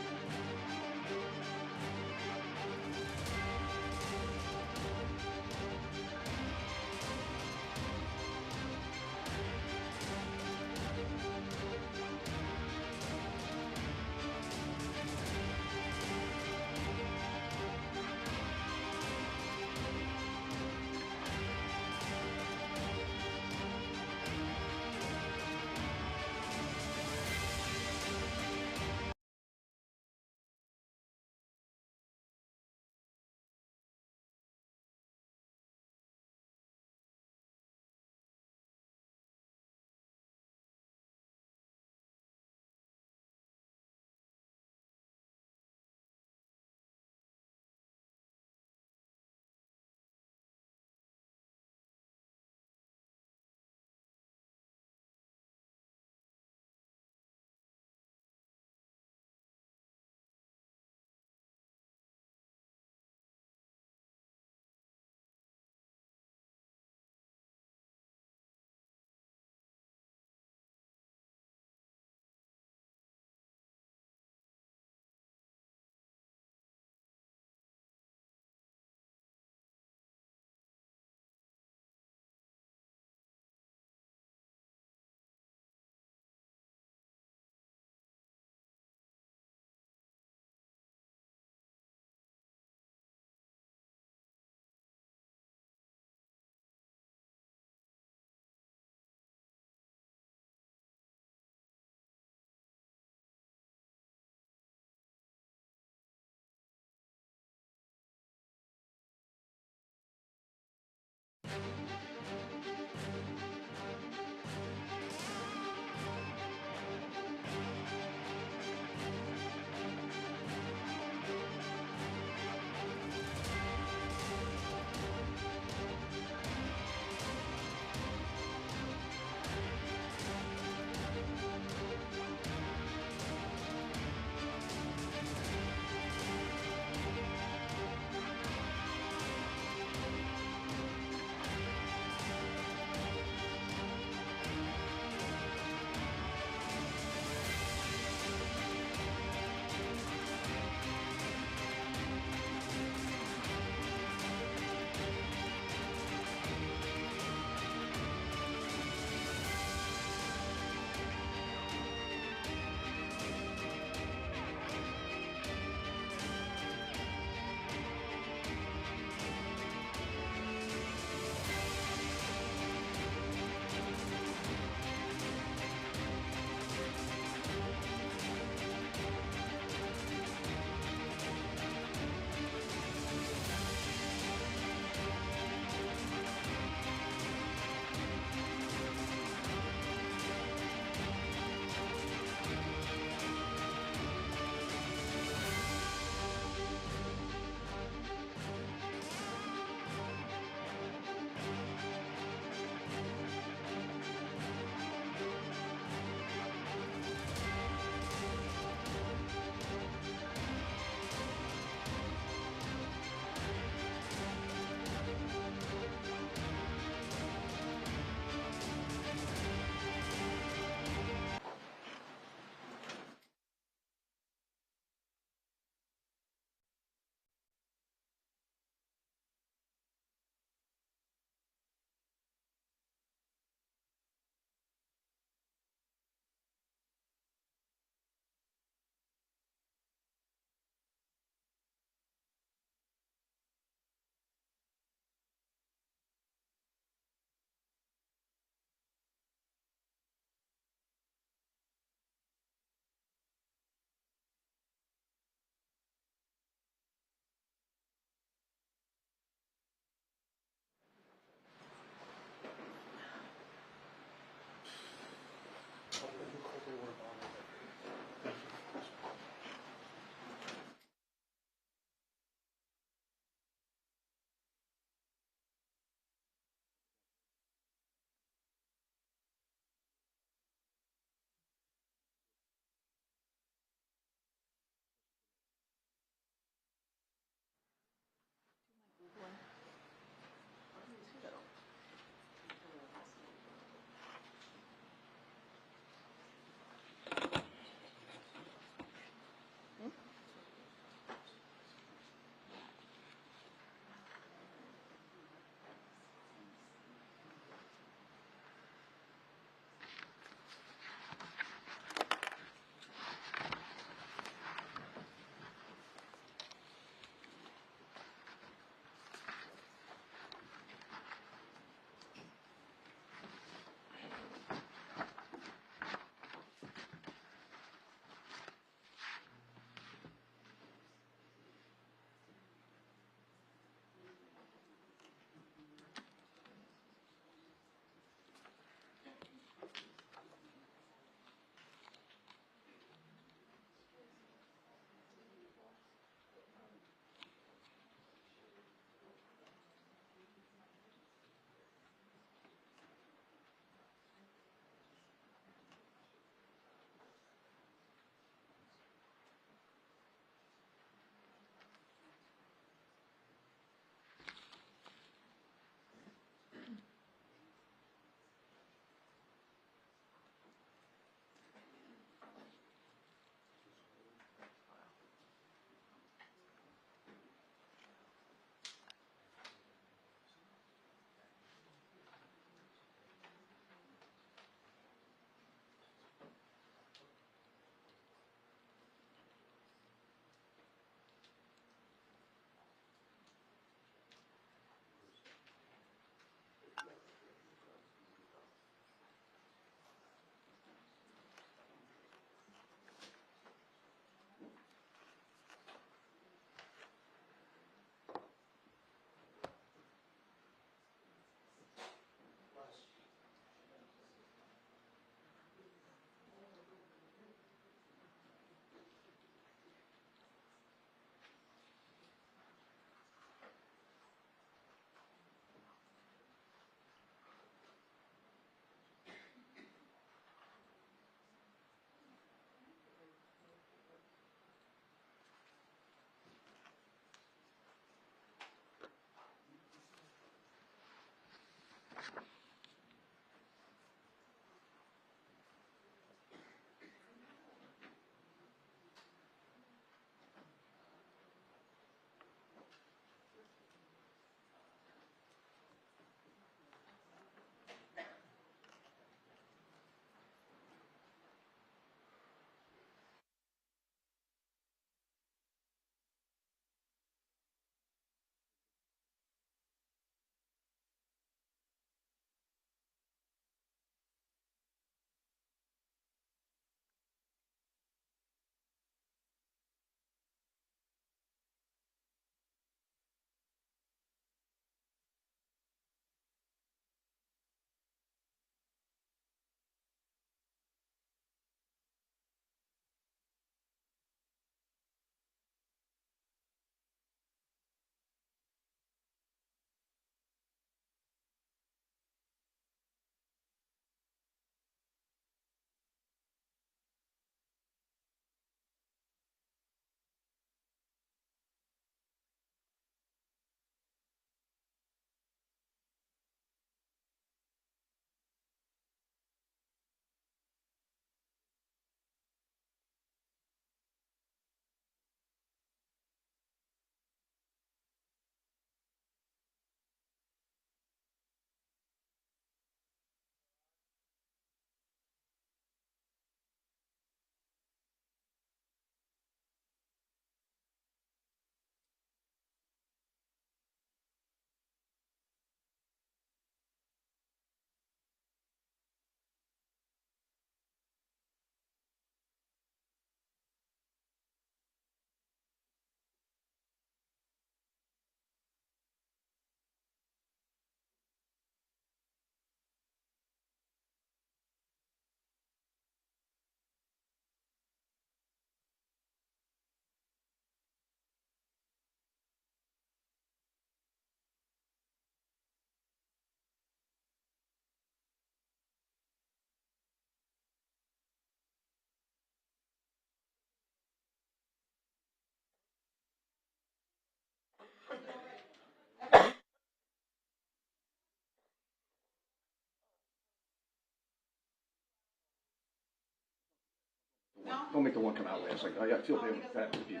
Don't make the one come out last. Like, I feel bad with you.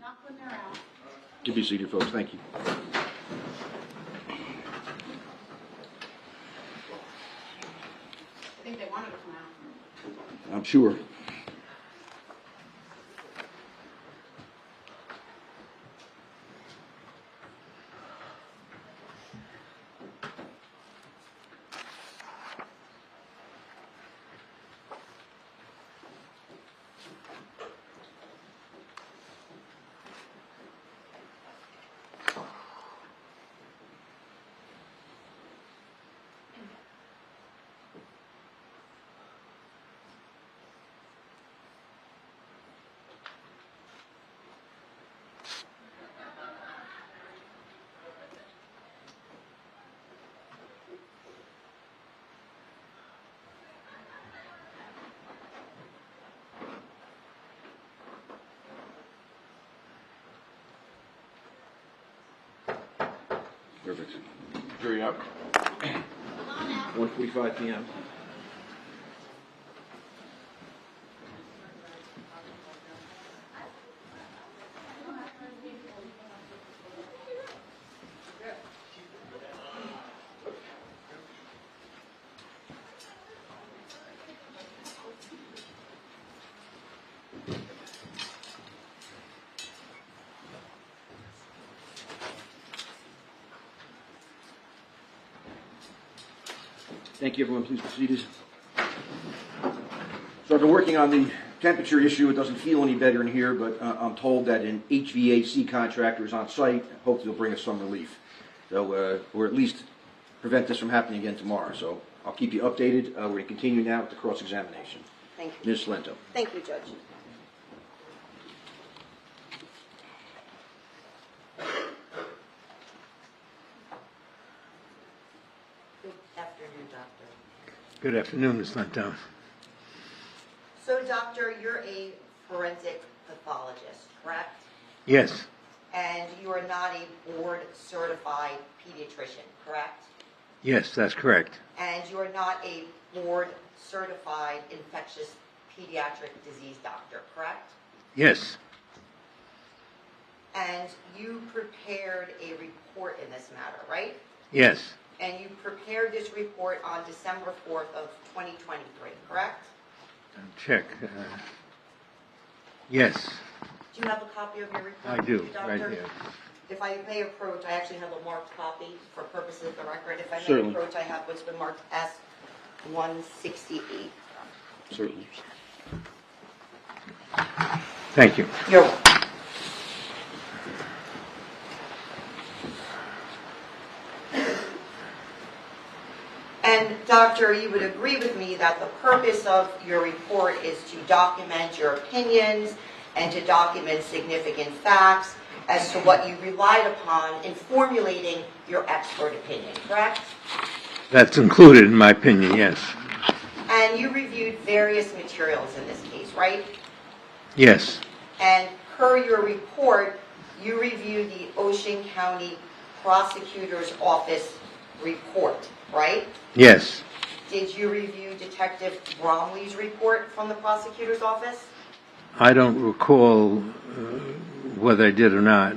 Not when they're out. Give me a seat here, folks. Thank you. I think they wanted to come out. I'm sure. Perfect. Jury out. 1:45 p.m. Thank you, everyone. Please be seated. So I've been working on the temperature issue. It doesn't feel any better in here, but I'm told that an HVAC contractor is on site. Hopefully they'll bring us some relief. So, or at least prevent this from happening again tomorrow. So I'll keep you updated. We're going to continue now with the cross-examination. Thank you. Ms. Lento. Thank you, Judge. Good afternoon, Doctor. Good afternoon, Ms. Lento. So, Doctor, you're a forensic pathologist, correct? Yes, And you are not a board-certified pediatrician, correct? yes, that's correct. And you are not a board-certified infectious pediatric disease doctor, correct? Yes, And you prepared a report in this matter, right? yes, And you prepared this report on December 4th of 2023, correct? check. Yes, Do you have a copy of your report? I do, Doctor? right here. If I may approach, I actually have a marked copy for purposes of the record. If I may Certainly. approach, I have what's been marked S-168. Certainly. Thank you. You're welcome. And Doctor, you would agree with me that the purpose of your report is to document your opinions and to document significant facts as to what you relied upon in formulating your expert opinion, correct? That's included in my opinion, yes. And you reviewed various materials in this case, right? Yes, And per your report, you reviewed the Ocean County Prosecutor's Office report, right? yes, Did you review Detective Bromley's report from the prosecutor's office? I don't recall whether I did or not.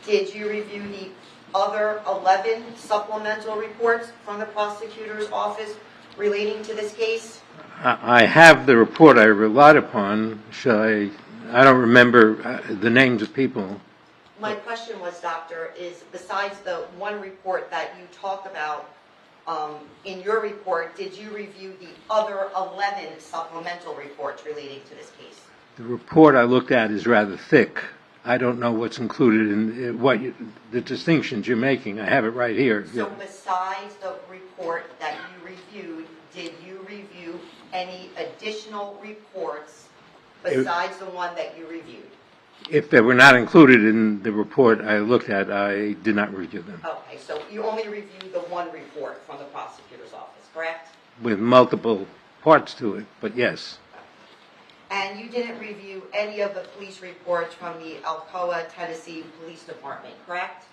Did you review the other 11 supplemental reports from the prosecutor's office relating to this case? I have the report I relied upon. Shall I don't remember the names of people. My question was, Doctor, is besides the one report that you talk about in your report, did you review the other 11 supplemental reports relating to this case? The report I looked at is rather thick. I don't know what's included in the distinctions you're making. I have it right here. So besides the report that you reviewed, did you review any additional reports besides the one that you reviewed? If they were not included in the report I looked at, I did not review them. Okay, so you only reviewed the one report from the prosecutor's office, correct? With multiple parts to it, but yes. And you didn't review any of the police reports from the Alcoa, Tennessee Police Department, correct?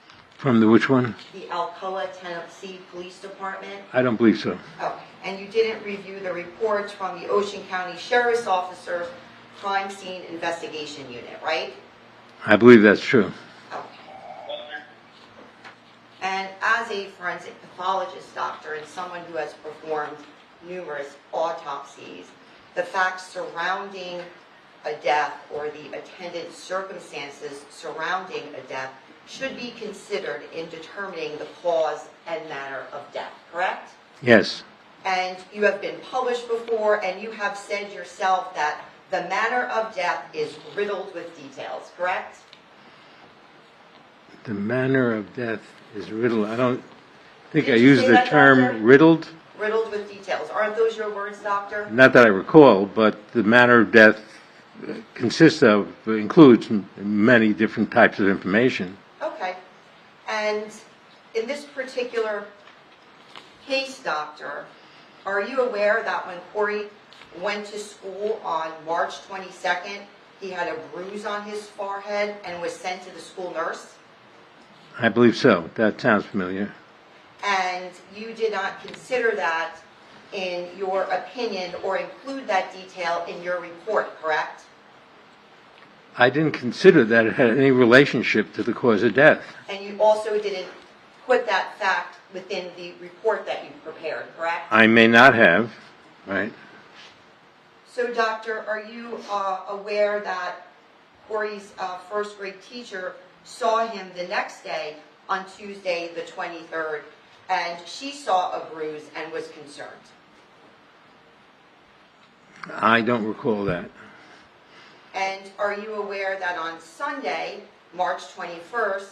From the which one? The Alcoa, Tennessee Police Department? I don't believe so. Okay. And you didn't review the reports from the Ocean County Sheriff's Officer's Crime Scene Investigation Unit, right? I believe that's true. Okay. And as a forensic pathologist doctor and someone who has performed numerous autopsies, the facts surrounding a death or the attendant circumstances surrounding a death should be considered in determining the cause and manner of death, correct? Yes. And you have been published before, and you have said yourself that the manner of death is riddled with details, correct? The manner of death is riddled. I don't think Did I you used say the that, term Doctor? riddled. Riddled with details. Aren't those your words, doctor? Not that I recall, but the manner of death includes many different types of information. Okay. And in this particular case, doctor, are you aware that when Corey went to school on March 22nd, he had a bruise on his forehead and was sent to the school nurse? I believe so. That sounds familiar. And you did not consider that in your opinion or include that detail in your report, correct? I didn't consider that it had any relationship to the cause of death. And you also didn't put that fact within the report that you prepared, correct? I may not have, right? So, doctor, are you aware that Corey's first grade teacher saw him the next day on Tuesday the 23rd, and she saw a bruise and was concerned? I don't recall that. And are you aware that on Sunday, March 21st,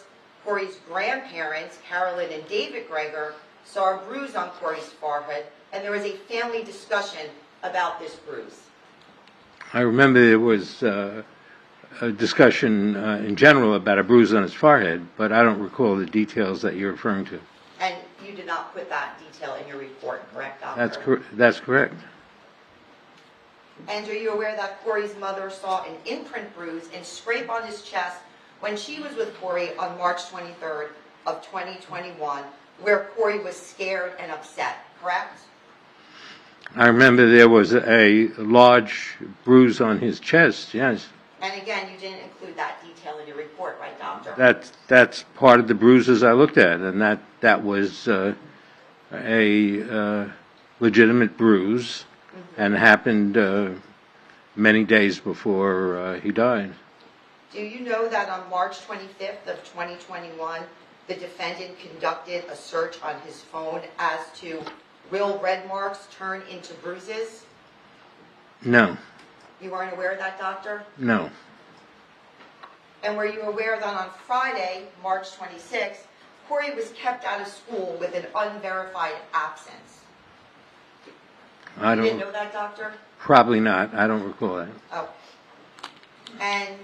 Corey's grandparents, Carolyn and David Gregor, saw a bruise on Corey's forehead, and there was a family discussion about this bruise? I remember there was a discussion in general about a bruise on his forehead, but I don't recall the details that you're referring to. And you did not put that detail in your report, correct, doctor? That's correct. And are you aware that Corey's mother saw an imprint bruise and scrape on his chest when she was with Corey on March 23rd of 2021, where Corey was scared and upset, correct? I remember there was a large bruise on his chest, yes. And again, you didn't include that detail in your report, right, doctor? That's part of the bruises I looked at, and that was a legitimate bruise and happened many days before he died. Do you know that on March 25th of 2021, the defendant conducted a search on his phone as to will red marks turn into bruises? No. You weren't aware of that, doctor? No. And were you aware that on Friday, March 26th, Corey was kept out of school with an unverified absence? I You didn't know don't. that, doctor? Probably not. I don't recall that. Oh. And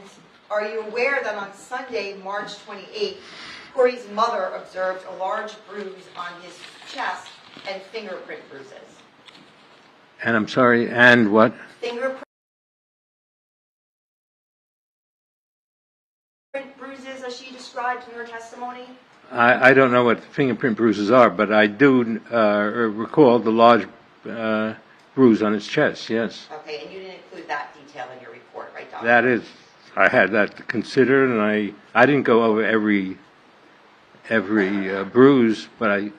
are you aware that on Sunday, March 28th, Corey's mother observed a large bruise on his chest and fingerprint bruises? And I'm sorry. And what? Fingerprint bruises, as she described in her testimony? I don't know what fingerprint bruises are, but I do recall the large bruise on his chest. Yes. Okay, and you didn't include that detail in your report, right, doctor? That is. I had that to consider, and I didn't go over every bruise, but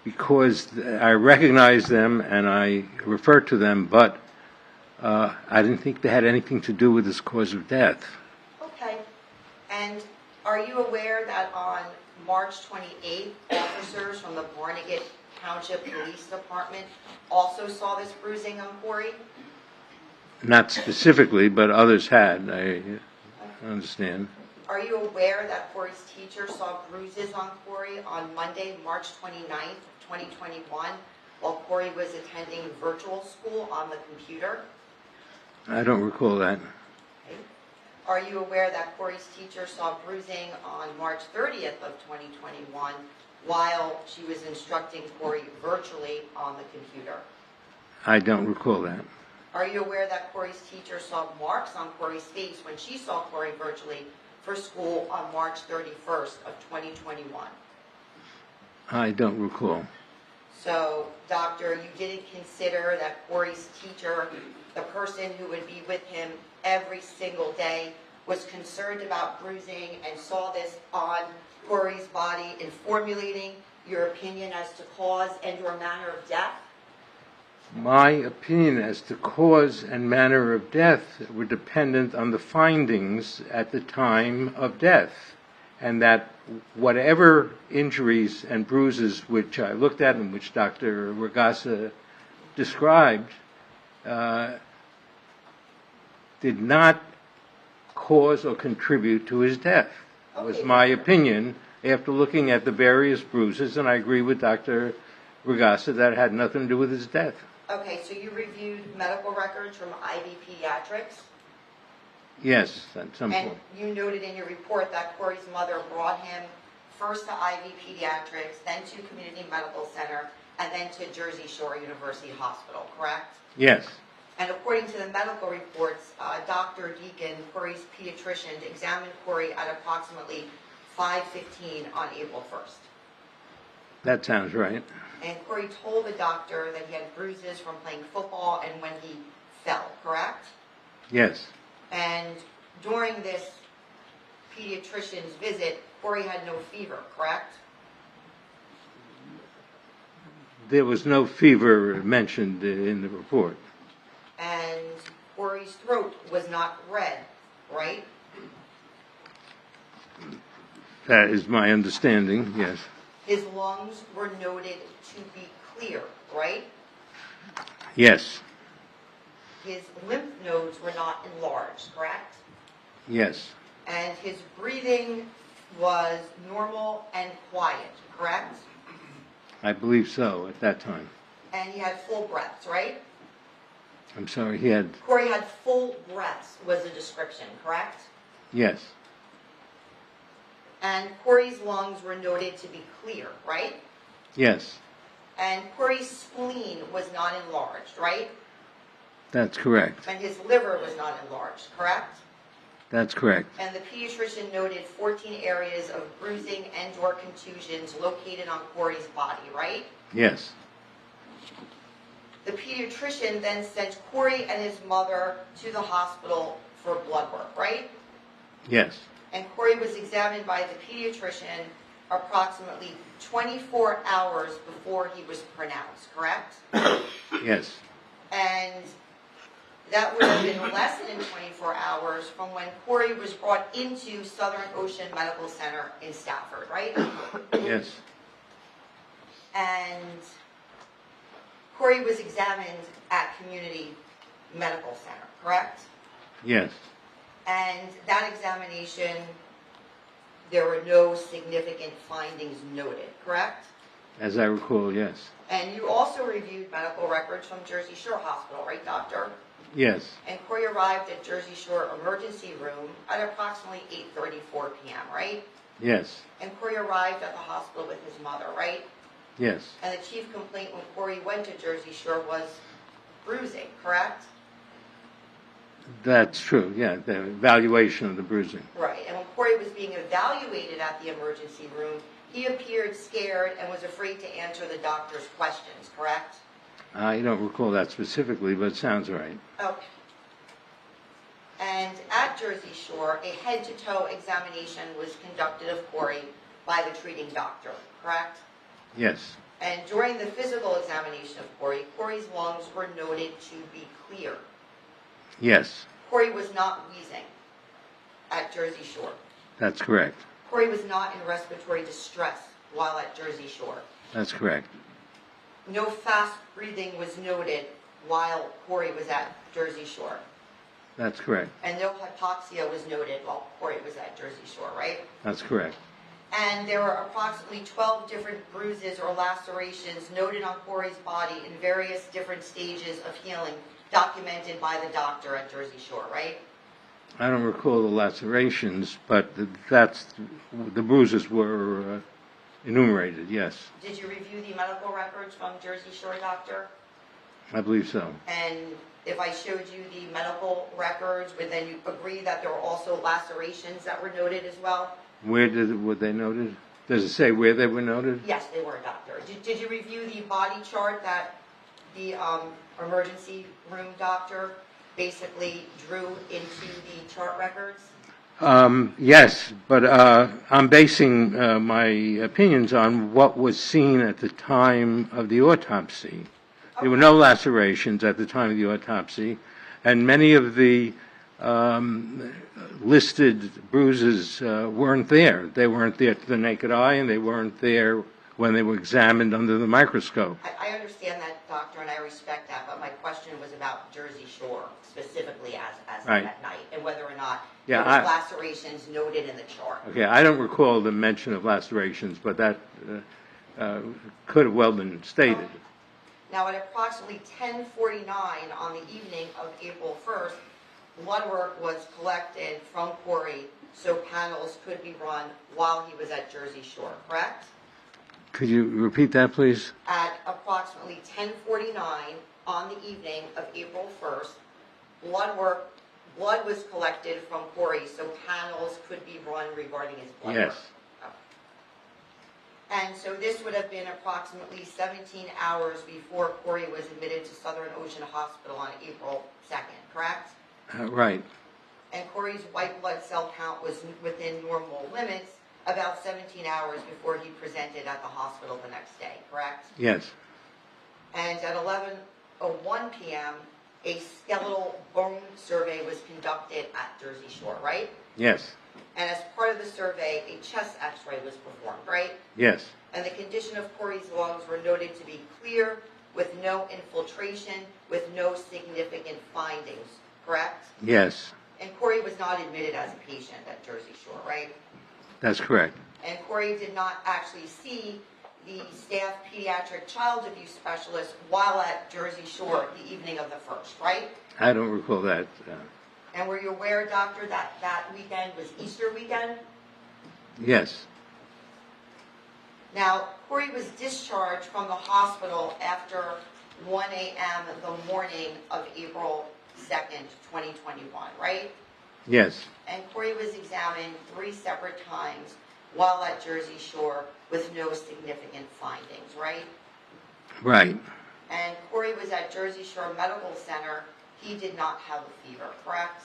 because I recognized them and I referred to them, but I didn't think they had anything to do with his cause of death. Okay. And are you aware that on March 28th, officers from the Barnegat Township Police Department also saw this bruising on Corey? Not specifically, but others had. I understand. Are you aware that Corey's teacher saw bruises on Corey on Monday, March 29th, 2021, while Corey was attending virtual school on the computer? I don't recall that. Okay. Are you aware that Corey's teacher saw bruising on March 30th of 2021 while she was instructing Corey virtually on the computer? I don't recall that. Are you aware that Corey's teacher saw marks on Corey's face when she saw Corey virtually for school on March 31st of 2021? I don't recall. So, doctor, you didn't consider that Corey's teacher, the person who would be with him every single day, was concerned about bruising and saw this on Corey's body in formulating your opinion as to cause and or manner of death? My opinion as to cause and manner of death were dependent on the findings at the time of death, and that whatever injuries and bruises which I looked at and which Dr. Ragasa described did not cause or contribute to his death. It was my opinion after looking at the various bruises, and I agree with Dr. Ragasa that it had nothing to do with his death. Okay, so you reviewed medical records from IV Pediatrics, Yes, at some and point. you noted in your report that Corey's mother brought him first to IV Pediatrics, then to Community Medical Center, and then to Jersey Shore University Hospital, correct? Yes, And according to the medical reports, Dr. Deacon, Corey's pediatrician, examined Corey at approximately 5:15 on April 1st. that sounds right. And Corey told the doctor that he had bruises from playing football and when he fell, correct? Yes, And during this pediatrician's visit, Corey had no fever, correct? there was no fever mentioned in the report. And Corey's throat was not red, right? That is my understanding, yes. His lungs were noted to be clear, right? Yes, His lymph nodes were not enlarged, correct? yes, And his breathing was normal and quiet, correct? I believe so at that time. And he had full breaths, right? I'm sorry, he had, Corey had full breaths was the description, correct? yes, And Corey's lungs were noted to be clear, right? yes, And Corey's spleen was not enlarged, right? that's correct. And his liver was not enlarged, correct? That's correct. And the pediatrician noted 14 areas of bruising and or contusions located on Corey's body, right? Yes, The pediatrician then sent Corey and his mother to the hospital for blood work, right? yes, And Corey was examined by the pediatrician approximately 24 hours before he was pronounced, correct? yes, And that would have been less than 24 hours from when Corey was brought into Southern Ocean Medical Center in Stafford, right? yes, And Corey was examined at Community Medical Center, correct? yes, And that examination, there were no significant findings noted, correct? as I recall, yes, And you also reviewed medical records from Jersey Shore Hospital, right, doctor? yes, And Corey arrived at Jersey Shore Emergency Room at approximately 8:34 p.m., right? yes, And Corey arrived at the hospital with his mother, right? yes, And the chief complaint when Corey went to Jersey Shore was bruising, correct? that's true, yeah, the evaluation of the bruising. Right. And when Corey was being evaluated at the emergency room, he appeared scared and was afraid to answer the doctor's questions, correct? I don't recall that specifically, but it sounds right. Okay. And at Jersey Shore, a head-to-toe examination was conducted of Corey by the treating doctor, correct? Yes, And during the physical examination of Corey, Corey's lungs were noted to be clear. yes, Corey was not wheezing at Jersey Shore. that's correct. Corey was not in respiratory distress while at Jersey Shore. That's correct. No fast breathing was noted while Corey was at Jersey Shore. That's correct. And no hypoxia was noted while Corey was at Jersey Shore, right? That's correct. And there were approximately 12 different bruises or lacerations noted on Corey's body in various different stages of healing, documented by the doctor at Jersey Shore, right? I don't recall the lacerations, but the bruises were enumerated, yes. Did you review the medical records from Jersey Shore, doctor? I believe so. And if I showed you the medical records, would then you agree that there were also lacerations that were noted as well? Were they noted? Does it say where they were noted? Yes, they were, doctor. Did you review the body chart that the emergency room doctor basically drew into the chart records? Yes, but I'm basing my opinions on what was seen at the time of the autopsy. There were no lacerations at the time of the autopsy, and many of the listed bruises weren't there. They weren't there to the naked eye, and they weren't there when they were examined under the microscope. I understand that, doctor, and I respect that, but my question was about Jersey Shore, specifically as Right. of that night, and whether or not Yeah, there was lacerations noted in the chart. Okay, I don't recall the mention of lacerations, but that could have well been stated. Now, at approximately 10:49 on the evening of April 1st, blood work was collected from Corey so panels could be run while he was at Jersey Shore, correct? Could you repeat that, please? At approximately 10:49 on the evening of April 1st, blood was collected from Corey so panels could be run regarding his blood work. Yes. And so this would have been approximately 17 hours before Corey was admitted to Southern Ocean Hospital on April 2nd, correct? Right. And Corey's white blood cell count was within normal limits about 17 hours before he presented at the hospital the next day, correct? Yes. And at 11:01 p.m., a skeletal bone survey was conducted at Jersey Shore, right? Yes. And as part of the survey, a chest x-ray was performed, right? Yes. And the condition of Corey's lungs were noted to be clear, with no infiltration, with no significant findings, correct? Yes. And Corey was not admitted as a patient at Jersey Shore, right? That's correct. And Corey did not actually see the staff pediatric child abuse specialist while at Jersey Shore the evening of the 1st, right? I don't recall that. And were you aware, doctor, that that weekend was Easter weekend? Yes. Now, Corey was discharged from the hospital after 1 a.m. the morning of April 2nd, 2021, right? Yes. And Corey was examined 3 separate times while at Jersey Shore with no significant findings, right? Right. And Corey was at Jersey Shore Medical Center. He did not have a fever, correct?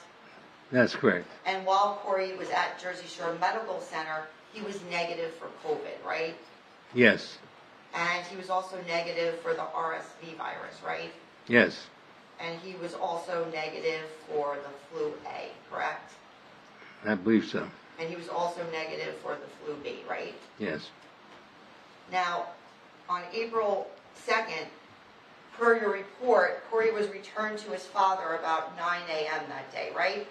That's correct. And while Corey was at Jersey Shore Medical Center, he was negative for COVID, right? Yes. And he was also negative for the RSV virus, right? Yes. And he was also negative for the flu A, correct? I believe so. And he was also negative for the flu B, right? Yes. Now, on April 2nd, per your report, Corey was returned to his father about 9 a.m. that day, right?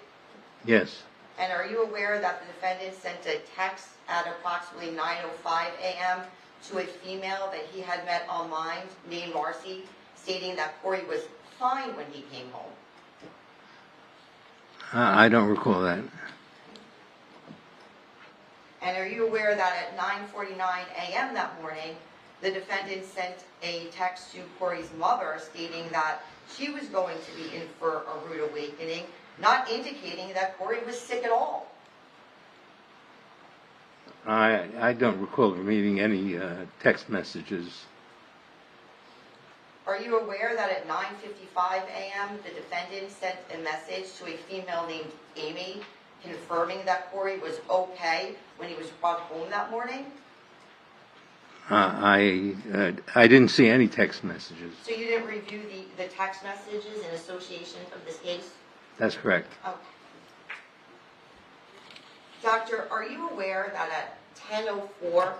Yes. And are you aware that the defendant sent a text at approximately 9:05 a.m. to a female that he had met online named Marcy, stating that Corey was fine when he came home? I don't recall that. And are you aware that at 9:49 a.m. that morning, the defendant sent a text to Corey's mother stating that she was going to be in for a rude awakening, not indicating that Corey was sick at all? I don't recall reading any text messages. Are you aware that at 9:55 a.m., the defendant sent a message to a female named Amy confirming that Corey was okay when he was brought home that morning? I didn't see any text messages. So you didn't review the text messages in association of this case? That's correct. Okay. Doctor, are you aware that at 10:04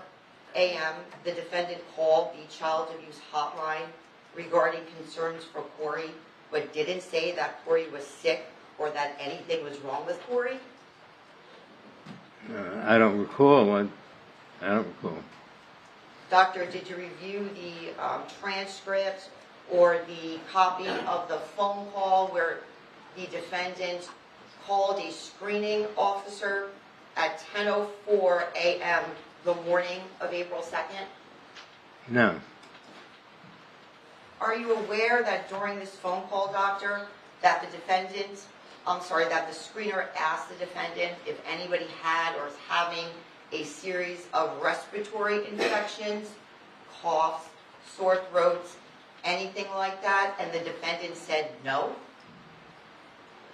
a.m., the defendant called the child abuse hotline regarding concerns for Corey, but didn't say that Corey was sick or that anything was wrong with Corey? I don't recall. I don't recall. Doctor, did you review the transcript or the copy of the phone call where the defendant called a screening officer at 10:04 a.m. the morning of April 2nd? No. Are you aware that during this phone call, doctor, that that the screener asked the defendant if anybody had or is having a series of respiratory infections, coughs, sore throats, anything like that, and the defendant said no?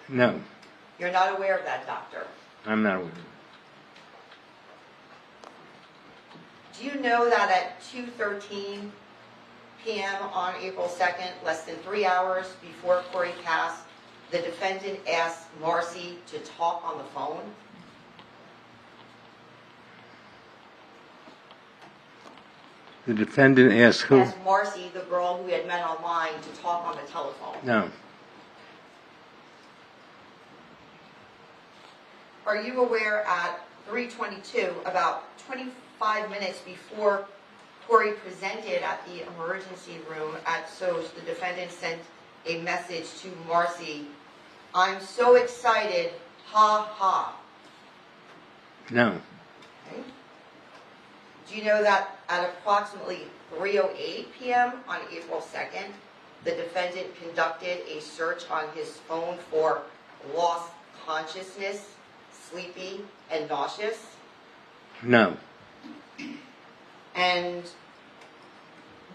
No, You're not aware of that, doctor? I'm not aware. Do you know that at 2:13 p.m. on April 2nd, less than 3 hours before Corey passed, the defendant asked Marcy to talk on the phone? The defendant asked who? Asked Marcy, the girl who he had met online, to talk on the telephone. No, Are you aware at 3:22, about 25 minutes before Corey presented at the emergency room at SOS, the defendant sent a message to Marcy, "I'm so excited, ha ha." no, Okay. Do you know that at approximately 3:08 p.m. on April 2nd, the defendant conducted a search on his phone for lost consciousness, sleepy, and nauseous? no, And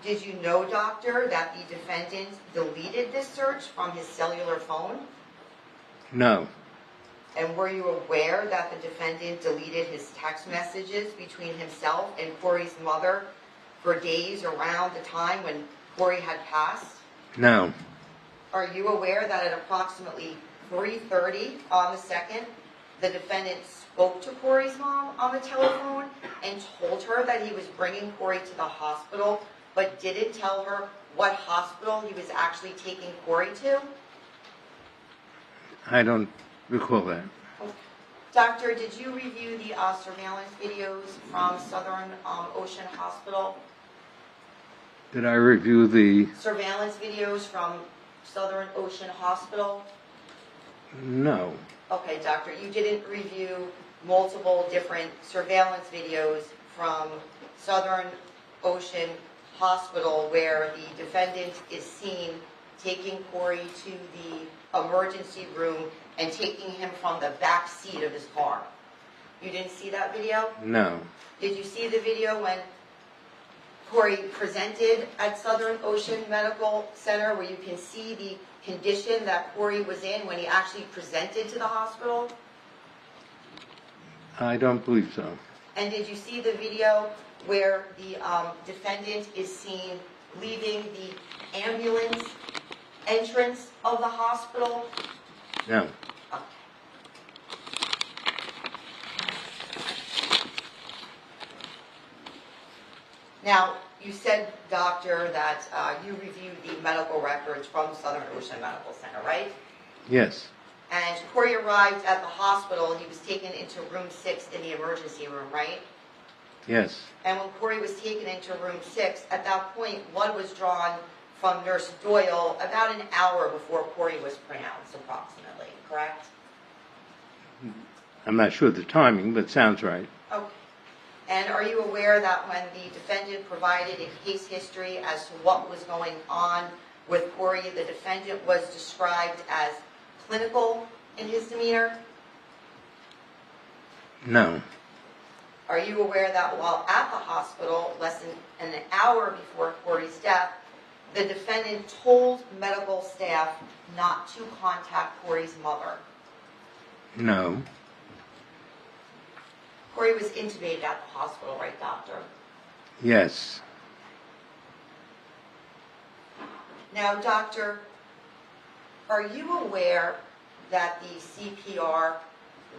did you know, doctor, that the defendant deleted this search from his cellular phone? no, And were you aware that the defendant deleted his text messages between himself and Corey's mother for days around the time when Corey had passed? no, Are you aware that at approximately 3:30 on the 2nd, the defendant spoke to Corey's mom on the telephone and told her that he was bringing Corey to the hospital, but didn't tell her what hospital he was actually taking Corey to? I don't recall that. Doctor, did you review the surveillance videos from Southern Ocean Hospital? Did I review the? Surveillance videos from Southern Ocean Hospital? No, Okay, doctor, you didn't review multiple different surveillance videos from Southern Ocean Hospital where the defendant is seen taking Corey to the emergency room and taking him from the back seat of his car. You didn't see that video? no, Did you see the video when Corey presented at Southern Ocean Medical Center where you can see the condition that Corey was in when he actually presented to the hospital? I don't believe so. And did you see the video where the defendant is seen leaving the ambulance entrance of the hospital? No, Now, you said, doctor, that you reviewed the medical records from Southern Ocean Medical Center, right? yes, And Corey arrived at the hospital. He was taken into room 6 in the emergency room, right? yes, And when Corey was taken into room 6, at that point, blood was drawn from Nurse Doyle about an hour before Corey was pronounced, approximately, correct? I'm not sure of the timing, but sounds right. Okay. And are you aware that when the defendant provided a case history as to what was going on with Corey, the defendant was described as clinical in his demeanor? No, Are you aware that while at the hospital, less than an hour before Corey's death, the defendant told medical staff not to contact Corey's mother? no, Corey was intubated at the hospital, right, doctor? yes, Now, doctor, are you aware that the CPR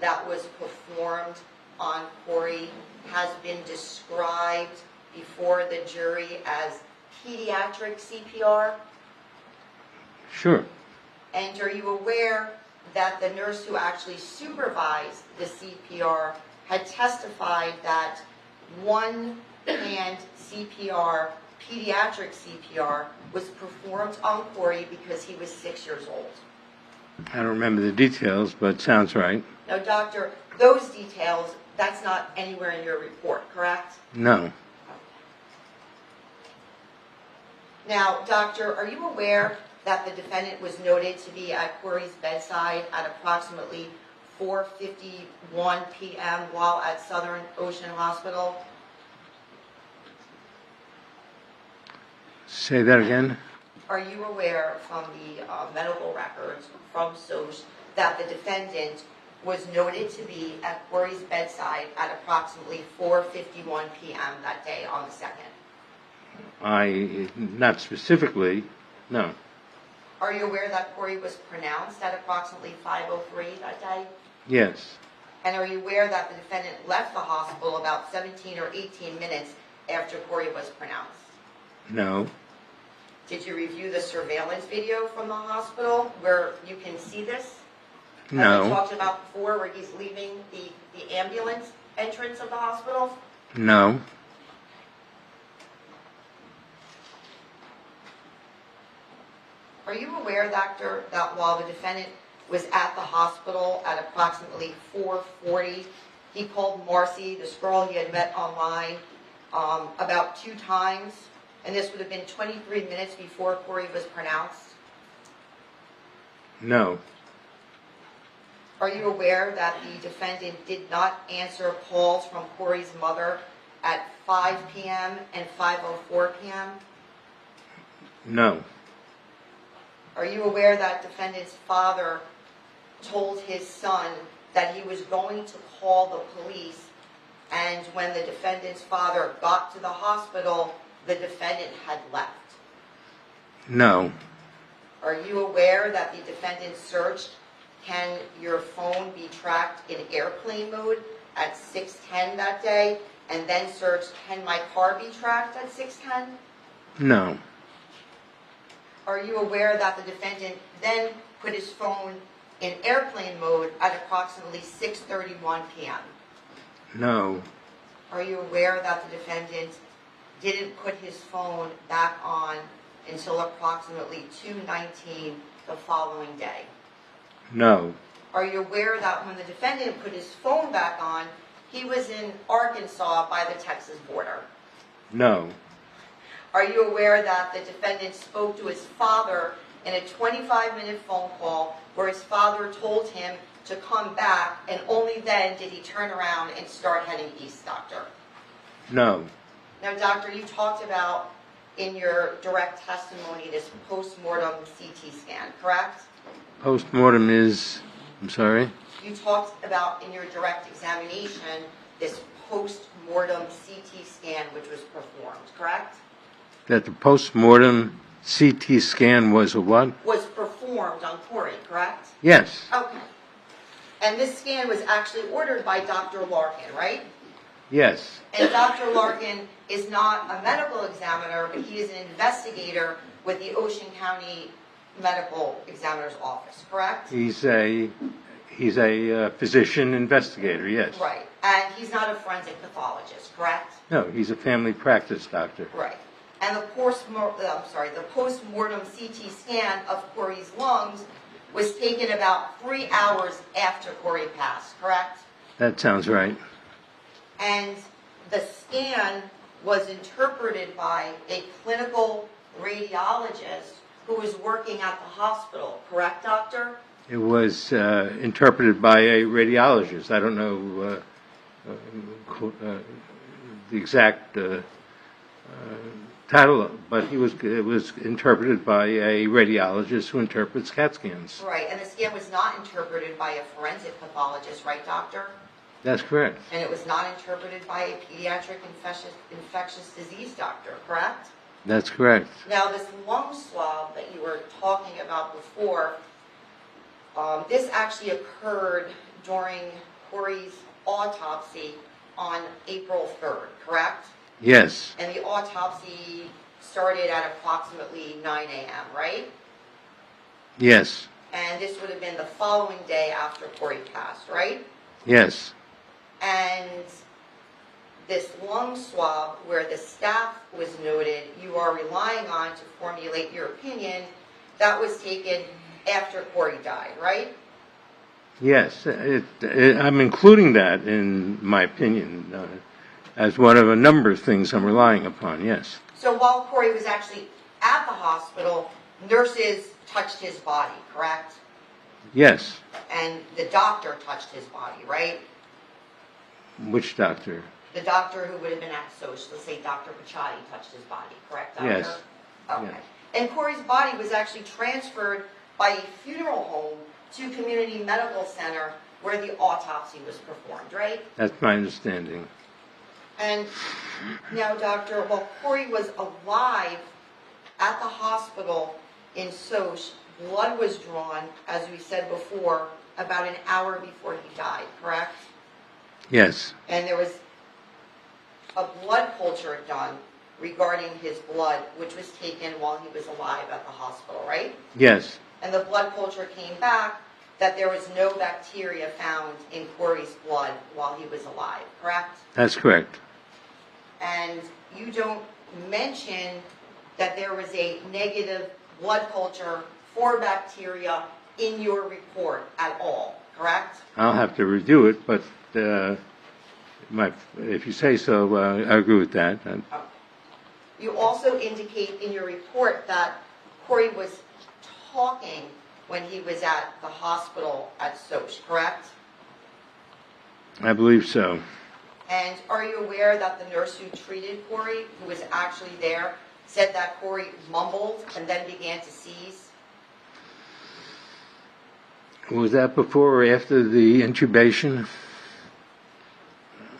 that was performed on Corey has been described before the jury as pediatric CPR? sure, And are you aware that the nurse who actually supervised the CPR had testified that one-hand CPR, pediatric CPR, was performed on Corey because he was 6 years old? I don't remember the details, but sounds right. Now, doctor, those details, that's not anywhere in your report, correct? No, Now, doctor, are you aware that the defendant was noted to be at Corey's bedside at approximately 4:51 p.m. while at Southern Ocean Hospital? Say that again? Are you aware from the medical records from SOCH that the defendant was noted to be at Corey's bedside at approximately 4:51 p.m. that day on the 2nd? Not specifically, no. Are you aware that Corey was pronounced at approximately 5:03 that day? Yes, And are you aware that the defendant left the hospital about 17 or 18 minutes after Corey was pronounced? no, Did you review the surveillance video from the hospital where you can see this? As we no, talked about before, where he's leaving the ambulance entrance of the hospital? no, Are you aware, doctor, that while the defendant was at the hospital at approximately 4:40, he called Marcy, this girl he had met online, about 2 times, and this would have been 23 minutes before Corey was pronounced? no, Are you aware that the defendant did not answer calls from Corey's mother at 5 p.m. and 5:04 p.m.? no, Are you aware that defendant's father told his son that he was going to call the police, and when the defendant's father got to the hospital, the defendant had left? no, Are you aware that the defendant searched, can your phone be tracked in airplane mode at 6:10 that day, and then searched, can my car be tracked at 6:10? no, Are you aware that the defendant then put his phone in airplane mode at approximately 6:31 p.m.? no, Are you aware that the defendant didn't put his phone back on until approximately 2:19 the following day? no, Are you aware that when the defendant put his phone back on, he was in Arkansas by the Texas border? no, Are you aware that the defendant spoke to his father in a 25-minute phone call where his father told him to come back, and only then did he turn around and start heading east, doctor? no, Now, doctor, you talked about in your direct testimony this post-mortem CT scan, correct? Postmortem is, I'm sorry? You talked about in your direct examination this post-mortem CT scan which was performed, correct? That the postmortem CT scan was a what? Was performed on Corey, correct? Yes, Okay. And this scan was actually ordered by Dr. Larkin, right? yes, And Dr. Larkin is not a medical examiner, but he is an investigator with the Ocean County Medical Examiner's Office, correct? he's a physician investigator, yes. Right. And he's not a forensic pathologist, correct? No, he's a family practice doctor. Right. And the post-mortem CT scan of Corey's lungs was taken about 3 hours after Corey passed, correct? That sounds right. And the scan was interpreted by a clinical radiologist who was working at the hospital, correct, doctor? It was interpreted by a radiologist. I don't know the exact title, but it was interpreted by a radiologist who interprets CAT scans. Right, and the scan was not interpreted by a forensic pathologist, right, doctor? That's correct. And it was not interpreted by a pediatric infectious disease doctor, correct? That's correct. Now, this lung swab that you were talking about before, this actually occurred during Corey's autopsy on April 3rd, correct? Yes, And the autopsy started at approximately 9 a.m., right? yes, And this would have been the following day after Corey passed, right? yes, And this lung swab, where the staff was noted, you are relying on to formulate your opinion, that was taken after Corey died, right? yes. I'm including that in my opinion as one of a number of things I'm relying upon, yes. So while Corey was actually at the hospital, nurses touched his body, correct? Yes. And the doctor touched his body, right? Which doctor? The doctor who would have been at SOCH, let's say Dr. Micciolo touched his body, correct, doctor? Yes. Okay. Yes. And Corey's body was actually transferred by a funeral home to Community Medical Center where the autopsy was performed, right? That's my understanding. And now, doctor, while Corey was alive at the hospital in SOCH, blood was drawn, as we said before, about an hour before he died, correct? Yes. And there was a blood culture done regarding his blood, which was taken while he was alive at the hospital, right? Yes. And the blood culture came back that there was no bacteria found in Corey's blood while he was alive, correct? That's correct. And you don't mention that there was a negative blood culture for bacteria in your report at all, correct? I'll have to review it, but if you say so, I agree with that. You also indicate in your report that Corey was talking when he was at the hospital at SOCH, correct? I believe so. And are you aware that the nurse who treated Corey, who was actually there, said that Corey mumbled and then began to seize? Was that before or after the intubation?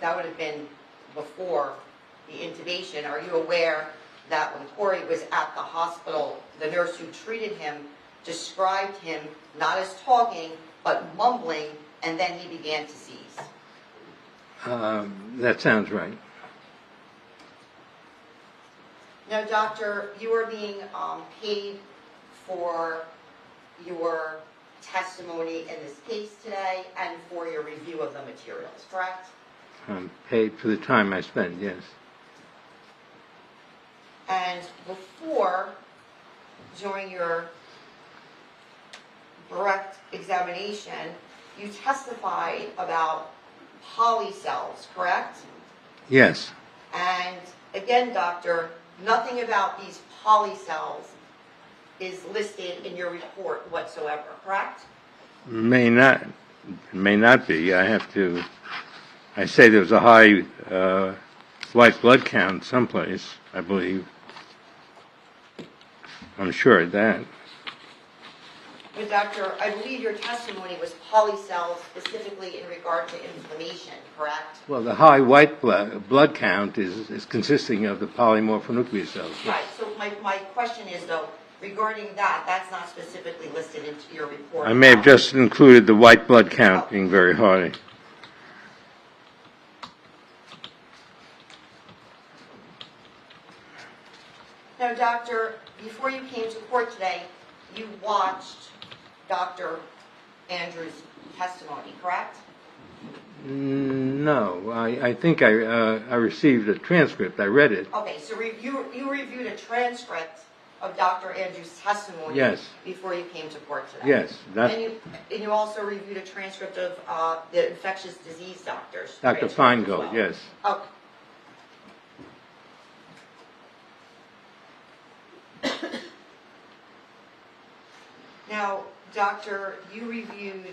That would have been before the intubation. Are you aware that when Corey was at the hospital, the nurse who treated him described him not as talking, but mumbling, and then he began to seize? That sounds right. Now, doctor, you are being paid for your testimony in this case today and for your review of the materials, correct? I'm paid for the time I spend, yes. And before, during your direct examination, you testified about polycells, correct? Yes. And again, doctor, nothing about these polycells is listed in your report whatsoever, correct? May not be. I say there was a high white blood count someplace, I believe. I'm sure of that. But doctor, I believe your testimony was polycells specifically in regard to inflammation, correct? Well, the high white blood count is consisting of the polymorphonuclear cells. Right, so my question is though, regarding that, that's not specifically listed into your report. I may have just included the white blood count being very high. Now, doctor, before you came to court today, you watched Dr. Andrews' testimony, correct? No, I think I received a transcript. I read it. Okay, so you reviewed a transcript of Dr. Andrews' testimony Yes. before you came to court today. Yes. And you also reviewed a transcript of the infectious disease doctor's Dr. transcript as Feingold, well. yes. Okay. Now, doctor, you reviewed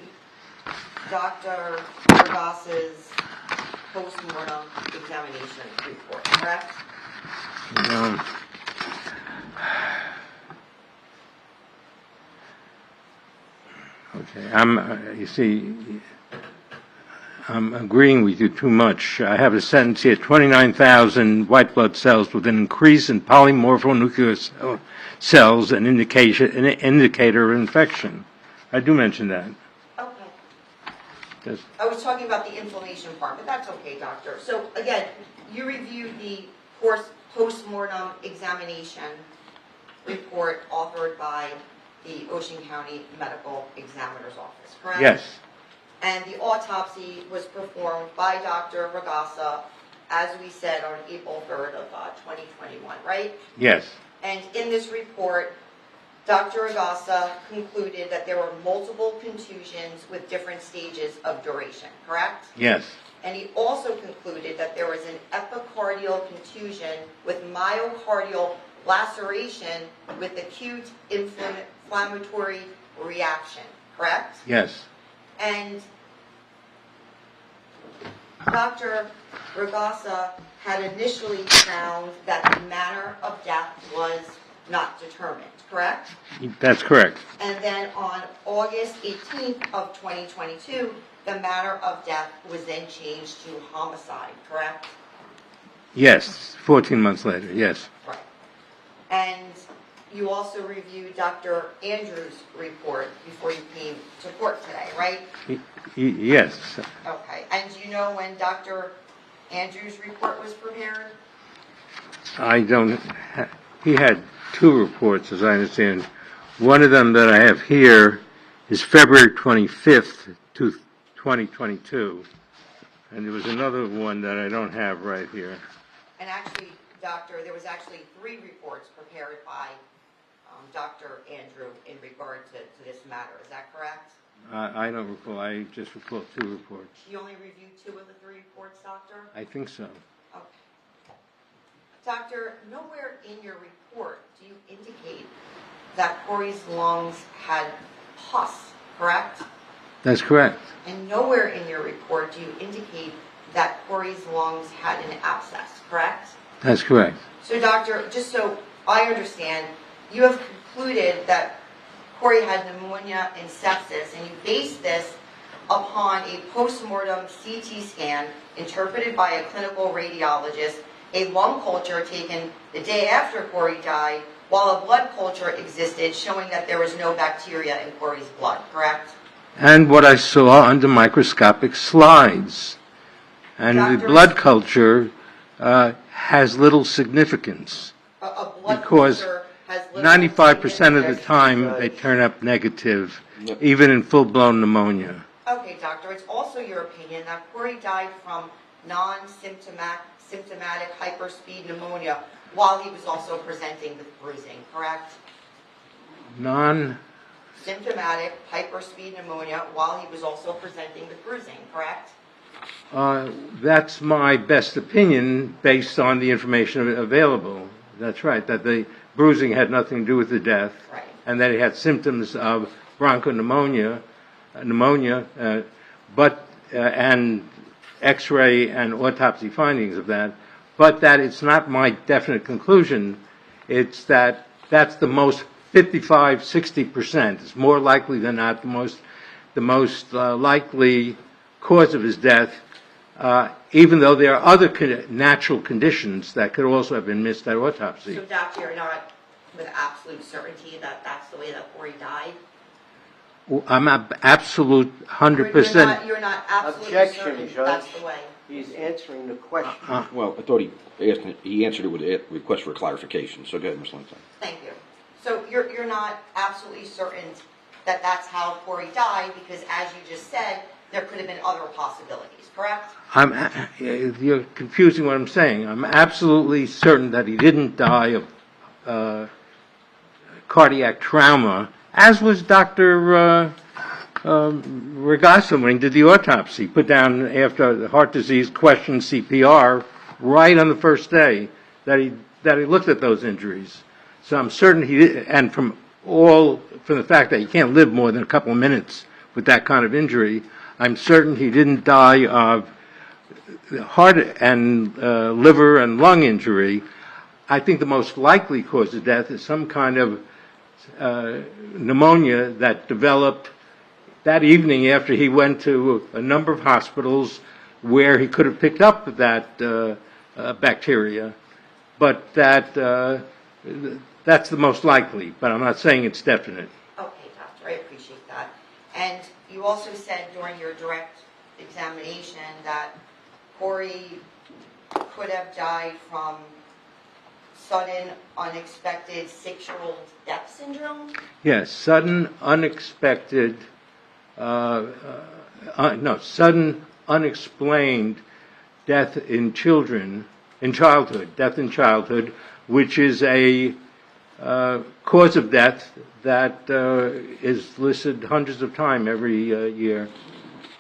Dr. Vergas's post-mortem examination report, correct? Okay, you see, I'm agreeing with you too much. I have a sentence here, 29,000 white blood cells with an increase in polymorphonuclear cells, an indicator of infection. I do mention that. Okay. I was talking about the inflammation part, but that's okay, doctor. So again, you reviewed the post-mortem examination report authored by the Ocean County Medical Examiner's Office, correct? Yes. And the autopsy was performed by Dr. Vergasa, as we said, on April 3rd of 2021, right? Yes. And in this report, Dr. Vergasa concluded that there were multiple contusions with different stages of duration, correct? Yes. And he also concluded that there was an epicardial contusion with myocardial laceration with acute inflammatory reaction, correct? Yes. And Dr. Regassa had initially found that the manner of death was not determined, correct? That's correct. And then on August 18th of 2022, the manner of death was then changed to homicide, correct? Yes. 14 months later. Yes. Right. And you also reviewed Dr. Andrews' report before you came to court today, right? Yes. Okay. And do you know when Dr. Andrews' report was prepared? I don't. He had two reports, as I understand. One of them that I have here is February 25th, 2022, and there was another one that I don't have right here. And actually, Doctor, there was actually 3 reports prepared by Dr. Andrew in regard to this matter. Is that correct? I don't recall. I just recall 2 reports. You only reviewed 2 of the 3 reports, Doctor? I think so. Okay. Doctor, nowhere in your report do you indicate that Corey's lungs had pus, correct? That's correct. And nowhere in your report do you indicate that Corey's lungs had an abscess, correct? That's correct. So, Doctor, just so I understand, you have concluded that Corey had pneumonia and sepsis, and you base this upon a postmortem CT scan interpreted by a clinical radiologist, a lung culture taken the day after Corey died, while a blood culture existed showing that there was no bacteria in Corey's blood, correct? And what I saw under microscopic slides. And the blood culture has little significance. A blood Because culture has little 95% of the significance. time they turn up negative, even in full-blown pneumonia. Okay, Doctor, it's also your opinion that Corey died from non-symptomatic hyperspeed pneumonia while he was also presenting with bruising, correct? Symptomatic hyperspeed pneumonia while he was also presenting with bruising, correct? That's my best opinion based on the information available. That's right, that the bruising had nothing to do with the death, Right. and that he had symptoms of bronchopneumonia, and X-ray and autopsy findings of that, but that it's not my definite conclusion. It's that that's the most 55-60%. It's more likely than not the most likely cause of his death, even though there are other natural conditions that could also have been missed at autopsy. So, Doctor, you're not with absolute certainty that that's the way that Corey died? I'm absolute 100%. You're not absolutely Objection, certain Judge. that's the way? He's answering the question. Well, I thought he answered it with a request for clarification. So go ahead, Ms. Linton. Thank you. So you're not absolutely certain that that's how Corey died because, as you just said, there could have been other possibilities, correct? You're confusing what I'm saying. I'm absolutely certain that he didn't die of cardiac trauma, as was Dr. Regassa when he did the autopsy. Put down after the heart disease question CPR right on the first day that he looked at those injuries. So I'm certain he did, and from the fact that you can't live more than a couple of minutes with that kind of injury, I'm certain he didn't die of heart and liver and lung injury. I think the most likely cause of death is some kind of pneumonia that developed that evening after he went to a number of hospitals where he could have picked up that bacteria. But that's the most likely, but I'm not saying it's definite. Okay, Doctor, I appreciate that. And you also said during your direct examination that Corey could have died from sudden, unexpected 6-year-old death syndrome? Yes, sudden, unexpected, sudden, unexplained death in childhood, which is a cause of death that is listed hundreds of times every year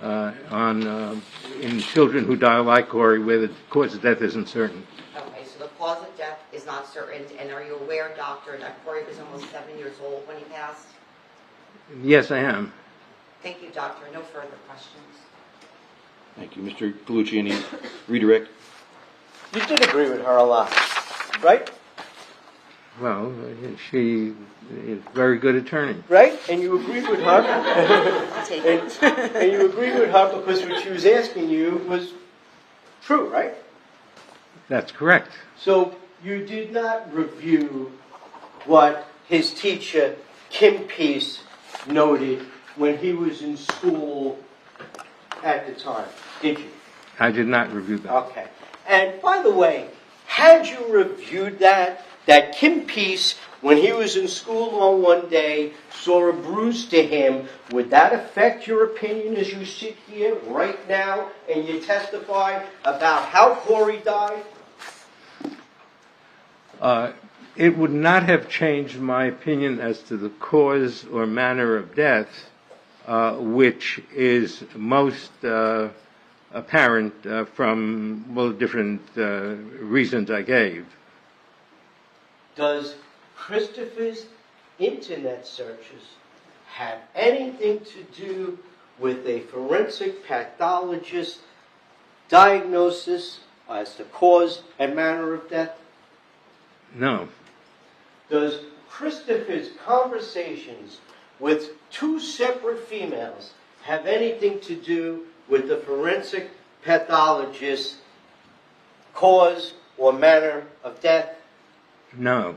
in children who die like Corey, where the cause of death isn't certain. Okay, so the cause of death is not certain, and are you aware, Doctor, that Corey was almost 7 years old when he passed? Yes, I am. Thank you, doctor. No further questions. Thank you. Mr. Palucci, any redirect? You did agree with her a lot, right? Well, she is a very good attorney. Right? And you agreed with her. I'll take it. And you agreed with her because what she was asking you was true, right? That's correct. So you did not review what his teacher, Kim Peace, noted when he was in school at the time, did you? I did not review that. Okay. And by the way, had you reviewed that Kim Peace, when he was in school on one day, saw a bruise to him, would that affect your opinion as you sit here right now and you testify about how Corey died? It would not have changed my opinion as to the cause or manner of death, which is most apparent from, well, different reasons I gave. Does Christopher's internet searches have anything to do with a forensic pathologist's diagnosis as to cause and manner of death? No. Does Christopher's conversations with two separate females have anything to do with the forensic pathologist's cause or manner of death? No.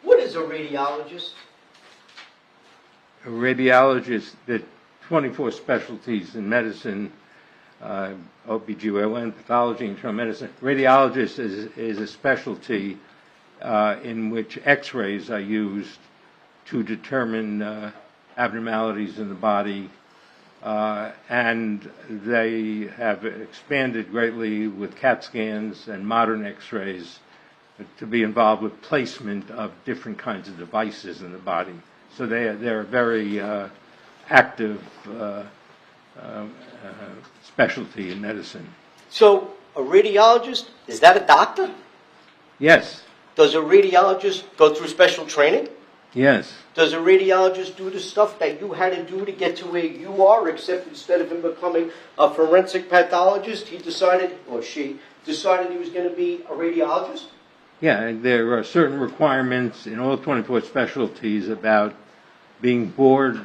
What is a radiologist? A radiologist, there are 24 specialties in medicine, OBGYN, pathology, internal medicine. Radiologist is a specialty in which x-rays are used to determine abnormalities in the body, and they have expanded greatly with CAT scans and modern x-rays to be involved with placement of different kinds of devices in the body. So they're a very active specialty in medicine. So a radiologist, is that a doctor? Yes. Does a radiologist go through special training? Yes. Does a radiologist do the stuff that you had to do to get to where you are, except instead of him becoming a forensic pathologist, he decided, or she decided he was going to be a radiologist? Yeah, and there are certain requirements in all 24 specialties about being board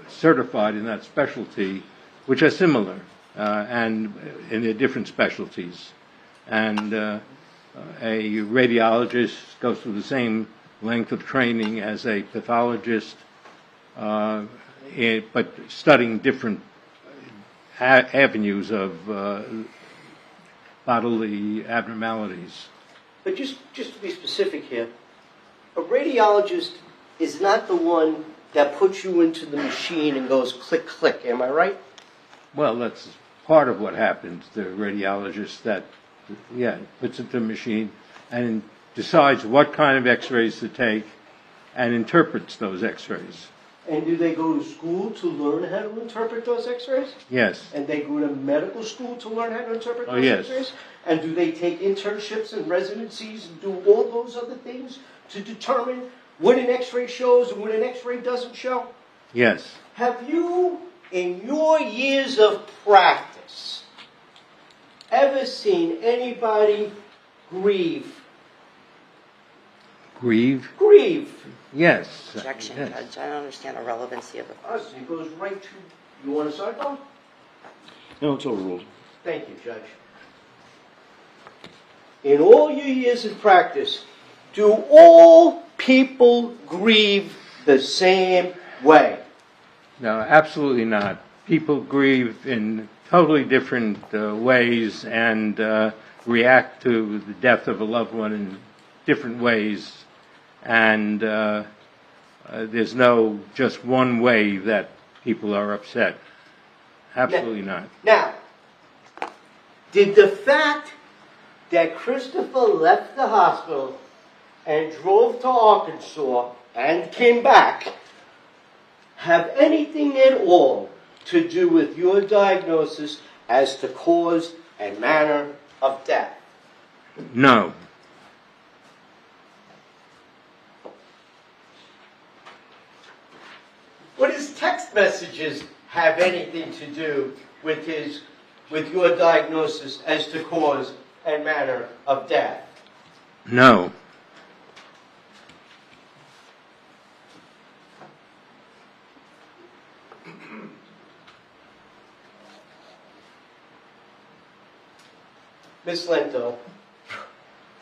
certified in that specialty, which are similar and in their different specialties. And a radiologist goes through the same length of training as a pathologist, but studying different avenues of bodily abnormalities. But just to be specific here, a radiologist is not the one that puts you into the machine and goes click, click. Am I right? Well, that's part of what happens. The radiologist that, puts it to the machine and decides what kind of x-rays to take and interprets those x-rays. And do they go to school to learn how to interpret those x-rays? Yes. And they go to medical school to learn how to interpret those yes. x-rays? And do they take internships and residencies and do all those other things to determine what an x-ray shows and what an x-ray doesn't show? Yes. Have you, in your years of practice, ever seen anybody grieve? Grieve? Grieve. Yes. Objection, Yes. Judge. I don't understand the relevancy of the Us, it goes right to, you want a sidebar? No, it's overruled. Thank you, Judge. In all your years of practice, do all people grieve the same way? No, absolutely not. People grieve in totally different ways and react to the death of a loved one in different ways. And there's no just one way that people are upset. Absolutely not. Now, did the fact that Christopher left the hospital and drove to Arkansas and came back have anything at all to do with your diagnosis as to cause and manner of death? No. Would his text messages have anything to do with your diagnosis as to cause and manner of death? No. Miss Lento,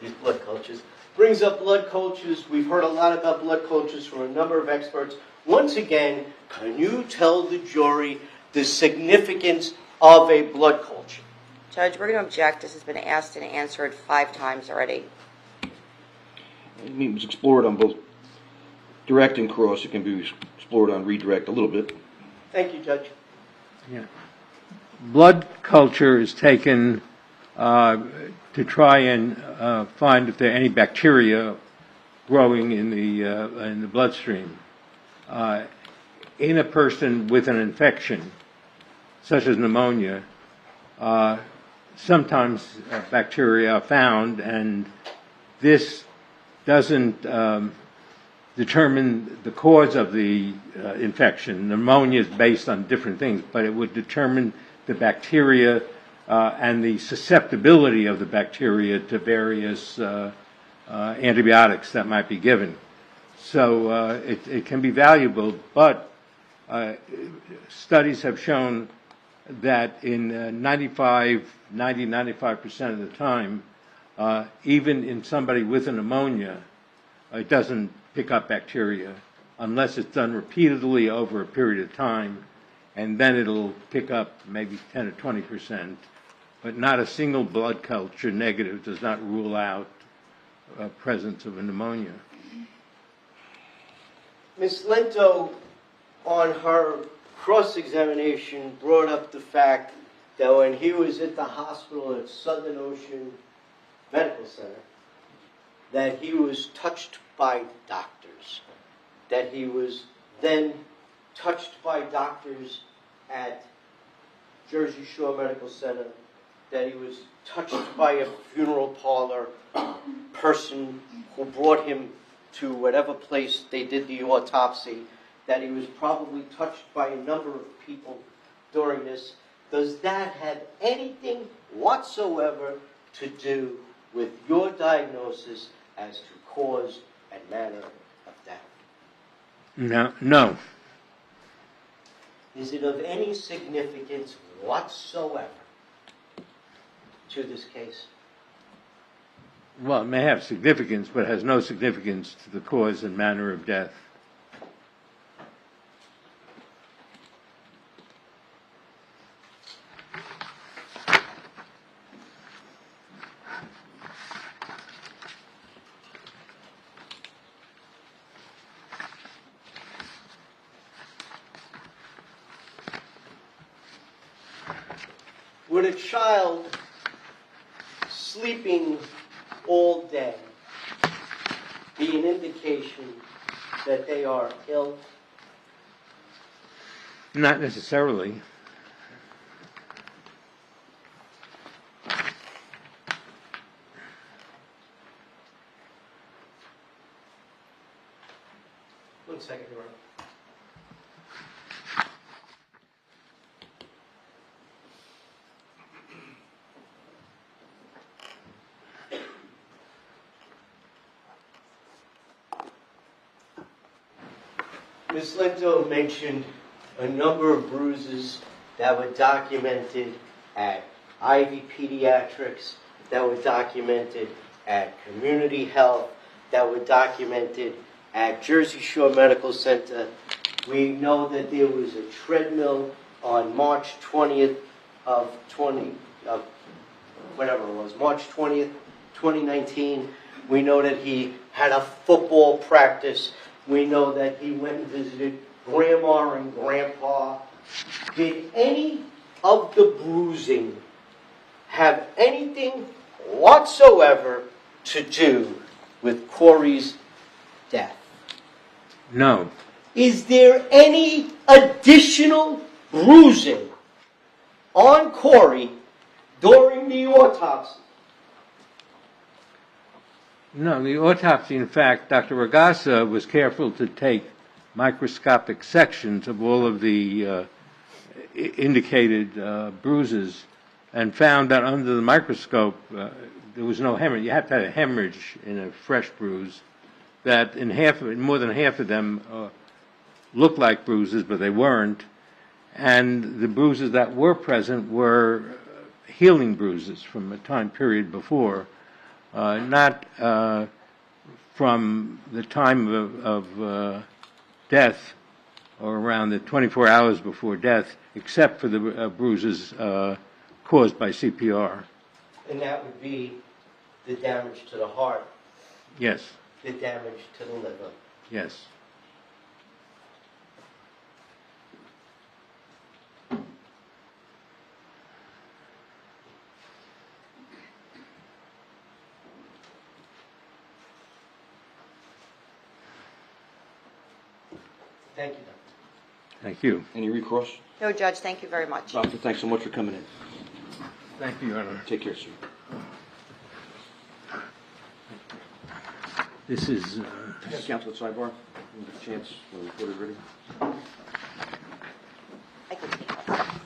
these blood cultures, brings up blood cultures. We've heard a lot about blood cultures from a number of experts. Once again, can you tell the jury the significance of a blood culture? Judge, we're going to object. This has been asked and answered 5 times already. I mean, it was explored on both direct and cross. It can be explored on redirect a little bit. Thank you, Judge. Yeah. Blood culture is taken to try and find if there are any bacteria growing in the bloodstream. In a person with an infection, such as pneumonia, sometimes bacteria are found, and this doesn't determine the cause of the infection. Pneumonia is based on different things, but it would determine the bacteria and the susceptibility of the bacteria to various antibiotics that might be given. So it can be valuable, but studies have shown that in 95% of the time, even in somebody with a pneumonia, it doesn't pick up bacteria unless it's done repeatedly over a period of time, and then it'll pick up maybe 10 or 20%. But not a single blood culture negative does not rule out presence of a pneumonia. Ms. Lento, on her cross-examination, brought up the fact that when he was at the hospital at Southern Ocean Medical Center, that he was touched by doctors, that he was then touched by doctors at Jersey Shore Medical Center, that he was touched by a funeral parlor person who brought him to whatever place they did the autopsy, that he was probably touched by a number of people during this. Does that have anything whatsoever to do with your diagnosis as to cause and manner of death? No. Is it of any significance whatsoever to this case? Well, it may have significance, but it has no significance to the cause and manner of death. Would a child sleeping all day be an indication that they are ill? Not necessarily. One second, Your Honor. Ms. Lento mentioned a number of bruises that were documented at Ivy Pediatrics, that were documented at Community Health, that were documented at Jersey Shore Medical Center. We know that there was a treadmill on March 20th of March 20th, 2019. We know that he had a football practice. We know that he went and visited Grandma and Grandpa. Did any of the bruising have anything whatsoever to do with Corey's death? No. Is there any additional bruising on Corey during the autopsy No, the autopsy, in fact, Dr. Ragasa was careful to take microscopic sections of all of the indicated bruises and found that under the microscope there was no hemorrhage. You have to have a hemorrhage in a fresh bruise. That in more than half of them looked like bruises, but they weren't. And the bruises that were present were healing bruises from a time period before, not from the time of death or around the 24 hours before death, except for the bruises caused by CPR. And that would be the damage to the heart, Yes, the damage to the liver. yes. Thank you, Doctor. Thank you. Any recourse? No, Judge, thank you very much. Doctor, thanks so much for coming in. Thank you, Your Honor. Take care, sir. This is... Counsel at Sidebar, chance when the report is ready. I can take that.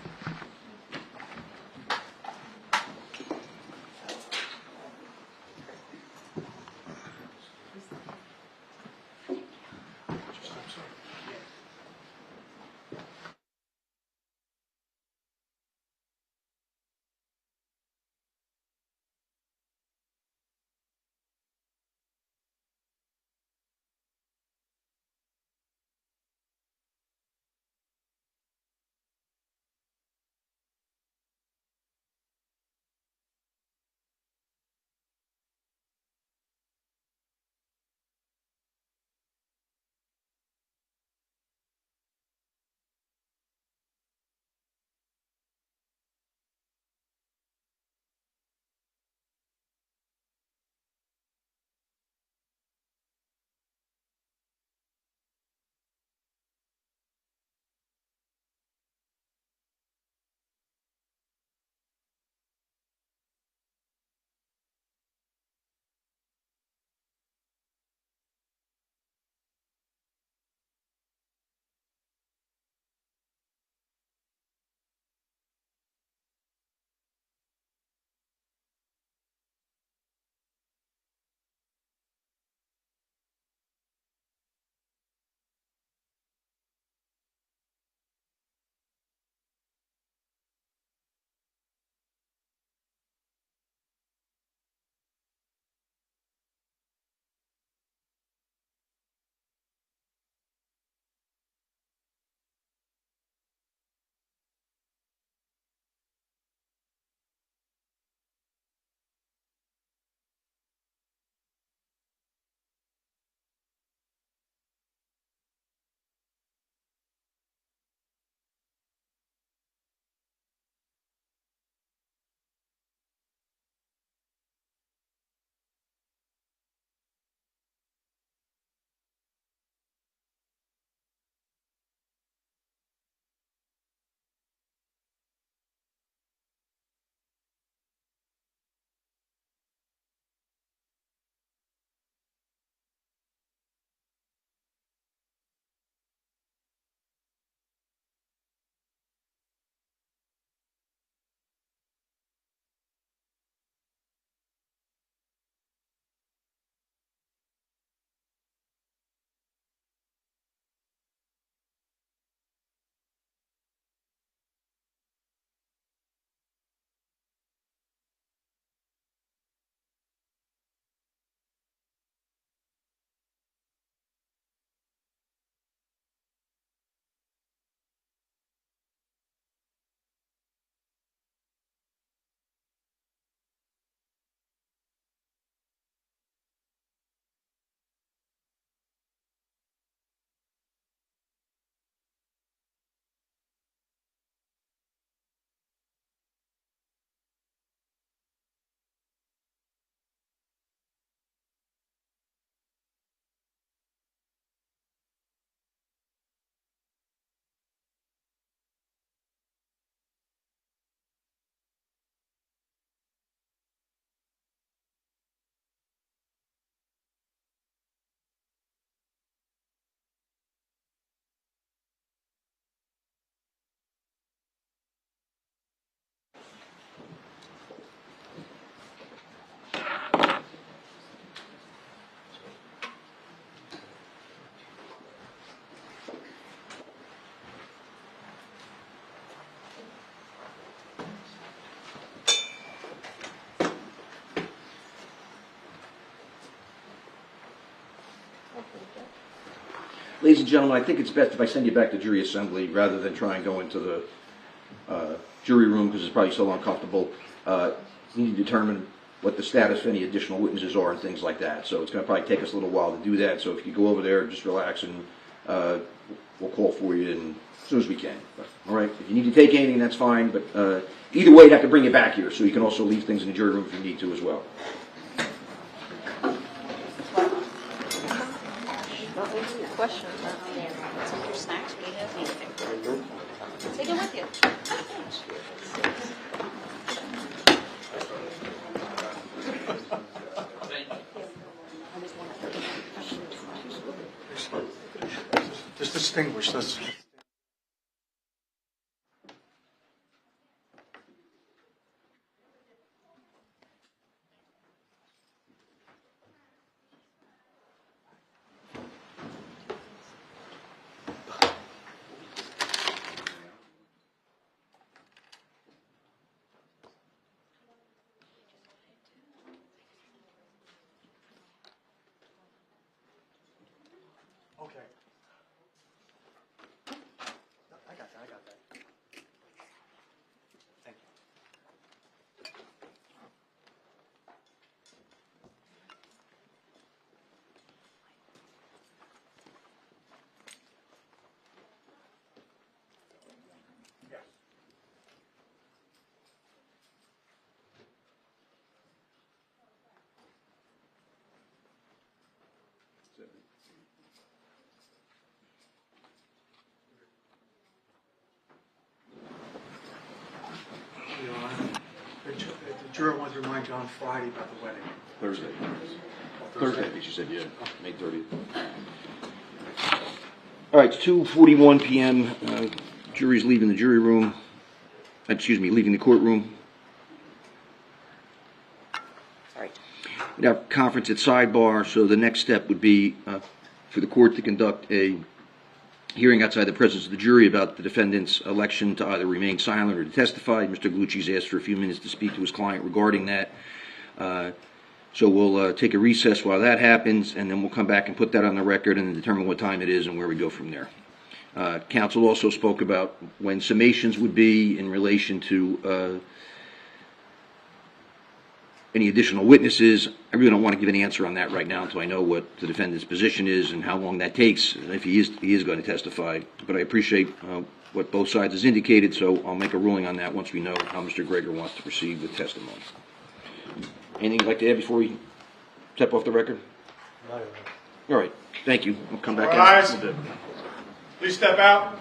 Ladies and gentlemen, I think it's best if I send you back to jury assembly rather than try and go into the jury room because it's probably so uncomfortable. We need to determine what the status of any additional witnesses are and things like that. So it's going to probably take us a little while to do that. So if you go over there, just relax and we'll call for you as soon as we can. But, all right. If you need to take anything, that's fine. But either way, you'd have to bring it back here. So you can also leave things in the jury room if you need to as well. Questions? Take your snacks, we have anything. Take it with you. Just distinguish this. Okay. I got that. Thank you. Yes. Your Honor, the juror wanted to remind you on Friday about the wedding. Thursday. Thursday, I think she said, yeah, May 30th. All right, it's 2:41 p.m. Jury's leaving the jury room. Leaving the courtroom. Sorry. We have a conference at Sidebar, so the next step would be for the court to conduct a hearing outside the presence of the jury about the defendant's election to either remain silent or to testify. Mr. Gallucci's asked for a few minutes to speak to his client regarding that. So we'll take a recess while that happens, and then we'll come back and put that on the record and then determine what time it is and where we go from there. Counsel also spoke about when summations would be in relation to any additional witnesses. I really don't want to give an answer on that right now until I know what the defendant's position is and how long that takes, and if he is going to testify. But I appreciate what both sides has indicated, so I'll make a ruling on that once we know how Mr. Gregor wants to proceed with testimony. Anything you'd like to add before we step off the record? All right. Thank you. We'll come back All out. rise. Please step out.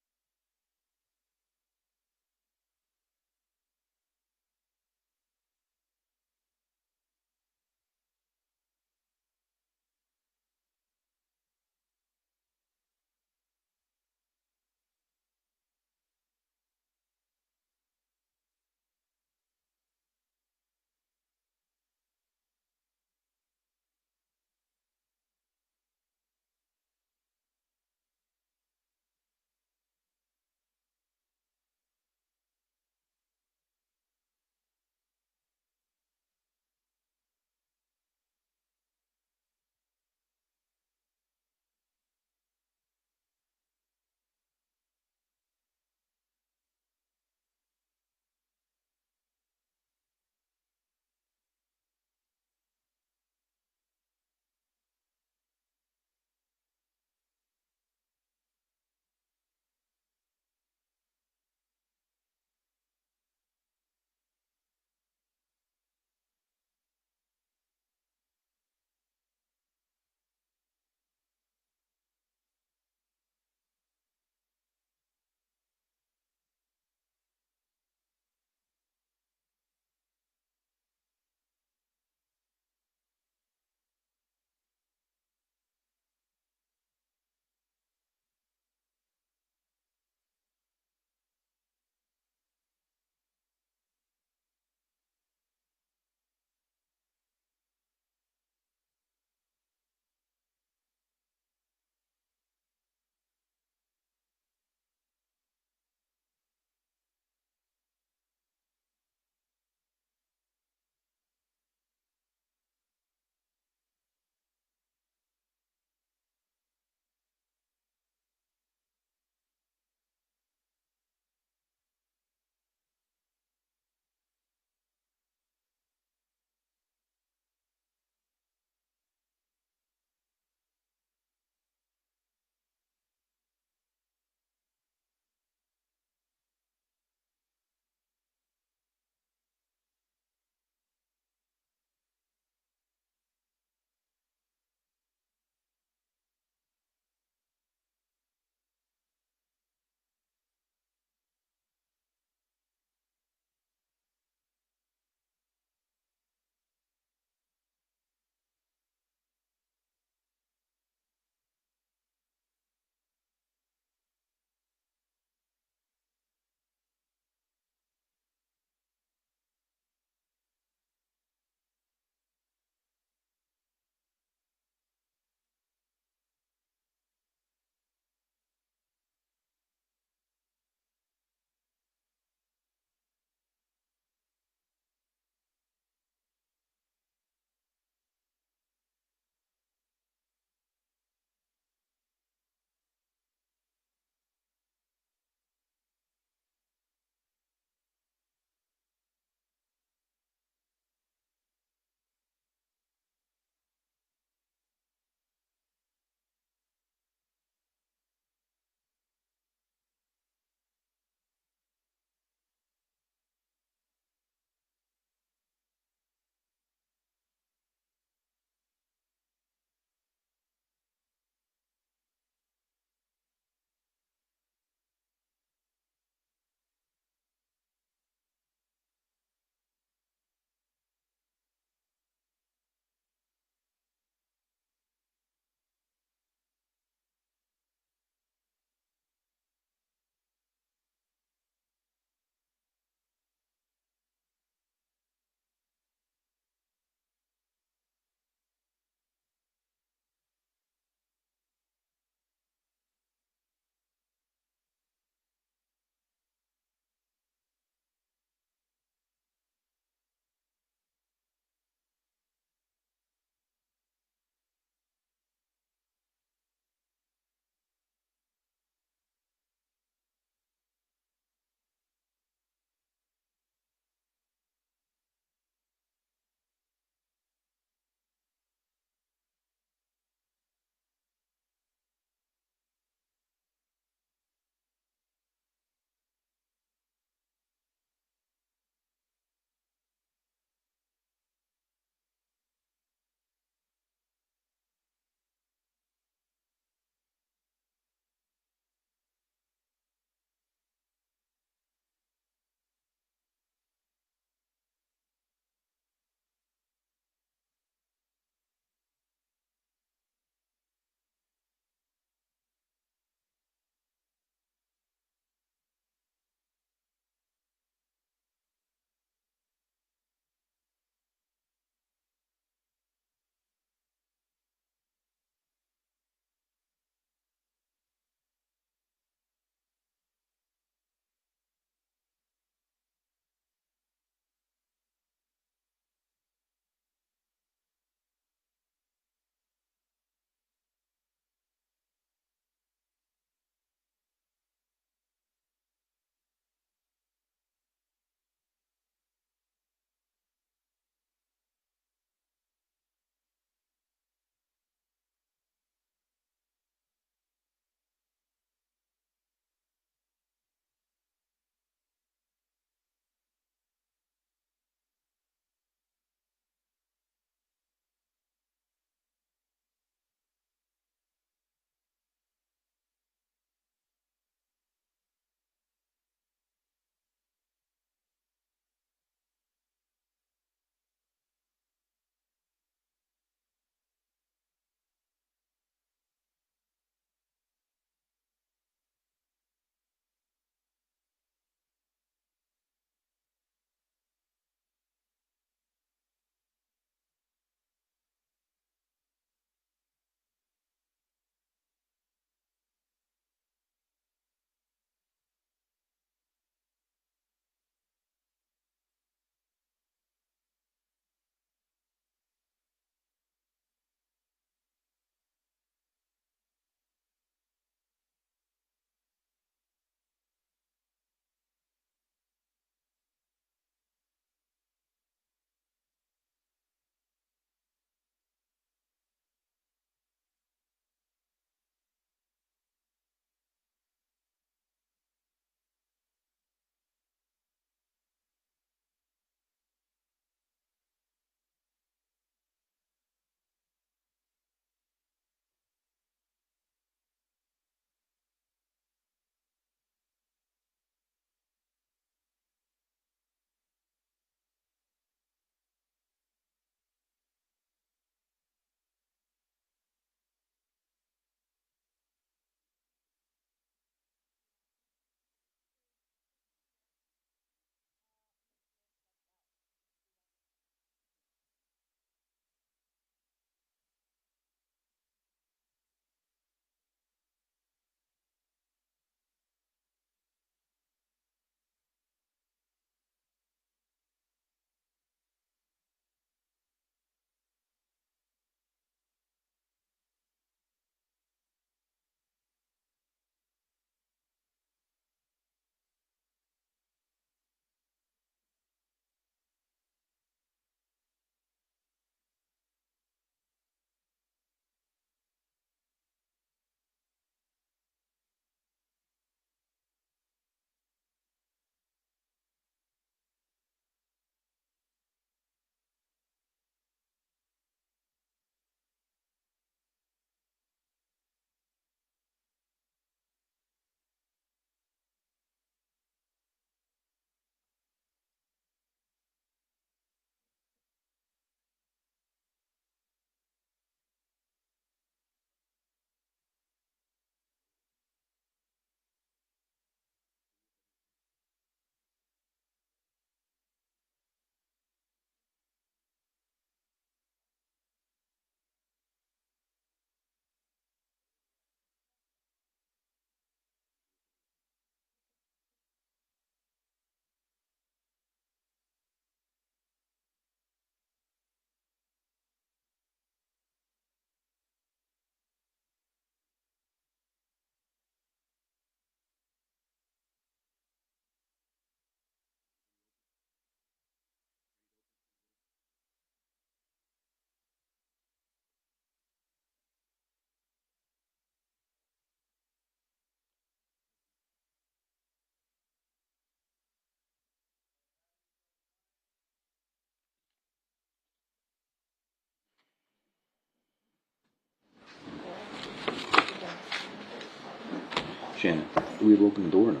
Shannon, do we have opened the door or no?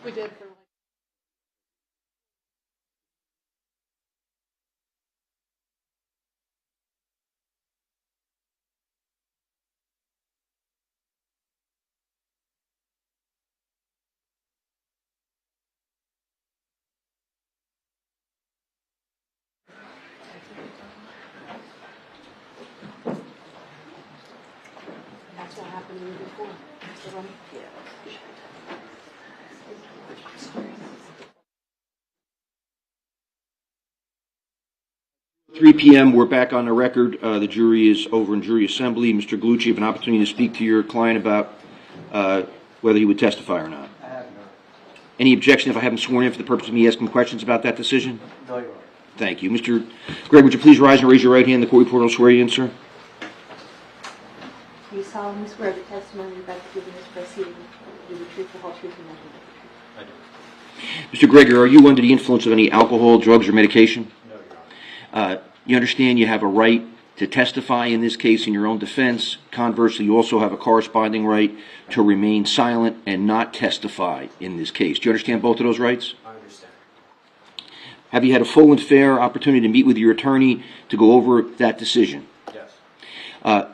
We did. That's what happened to you before. That's the one. Yeah. 3 p.m., we're back on the record. The jury is over in jury assembly. Mr. Gallucci, you have an opportunity to speak to your client about whether he would testify or not. I have none. Any objection if I have him sworn in for the purpose of me asking questions about that decision? No, Your Honor. Thank you. Mr. Gregor, would you please rise and raise your right hand? The court reporter will swear you in, sir. Do you solemnly swear the testimony you're about to give in this proceeding will be the truth, the whole truth, and nothing but the truth? I do. Mr. Gregor, are you under the influence of any alcohol, drugs, or medication? No, Your Honor. You understand you have a right to testify in this case in your own defense. Conversely, you also have a corresponding right to remain silent and not testify in this case. Do you understand both of those rights? I understand. Have you had a full and fair opportunity to meet with your attorney to go over that decision? Yes.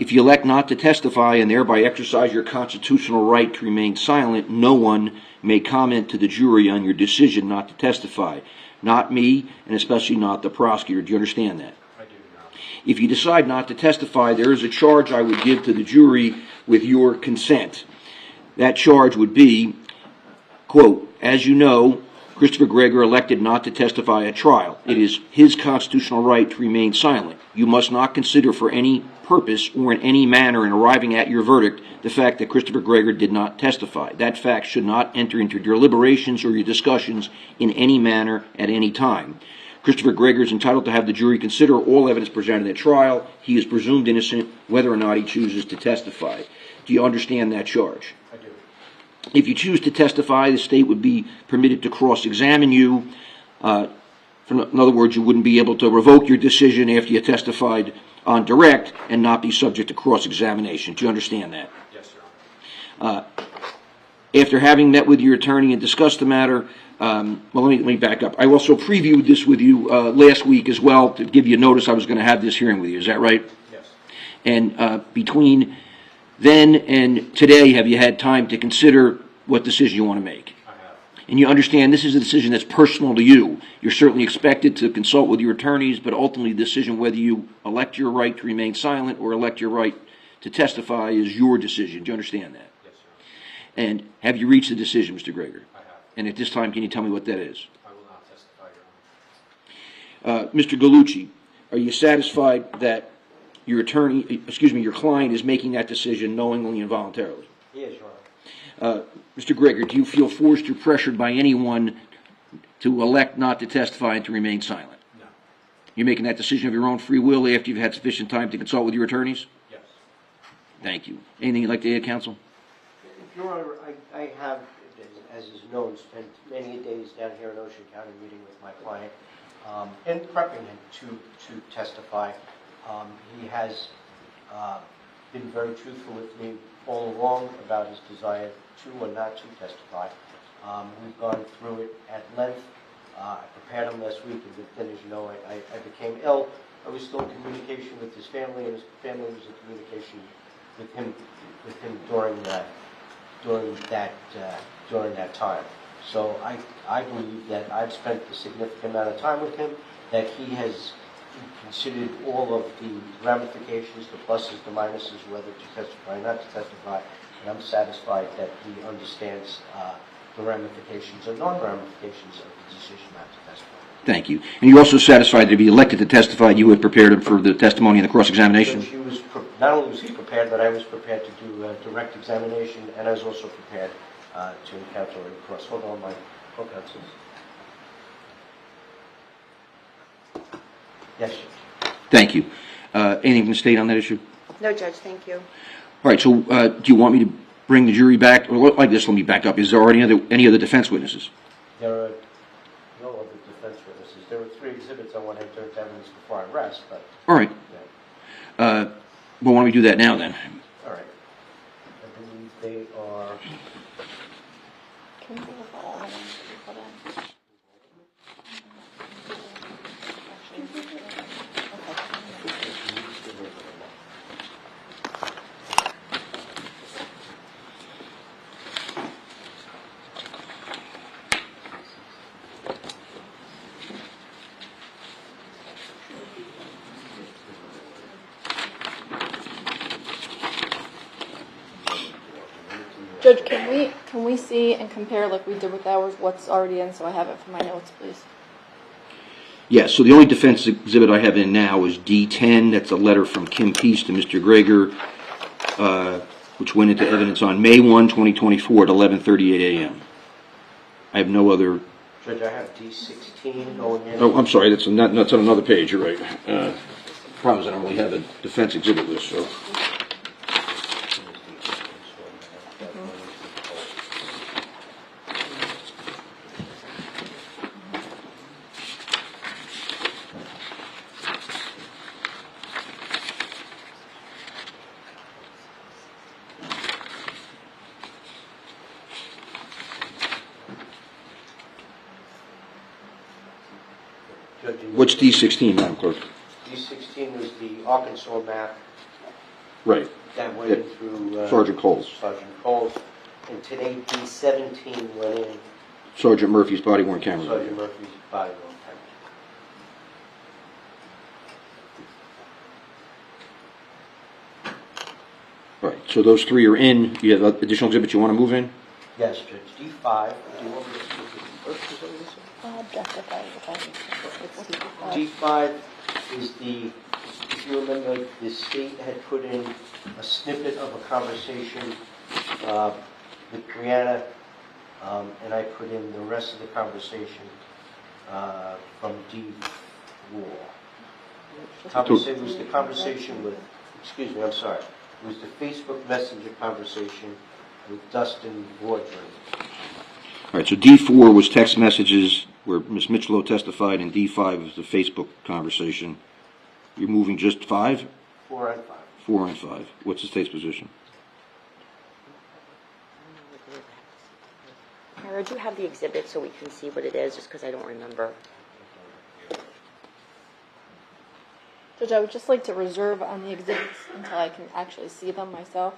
If you elect not to testify and thereby exercise your constitutional right to remain silent, no one may comment to the jury on your decision not to testify. Not me, and especially not the prosecutor. Do you understand that? I do, Your Honor. If you decide not to testify, there is a charge I would give to the jury with your consent. That charge would be, quote, as you know, Christopher Gregor elected not to testify at trial. It is his constitutional right to remain silent. You must not consider for any purpose or in any manner in arriving at your verdict the fact that Christopher Gregor did not testify. That fact should not enter into your deliberations or your discussions in any manner at any time. Christopher Gregor is entitled to have the jury consider all evidence presented at trial. He is presumed innocent whether or not he chooses to testify. Do you understand that charge? I do. If you choose to testify, the state would be permitted to cross-examine you. In other words, you wouldn't be able to revoke your decision after you testified on direct and not be subject to cross-examination. Do you understand that? Yes, Your Honor. After having met with your attorney and discussed the matter, let me back up. I also previewed this with you last week as well to give you notice I was going to have this hearing with you. Is that right? Yes. And between then and today, have you had time to consider what decision you want to make? I have. And you understand this is a decision that's personal to you. You're certainly expected to consult with your attorneys, but ultimately the decision whether you elect your right to remain silent or elect your right to testify is your decision. Do you understand that? Yes, Your Honor. And have you reached a decision, Mr. Gregor? I have. And at this time, can you tell me what that is? I will not testify, Your Honor. Mr. Gallucci, are you satisfied that your client is making that decision knowingly and voluntarily? He is, Your Honor. Mr. Gregor, do you feel forced or pressured by anyone to elect not to testify and to remain silent? No. You're making that decision of your own free will after you've had sufficient time to consult with your attorneys? Yes. Thank you. Anything you'd like to add, counsel? Your Honor, I have, as is known, spent many days down here in Ocean County meeting with my client and prepping him to testify. He has been very truthful with me all along about his desire to or not to testify. We've gone through it at length. I prepared him last week, and then, as you know, I became ill. I was still in communication with his family, and his family was in communication with him during that time. So I believe that I've spent a significant amount of time with him, that he has considered all of the ramifications, the pluses, the minuses, whether to testify or not to testify, and I'm satisfied that he understands the ramifications or non-ramifications of the decision not to testify. Thank you. And you're also satisfied that if he elected to testify, you had prepared him for the testimony and the cross-examination? Not only was he prepared, but I was prepared to do direct examination, and I was also prepared to encounter a cross. Hold on, my co-counsel. Yes, Judge. Thank you. Anything from the state on that issue? No, Judge, thank you. All right, so do you want me to bring the jury back? Or like this, let me back up. Is there already any other defense witnesses? There are no other defense witnesses. There were 3 exhibits I want to enter into evidence before I rest, but... All right. Yeah. Well, why don't we do that now then? All right. I believe they are... Judge, can we see and compare like we did with ours, what's already in, so I have it for my notes, please? Yes, so the only defense exhibit I have in now is D10. That's a letter from Kim Peace to Mr. Gregor, which went into evidence on May 1, 2024 at 11:38 a.m. I have no other... Judge, I have D16 going in. Oh, I'm sorry, that's on another page, you're right. Problem is I don't really have a defense exhibit list, so... Judge, What's D16, Madam Clerk? D16 was the Arkansas map Right. that went in through Sergeant Coles. Sergeant Coles. And today D17 went in Sergeant Murphy's body-worn camera. Sergeant Murphy's body on Right, so those three are in. You have additional exhibits you want to move in? Yes, Judge. D5. Do you want me to speak to the first? Is that what this is? D5 is the, if you remember, the state had put in a snippet of a conversation with Brianna, and I put in the rest of the conversation from D4. It was the conversation with, excuse me, I'm sorry. It was the Facebook Messenger conversation with Dustin Wardren. All right, so D4 was text messages where Ms. Micciolo testified, and D5 was the Facebook conversation. You're moving just 5? 4 and 5. 4 and 5. What's the state's position? Kara, do you have the exhibit so we can see what it is, just because I don't remember? Judge, I would just like to reserve on the exhibits until I can actually see them myself.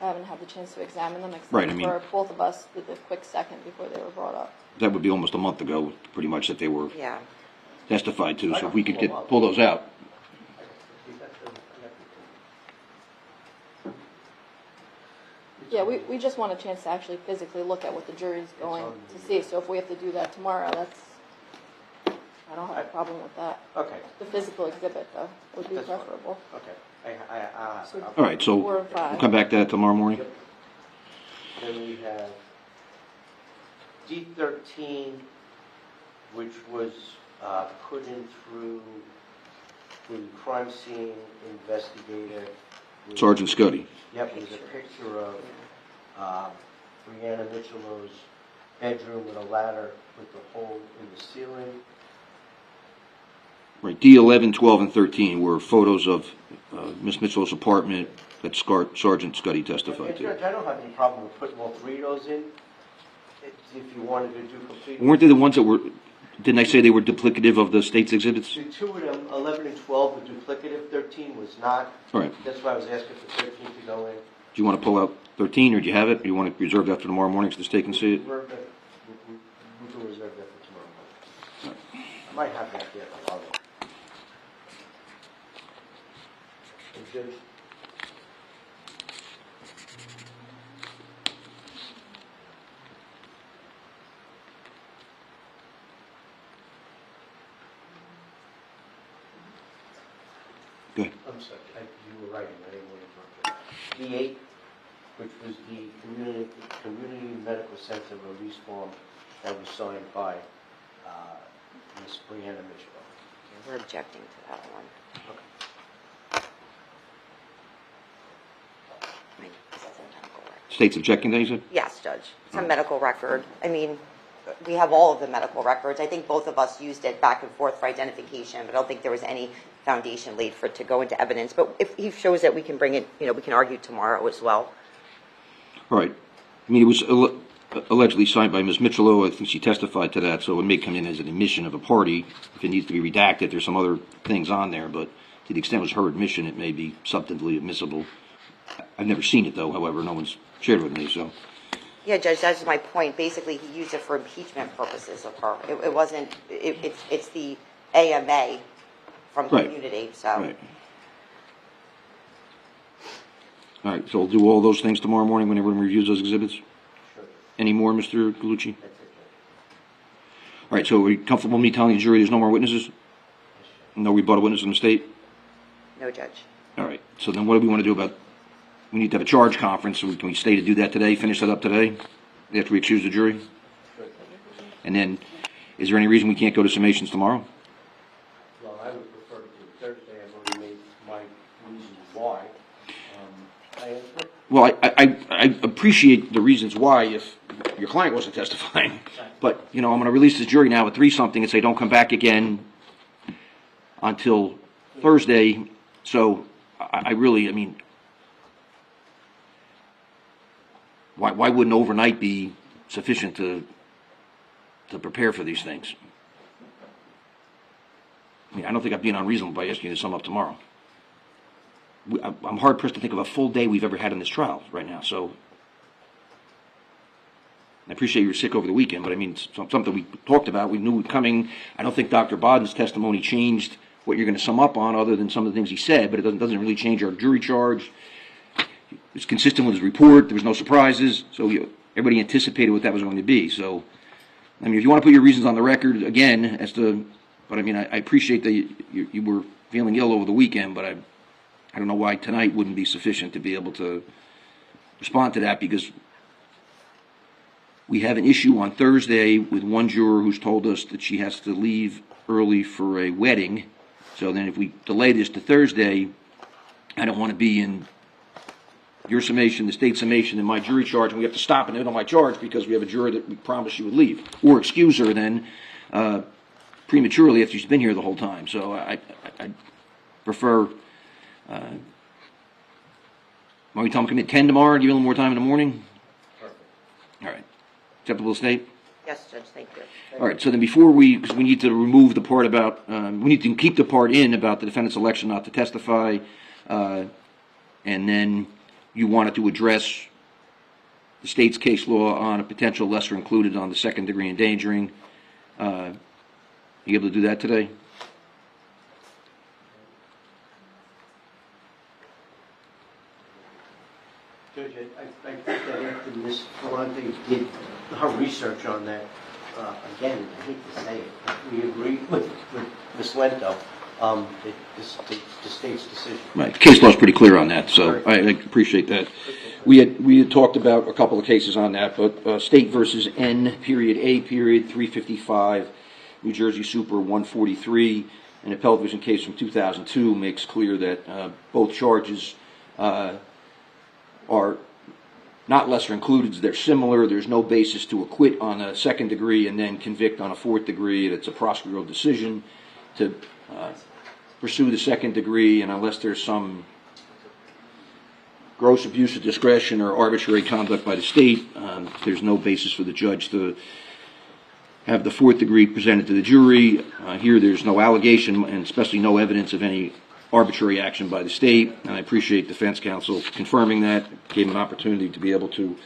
I haven't had the chance to examine them, except Right, I mean- for both of us with a quick second before they were brought up. That would be almost a month ago, pretty much, that they were Yeah. testified to, so if we could pull those out. Yeah, we just want a chance to actually physically look at what the jury's going to see. So if we have to do that tomorrow, I don't have a problem with that. Okay. The physical exhibit, though, would be That's fine. preferable. Okay. So All right, so 4 and 5. we'll come back to that tomorrow morning? Then we have D13, which was put in through the crime scene investigator. Sergeant Scuddy. Yep, it was a picture of Brianna Micciolo's bedroom with a ladder with the hole in the ceiling. Right, D11, 12, and 13 were photos of Ms. Micciolo's apartment that Sergeant Scuddy testified to. Judge, I don't have any problem with putting all three of those in, if you wanted to do complete. Weren't they the ones that were, didn't I say they were duplicative of the state's exhibits? The two of them, 11 and 12, were duplicative, 13 was not. All right. That's why I was asking for 13 to go in. Do you want to pull out 13, or do you have it? Do you want to reserve that for tomorrow morning so the state can see it? We can reserve that for tomorrow morning. I might have that there tomorrow. And Judge, Go ahead. I'm sorry, you were writing, I didn't want to interrupt you. D8, which was the community medical center release form that was signed by Ms. Brianna Micciolo. We're objecting to that one. This is a medical record. State's objecting to that, you said? Yes, Judge. It's a medical record. I mean, we have all of the medical records. I think both of us used it back and forth for identification, but I don't think there was any foundation laid for it to go into evidence. But if he shows that, we can bring it, we can argue tomorrow as well. All right. I mean, it was allegedly signed by Ms. Micciolo. I think she testified to that, so it may come in as an admission of a party. If it needs to be redacted, there's some other things on there, but to the extent it was her admission, it may be substantively admissible. I've never seen it, though, however. No one's shared with me, so... Yeah, Judge, that's my point. Basically, he used it for impeachment purposes of her. It wasn't, it's the AMA from Right. community, so. Right. All right, so we'll do all those things tomorrow morning when everyone reviews those exhibits? Sure. Any more, Mr. Galucci? That's it, Judge. All right, so are we comfortable with me telling the jury there's no more witnesses? No rebuttal witness in the state? No, Judge. All right, so then what do we want to do about, we need to have a charge conference, so can we stay to do that today, finish that up today, after we excuse the jury? And then, is there any reason we can't go to summations tomorrow? Well, I would prefer to do Thursday. I've already made my reasons why. Well, I appreciate the reasons why if your client wasn't testifying, but, I'm going to release this jury now at 3-something and say don't come back again until Thursday, so I mean, why wouldn't overnight be sufficient to prepare for these things? I mean, I don't think I'm being unreasonable by asking you to sum up tomorrow. I'm hard-pressed to think of a full day we've ever had in this trial right now, so I appreciate you were sick over the weekend, but I mean, something we talked about, we knew coming. I don't think Dr. Bodden's testimony changed what you're going to sum up on other than some of the things he said, but it doesn't really change our jury charge. It's consistent with his report. There was no surprises, so everybody anticipated what that was going to be. So, I mean, if you want to put your reasons on the record again as to, but I mean, I appreciate that you were feeling ill over the weekend, but I don't know why tonight wouldn't be sufficient to be able to respond to that, because we have an issue on Thursday with one juror who's told us that she has to leave early for a wedding. So then if we delay this to Thursday, I don't want to be in your summation, the state summation, and my jury charge, and we have to stop in the middle of my charge because we have a juror that we promised she would leave. Or excuse her then prematurely after she's been here the whole time. So I prefer, why don't we tell them to come at 10 tomorrow and give you a little more time in the morning? Perfect. All right. Acceptable to state? Yes, Judge, thank you. All right, so then because we need to remove the part about, we need to keep the part in about the defendant's election not to testify, and then you wanted to address the state's case law on a potential lesser included on the second degree endangering. You able to do that today? Judge, I think that after Ms. Ferrante did her research on that, again, I hate to say it, but we agree with Ms. Lento, the state's decision. Right, the case law is pretty clear on that, so I appreciate that. We had talked about a couple of cases on that, but State versus N, period, A, period, 355, New Jersey Super 143, an appellate division case from 2002 makes clear that both charges are not lesser included. They're similar. There's no basis to acquit on a second degree and then convict on a fourth degree. It's a prosecutorial decision to pursue the second degree, and unless there's some gross abuse of discretion or arbitrary conduct by the state, there's no basis for the judge to have the fourth degree presented to the jury. Here there's no allegation and especially no evidence of any arbitrary action by the state, and I appreciate defense counsel confirming that, gave him an opportunity to be able to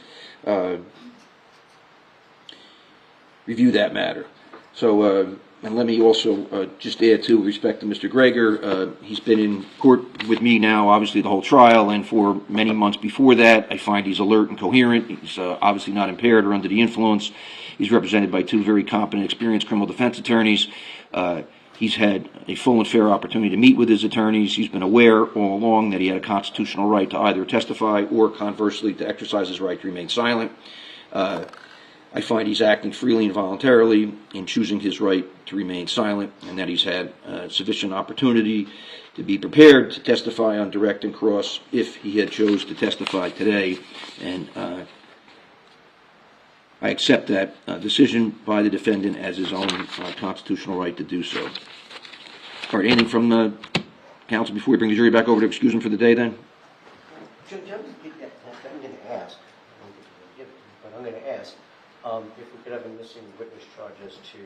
review that matter. So, and let me also just add too, with respect to Mr. Gregor, he's been in court with me now, obviously the whole trial, and for many months before that. I find he's alert and coherent. He's obviously not impaired or under the influence. He's represented by two very competent, experienced criminal defense attorneys. He's had a full and fair opportunity to meet with his attorneys. He's been aware all along that he had a constitutional right to either testify or, conversely, to exercise his right to remain silent. I find he's acting freely and voluntarily in choosing his right to remain silent, and that he's had sufficient opportunity to be prepared to testify on direct and cross if he had chose to testify today. And I accept that decision by the defendant as his own constitutional right to do so. All right, anything from the counsel before we bring the jury back over to excuse him for the day then? Judge, I'm going to ask, but I'm going to ask if we could have a missing witness charge as to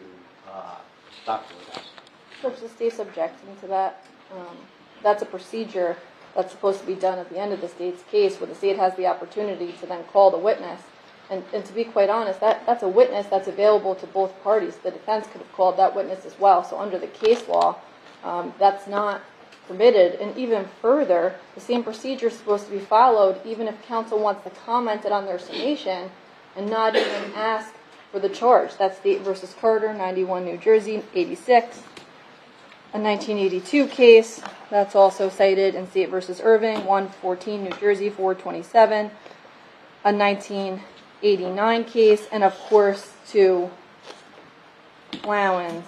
Dr. Woodhouse. Judge, the state's objecting to that. That's a procedure that's supposed to be done at the end of the state's case, where the state has the opportunity to then call the witness. And to be quite honest, that's a witness that's available to both parties. The defense could have called that witness as well. So under the case law, that's not permitted. And even further, the same procedure is supposed to be followed even if counsel wants to comment it on their summation and not even ask for the charge. That's State versus Carter, 91 New Jersey, 86. A 1982 case that's also cited in State versus Irving, 114 New Jersey, 427. A 1989 case, and of course to Lowens,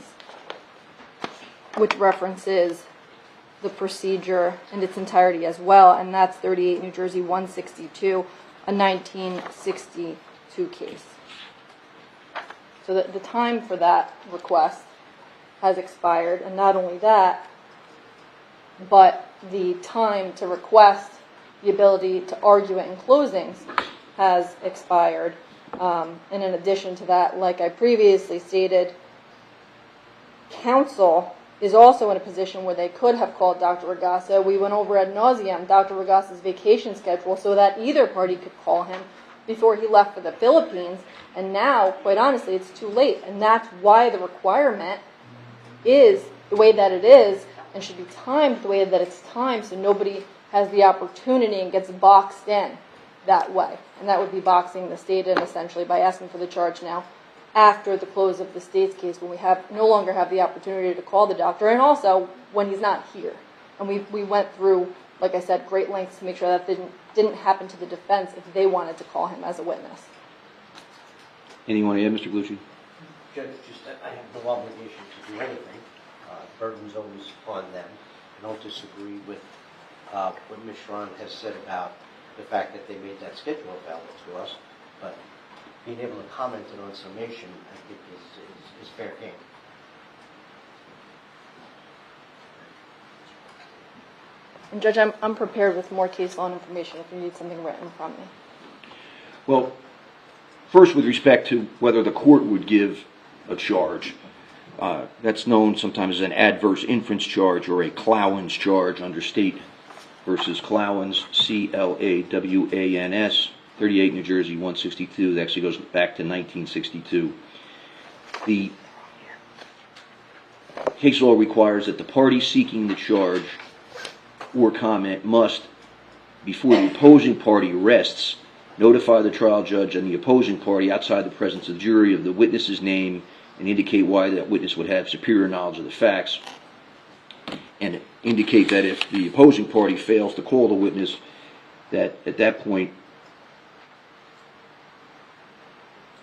which references the procedure in its entirety as well, and that's 38 New Jersey, 162, a 1962 case. So the time for that request has expired, and not only that, but the time to request the ability to argue it in closings has expired. And in addition to that, like I previously stated, counsel is also in a position where they could have called Dr. Ragassa. We went over ad nauseum Dr. Ragassa's vacation schedule so that either party could call him before he left for the Philippines. And now, quite honestly, it's too late. And that's why the requirement is the way that it is and should be timed the way that it's timed so nobody has the opportunity and gets boxed in that way. And that would be boxing the state in essentially by asking for the charge now after the close of the state's case when we no longer have the opportunity to call the doctor, and also when he's not here. And we went through, like I said, great lengths to make sure that didn't happen to the defense if they wanted to call him as a witness. Anyone add, Mr. Glucci? Judge, I have no obligation to do anything. Burden's always on them. I don't disagree with what Ms. Sharon has said about the fact that they made that schedule available to us, but being able to comment it on summation, I think, is fair game. And Judge, I'm prepared with more case law and information if you need something written from me. Well, first with respect to whether the court would give a charge, that's known sometimes as an adverse inference charge or a Clowens charge under State versus Clowens, C-L-A-W-A-N-S, 38 New Jersey, 162. That actually goes back to 1962. The case law requires that the party seeking the charge or comment must, before the opposing party rests, notify the trial judge and the opposing party outside the presence of the jury of the witness's name and indicate why that witness would have superior knowledge of the facts, and indicate that if the opposing party fails to call the witness, that at that point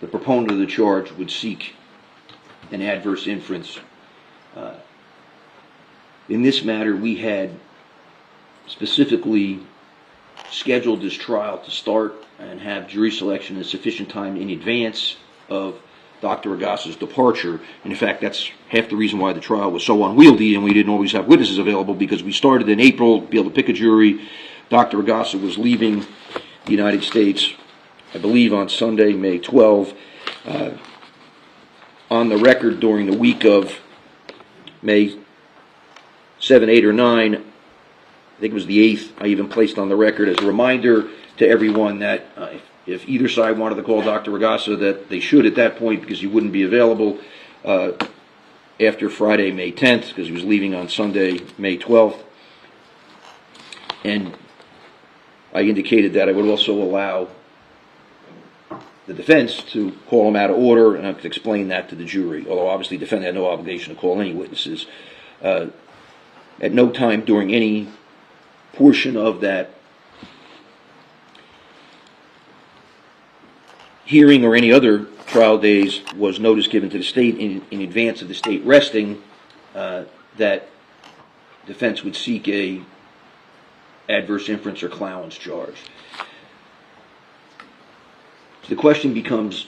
the proponent of the charge would seek an adverse inference. In this matter, we had specifically scheduled this trial to start and have jury selection in sufficient time in advance of Dr. Ragassa's departure. And in fact, that's half the reason why the trial was so unwieldy and we didn't always have witnesses available, because we started in April to be able to pick a jury. Dr. Ragassa was leaving the United States, I believe, on Sunday, May 12. On the record during the week of May 7, 8, or 9, I think it was the 8th, I even placed on the record as a reminder to everyone that if either side wanted to call Dr. Ragassa, that they should at that point, because he wouldn't be available after Friday, May 10th, because he was leaving on Sunday, May 12th. And I indicated that I would also allow the defense to call him out of order, and I could explain that to the jury, although obviously the defendant had no obligation to call any witnesses. At no time during any portion of that hearing or any other trial days was notice given to the state in advance of the state resting that defense would seek a adverse inference or Clowens charge. The question becomes,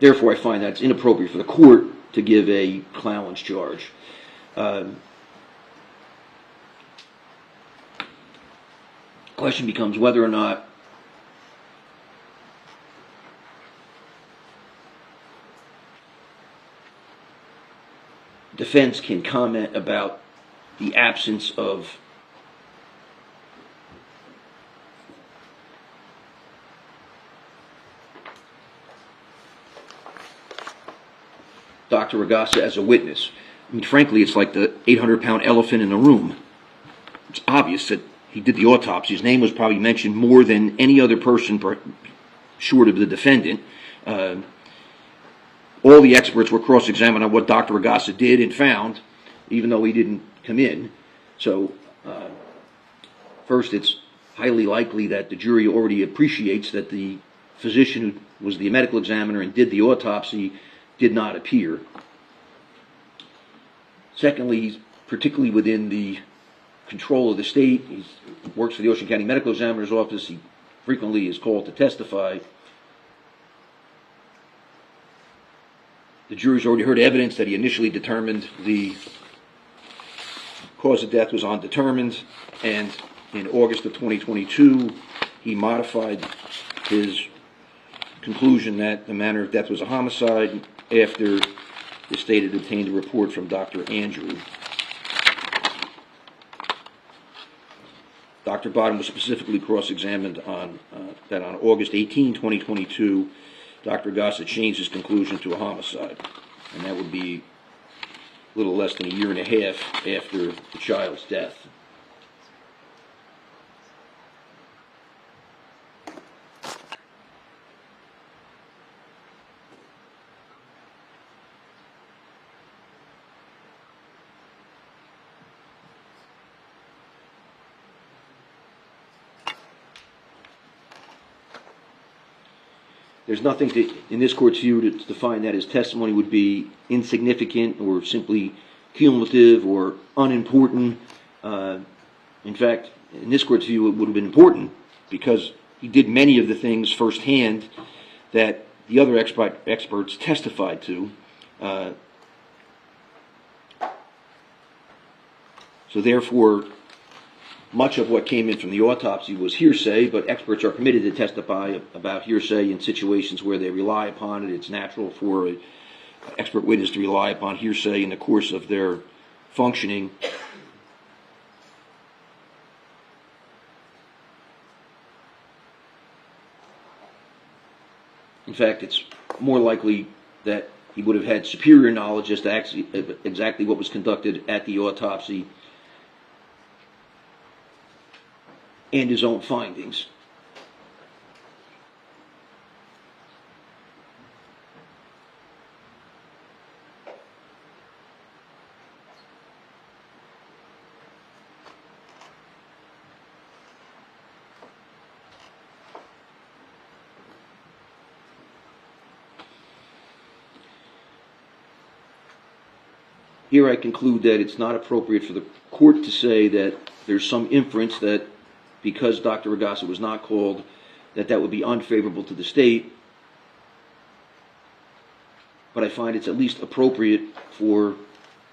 therefore I find that it's inappropriate for the court to give a Clowens charge. Question becomes whether or not defense can comment about the absence of Dr. Ragassa as a witness. I mean, frankly, it's like the 800-pound elephant in the room. it's obvious that he did the autopsy. His name was probably mentioned more than any other person short of the defendant. All the experts were cross-examined on what Dr. Ragasa did and found, even though he didn't come in. So, first, it's highly likely that the jury already appreciates that the physician who was the medical examiner and did the autopsy did not appear. Secondly, particularly within the control of the state, he works for the Ocean County Medical Examiner's Office. He frequently is called to testify. The jury's already heard evidence that he initially determined the cause of death was undetermined, and in August of 2022, he modified his conclusion that the manner of death was a homicide after the state had obtained a report from Dr. Andrew. Dr. Bodden was specifically cross-examined on that on August 18, 2022, Dr. Ragasa changed his conclusion to a homicide, and that would be a little less than a year and a half after the child's death. There's nothing in this court's view to find that his testimony would be insignificant or simply cumulative or unimportant. In fact, in this court's view, it would have been important because he did many of the things firsthand that the other experts testified to. So therefore, much of what came in from the autopsy was hearsay, but experts are permitted to testify about hearsay in situations where they rely upon it. It's natural for an expert witness to rely upon hearsay in the course of their functioning. In fact, it's more likely that he would have had superior knowledge as to exactly what was conducted at the autopsy and his own findings. Here I conclude that it's not appropriate for the court to say that there's some inference that because Dr. Ragasa was not called, that would be unfavorable to the state. But I find it's at least appropriate for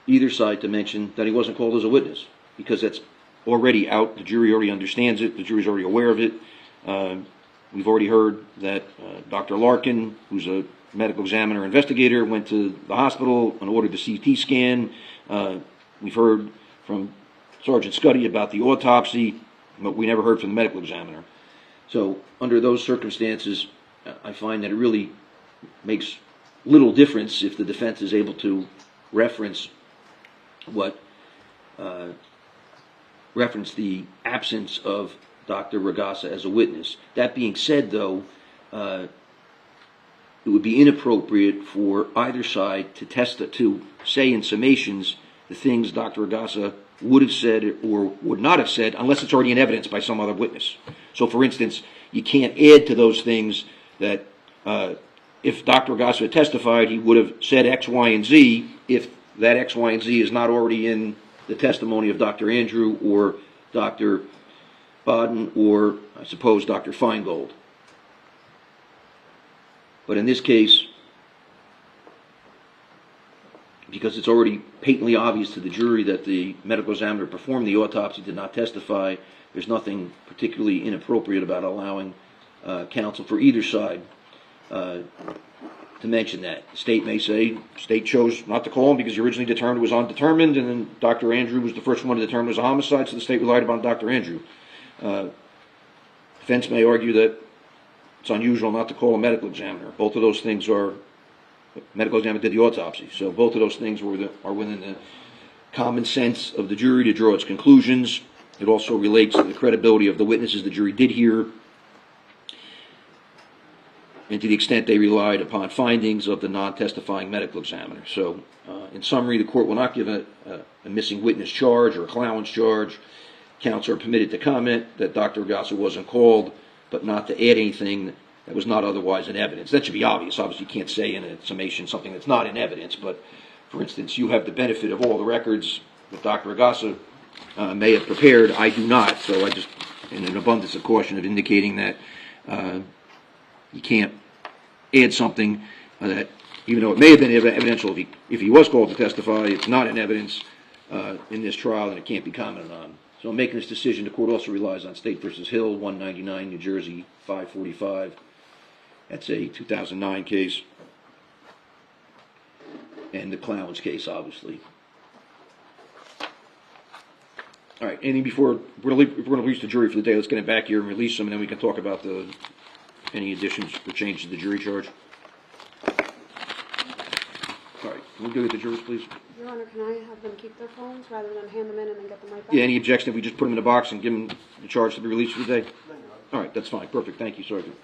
either side to mention that he wasn't called as a witness, because that's already out. The jury already understands it. The jury's already aware of it. We've already heard that Dr. Larkin, who's a medical examiner investigator, went to the hospital and ordered the CT scan. We've heard from Sergeant Scuddy about the autopsy, but we never heard from the medical examiner. So under those circumstances, I find that it really makes little difference if the defense is able to reference the absence of Dr. Ragasa as a witness. That being said, though, it would be inappropriate for either side to say in summations the things Dr. Ragasa would have said or would not have said unless it's already in evidence by some other witness. So, for instance, you can't add to those things that if Dr. Ragasa had testified, he would have said X, Y, and Z if that X, Y, and Z is not already in the testimony of Dr. Andrew or Dr. Bodden or, I suppose, Dr. Feingold. But in this case, because it's already patently obvious to the jury that the medical examiner performed the autopsy, did not testify, there's nothing particularly inappropriate about allowing counsel for either side to mention that. The state may say, the state chose not to call him because he originally determined it was undetermined, and then Dr. Andrew was the first one to determine it was a homicide, so the state relied upon Dr. Andrew. Defense may argue that it's unusual not to call a medical examiner. Both of those things are, medical examiner did the autopsy, so both of those things are within the common sense of the jury to draw its conclusions. It also relates to the credibility of the witnesses the jury did hear, and to the extent they relied upon findings of the non-testifying medical examiner. So, in summary, the court will not give a missing witness charge or a Clowens charge. Counts are permitted to comment that Dr. Agassa wasn't called, but not to add anything that was not otherwise in evidence. That should be obvious. Obviously, you can't say in a summation something that's not in evidence, but, for instance, you have the benefit of all the records that Dr. Agassa may have prepared. I do not, so I just, in an abundance of caution, of indicating that you can't add something that, even though it may have been evidential if he was called to testify, it's not in evidence in this trial, and it can't be commented on. So in making this decision, the court also relies on State v. Hill, 199, New Jersey, 545. That's a 2009 case. And the Clowens case, obviously. All right, anything before, we're going to release the jury for the day. Let's get it back here and release them, and then we can talk about any additions or changes to the jury charge. All right, can we go get the jurors, please? Your Honor, can I have them keep their phones rather than hand them in and then get them right back? Yeah, any objection if we just put them in the box and give them the charge to be released for the day? All right, that's fine. Perfect. Thank you, Sergeant.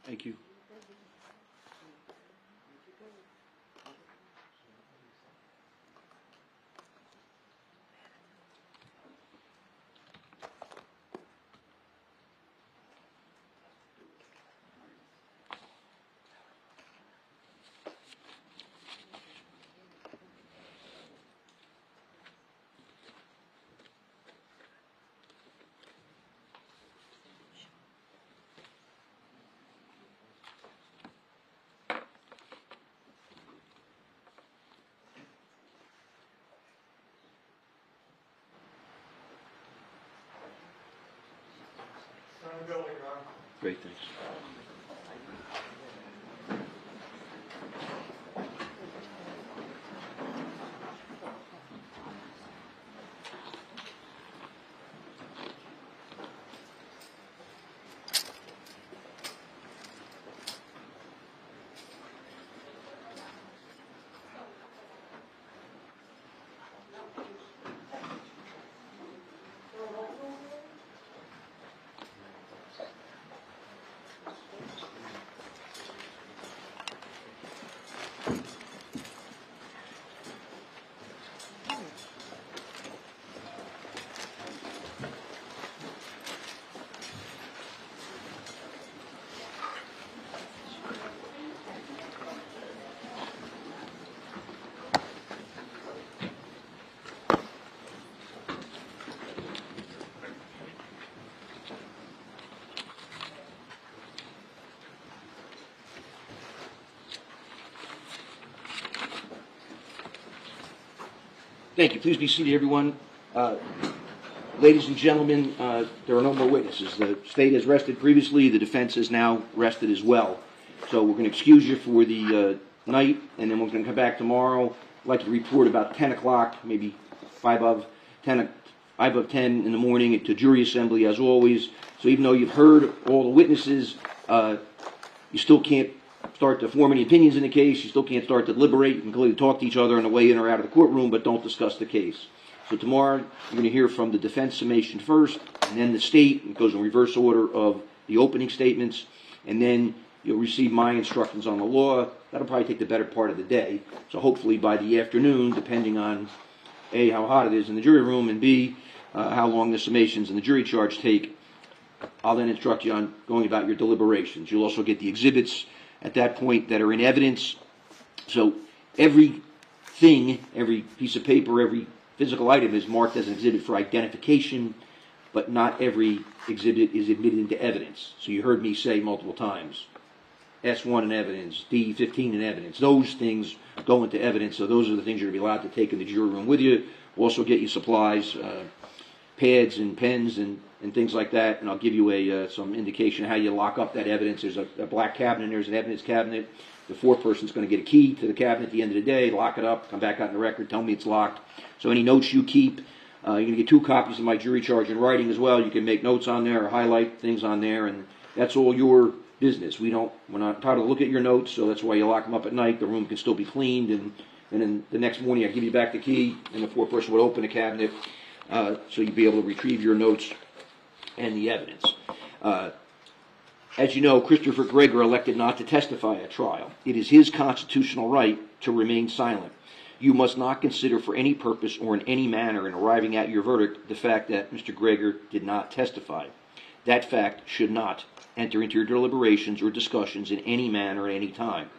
Thank you. Great, thanks. Thank you. Please be seated, everyone. Ladies and gentlemen, there are no more witnesses. The state has rested previously. The defense has now rested as well. So we're going to excuse you for the night, and then we're going to come back tomorrow. I'd like to report about 10 o'clock, maybe 5 of 10 in the morning to jury assembly, as always. So even though you've heard all the witnesses, you still can't start to form any opinions in the case. You still can't start to deliberate. You can clearly talk to each other on the way in or out of the courtroom, but don't discuss the case. So tomorrow, you're going to hear from the defense summation first, and then the state. It goes in reverse order of the opening statements, and then you'll receive my instructions on the law. That'll probably take the better part of the day. So hopefully by the afternoon, depending on A, how hot it is in the jury room, and B, how long the summations and the jury charge take, I'll then instruct you on going about your deliberations. You'll also get the exhibits at that point that are in evidence. So everything, every piece of paper, every physical item is marked as an exhibit for identification, but not every exhibit is admitted into evidence. So you heard me say multiple times, S1 in evidence, D15 in evidence. Those things go into evidence, so those are the things you're going to be allowed to take in the jury room with you. We'll also get you supplies, pads and pens and things like that, and I'll give you some indication of how you lock up that evidence. There's a black cabinet, there's an evidence cabinet. The foreperson's going to get a key to the cabinet at the end of the day, lock it up, come back out in the record, tell me it's locked. So any notes you keep, you're going to get 2 copies of my jury charge in writing as well. You can make notes on there or highlight things on there, and that's all your business. We're not entitled to look at your notes, so that's why you lock them up at night. The room can still be cleaned, and then the next morning I give you back the key, and the foreperson would open the cabinet, so you'd be able to retrieve your notes and the evidence. As you know, Christopher Gregor elected not to testify at trial. It is his constitutional right to remain silent. You must not consider for any purpose or in any manner in arriving at your verdict the fact that Mr. Gregor did not testify. That fact should not enter into your deliberations or discussions in any manner at any time.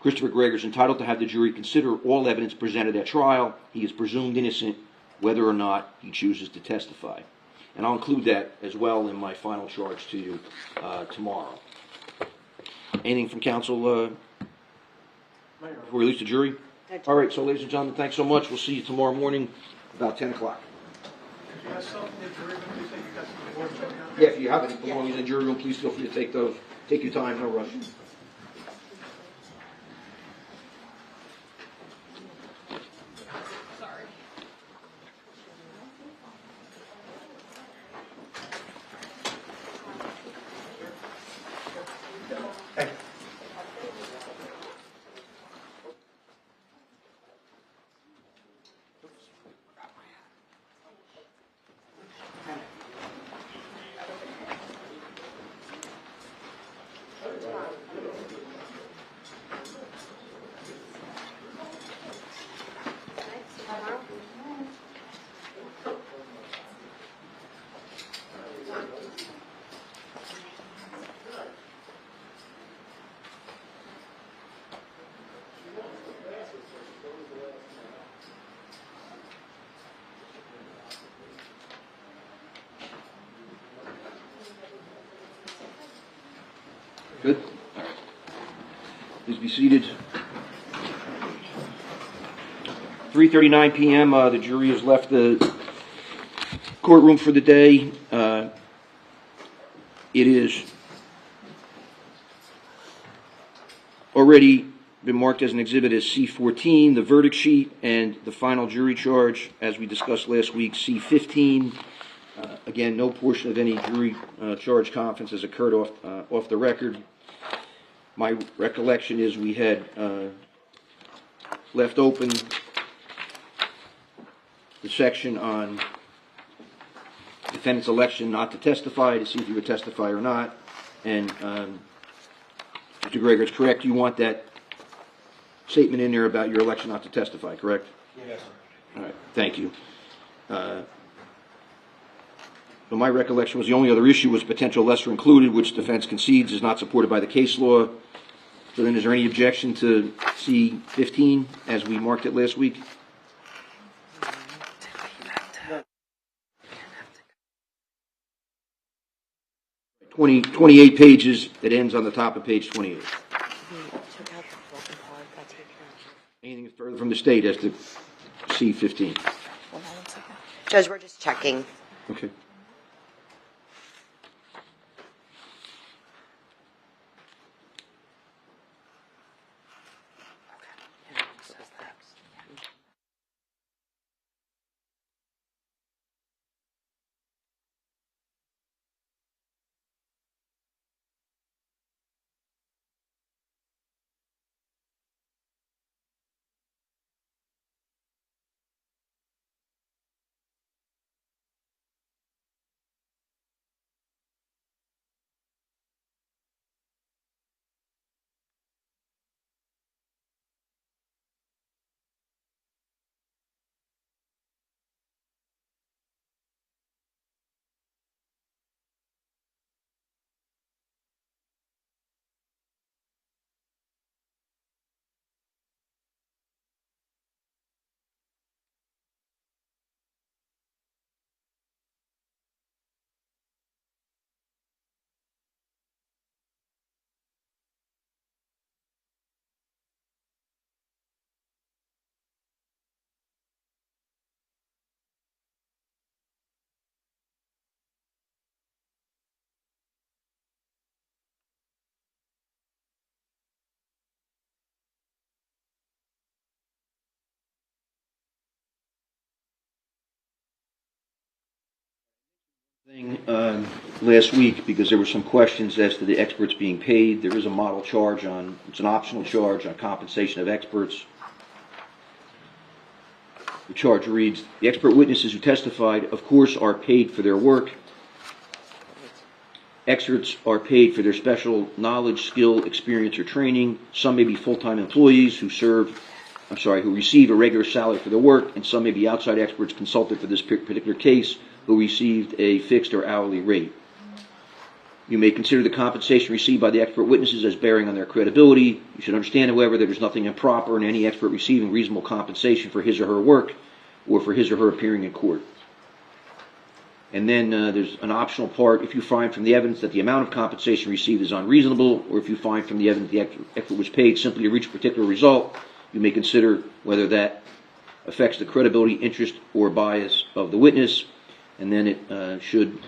Christopher Gregor is entitled to have the jury consider all evidence presented at trial. He is presumed innocent whether or not he chooses to testify. And I'll include that as well in my final charge to you tomorrow. Anything from counsel before we release the jury? All right, so ladies and gentlemen, thanks so much. We'll see you tomorrow morning about 10 o'clock. If you have something in the jury room, you think you got some awards coming out? Yeah, if you have any belongings in the jury room, please feel free to take those. Take your time, no rush. Please be seated. 3:39 p.m. The jury has left the courtroom for the day. It is already been marked as an exhibit as C-14, the verdict sheet, and the final jury charge, as we discussed last week, C-15. Again, no portion of any jury charge conference has occurred off the record. My recollection is we had left open the section on defendant's election not to testify, to see if he would testify or not. And Mr. Gregor, it's correct, you want that statement in there about your election not to testify, correct? Yes, sir. All right, thank you. But my recollection was the only other issue was potential lesser included, which defense concedes is not supported by the case law. So then is there any objection to C-15 as we marked it last week? 28 pages, it ends on the top of page 28. Anything further from the state as to C-15? Judge, we're just checking. Okay. Last week, because there were some questions as to the experts being paid. There is a model charge it's an optional charge on compensation of experts. The charge reads, the expert witnesses who testified, of course, are paid for their work. Experts are paid for their special knowledge, skill, experience, or training. Some may be full-time employees who receive a regular salary for their work, and some may be outside experts consulted for this particular case who received a fixed or hourly rate. You may consider the compensation received by the expert witnesses as bearing on their credibility. You should understand, however, that there is nothing improper in any expert receiving reasonable compensation for his or her work or for his or her appearing in court. And then there's an optional part. If you find from the evidence that the amount of compensation received is unreasonable, or if you find from the evidence the expert was paid simply to reach a particular result, you may consider whether that affects the credibility, interest, or bias of the witness. And then it should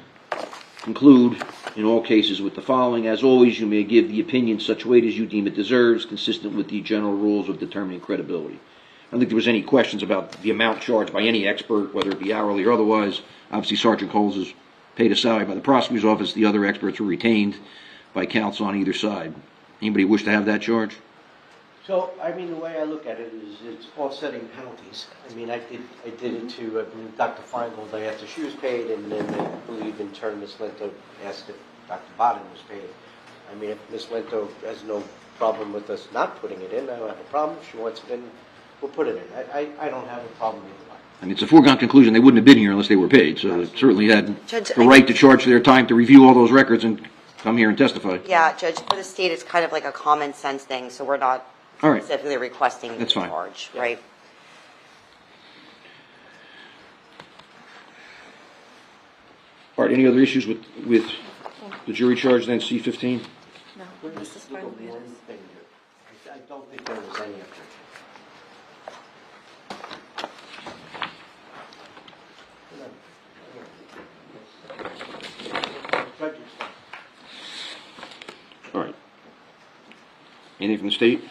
conclude in all cases with the following. As always, you may give the opinion such weight as you deem it deserves, consistent with the general rules of determining credibility. I don't think there was any questions about the amount charged by any expert, whether it be hourly or otherwise. Obviously, Sergeant Coles is paid a salary by the prosecutor's office. The other experts were retained by counsel on either side. Anybody wish to have that charge? So, I mean, the way I look at it is it's offsetting penalties. I mean, I did it to Dr. Feingold. I asked if she was paid, and then I believe in turn Ms. Lento asked if Dr. Bodden was paid. I mean, if Ms. Lento has no problem with us not putting it in, I don't have a problem. If she wants it in, we'll put it in. I don't have a problem either way. I mean, it's a foregone conclusion they wouldn't have been here unless they were paid, so they certainly had Judge, the right to charge their time to review all those records and come here and testify. Yeah, Judge, for the state, it's kind of like a common sense thing, so we're not All right. specifically requesting the That's fine. charge, right? All right, any other issues with the jury charge then, C-15? No, this is fine the way it is. I don't think there was any objection. All right. Anything from the state?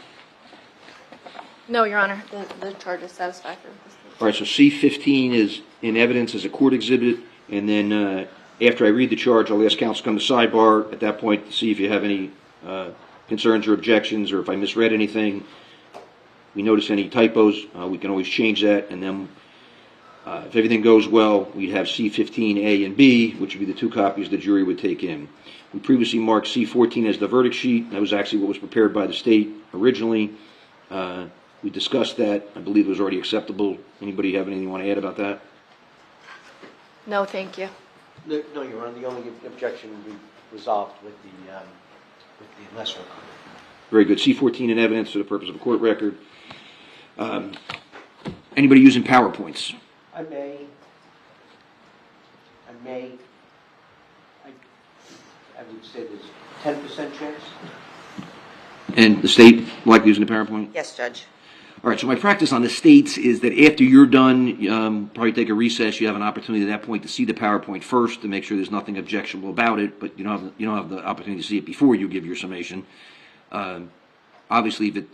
No, Your Honor, the charge is satisfactory. All right, so C-15 is in evidence as a court exhibit, and then after I read the charge, I'll ask counsel to come to sidebar at that point to see if you have any concerns or objections, or if I misread anything. We notice any typos, we can always change that, and then if everything goes well, we'd have C-15A and B, which would be the two copies the jury would take in. We previously marked C-14 as the verdict sheet. That was actually what was prepared by the state originally. We discussed that. I believe it was already acceptable. Anybody have anything you want to add about that? No, thank you. No, Your Honor, the only objection will be resolved with the lesser. Very good. C-14 in evidence for the purpose of a court record. Anybody using PowerPoints? I would say there's 10% chance. And the state like using the PowerPoint? Yes, Judge. All right, so my practice on the states is that after you're done, probably take a recess, you have an opportunity at that point to see the PowerPoint first to make sure there's nothing objectionable about it, but you don't have the opportunity to see it before you give your summation. Obviously, if it's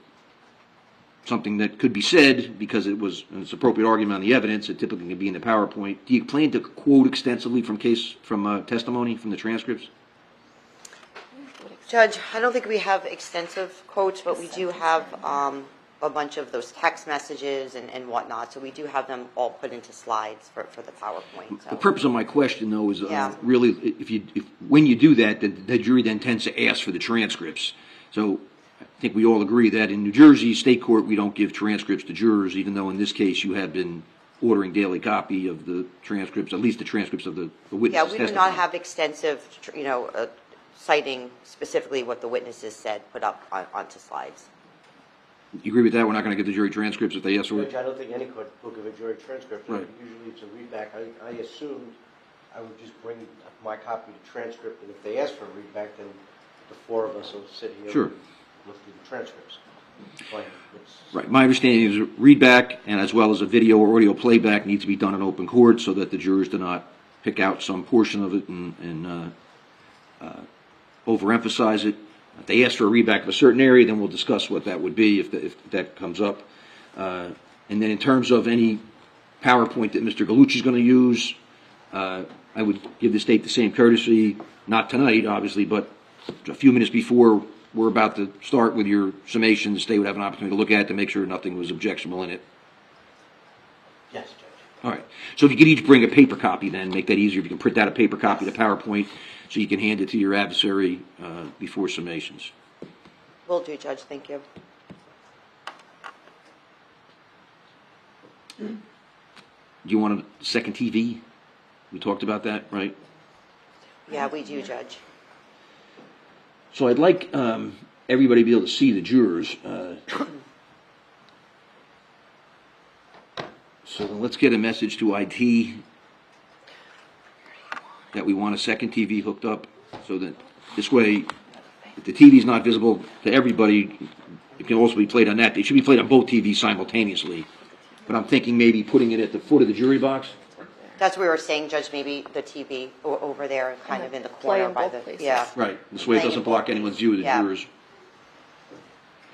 something that could be said because it's appropriate argument on the evidence, it typically can be in the PowerPoint. Do you plan to quote extensively from testimony, from the transcripts? Judge, I don't think we have extensive quotes, but we do have a bunch of those text messages and whatnot, so we do have them all put into slides for the PowerPoint. So. The purpose of my question, though, is Yeah. really if when you do that, the jury then tends to ask for the transcripts. So I think we all agree that in New Jersey state court we don't give transcripts to jurors, even though in this case you have been ordering daily copy of the transcripts, at least the transcripts of the witnesses. Yeah, we do not have extensive, citing specifically what the witnesses said put up onto slides. You agree with that? We're not going to give the jury transcripts if they ask for it? Judge, I don't think any court will give a jury transcript. Right. Usually it's a readback. I assumed I would just bring my copy of the transcript, and if they ask for a readback, then the four of us will sit here Sure. and look through the transcripts. Fine. Right. My understanding is readback and as well as a video or audio playback need to be done in open court so that the jurors do not pick out some portion of it and overemphasize it. If they ask for a readback of a certain area, then we'll discuss what that would be if that comes up. And then in terms of any PowerPoint that Mr. Gallucci is going to use, I would give the state the same courtesy, not tonight, obviously, but a few minutes before we're about to start with your summation, the state would have an opportunity to look at it to make sure nothing was objectionable in it. Yes, Judge. All right. So if you could each bring a paper copy, then make that easier. If you can print out a paper copy of the PowerPoint so you can hand it to your adversary before summations. Will do, Judge. Thank you. Do you want a second TV? We talked about that, right? Yeah, we do, Judge. So I'd like everybody to be able to see the jurors. So then let's get a message to IT that we want a second TV hooked up so that this way, if the TV's not visible to everybody, it can also be played on that. It should be played on both TVs simultaneously. But I'm thinking maybe putting it at the foot of the jury box. That's what we were saying, Judge, maybe the TV over there, kind of in the Play corner in by both the, places. yeah. Right. This way it doesn't block anyone's view of the Yeah. jurors.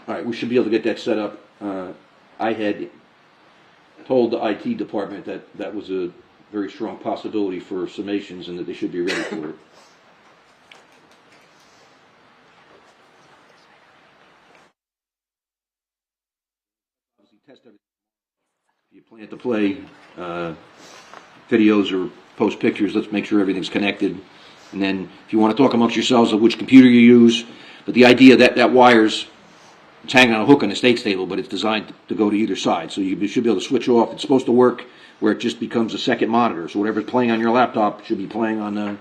All right, we should be able to get that set up. I had told the IT department that that was a very strong possibility for summations and that they should be ready for it. Test everything. If you plan to play videos or post pictures, let's make sure everything's connected. And then if you want to talk amongst yourselves of which computer you use, but the idea that wire's, it's hanging on a hook on the state's table, but it's designed to go to either side. So you should be able to switch off. It's supposed to work where it just becomes a second monitor. So whatever's playing on your laptop should be playing on the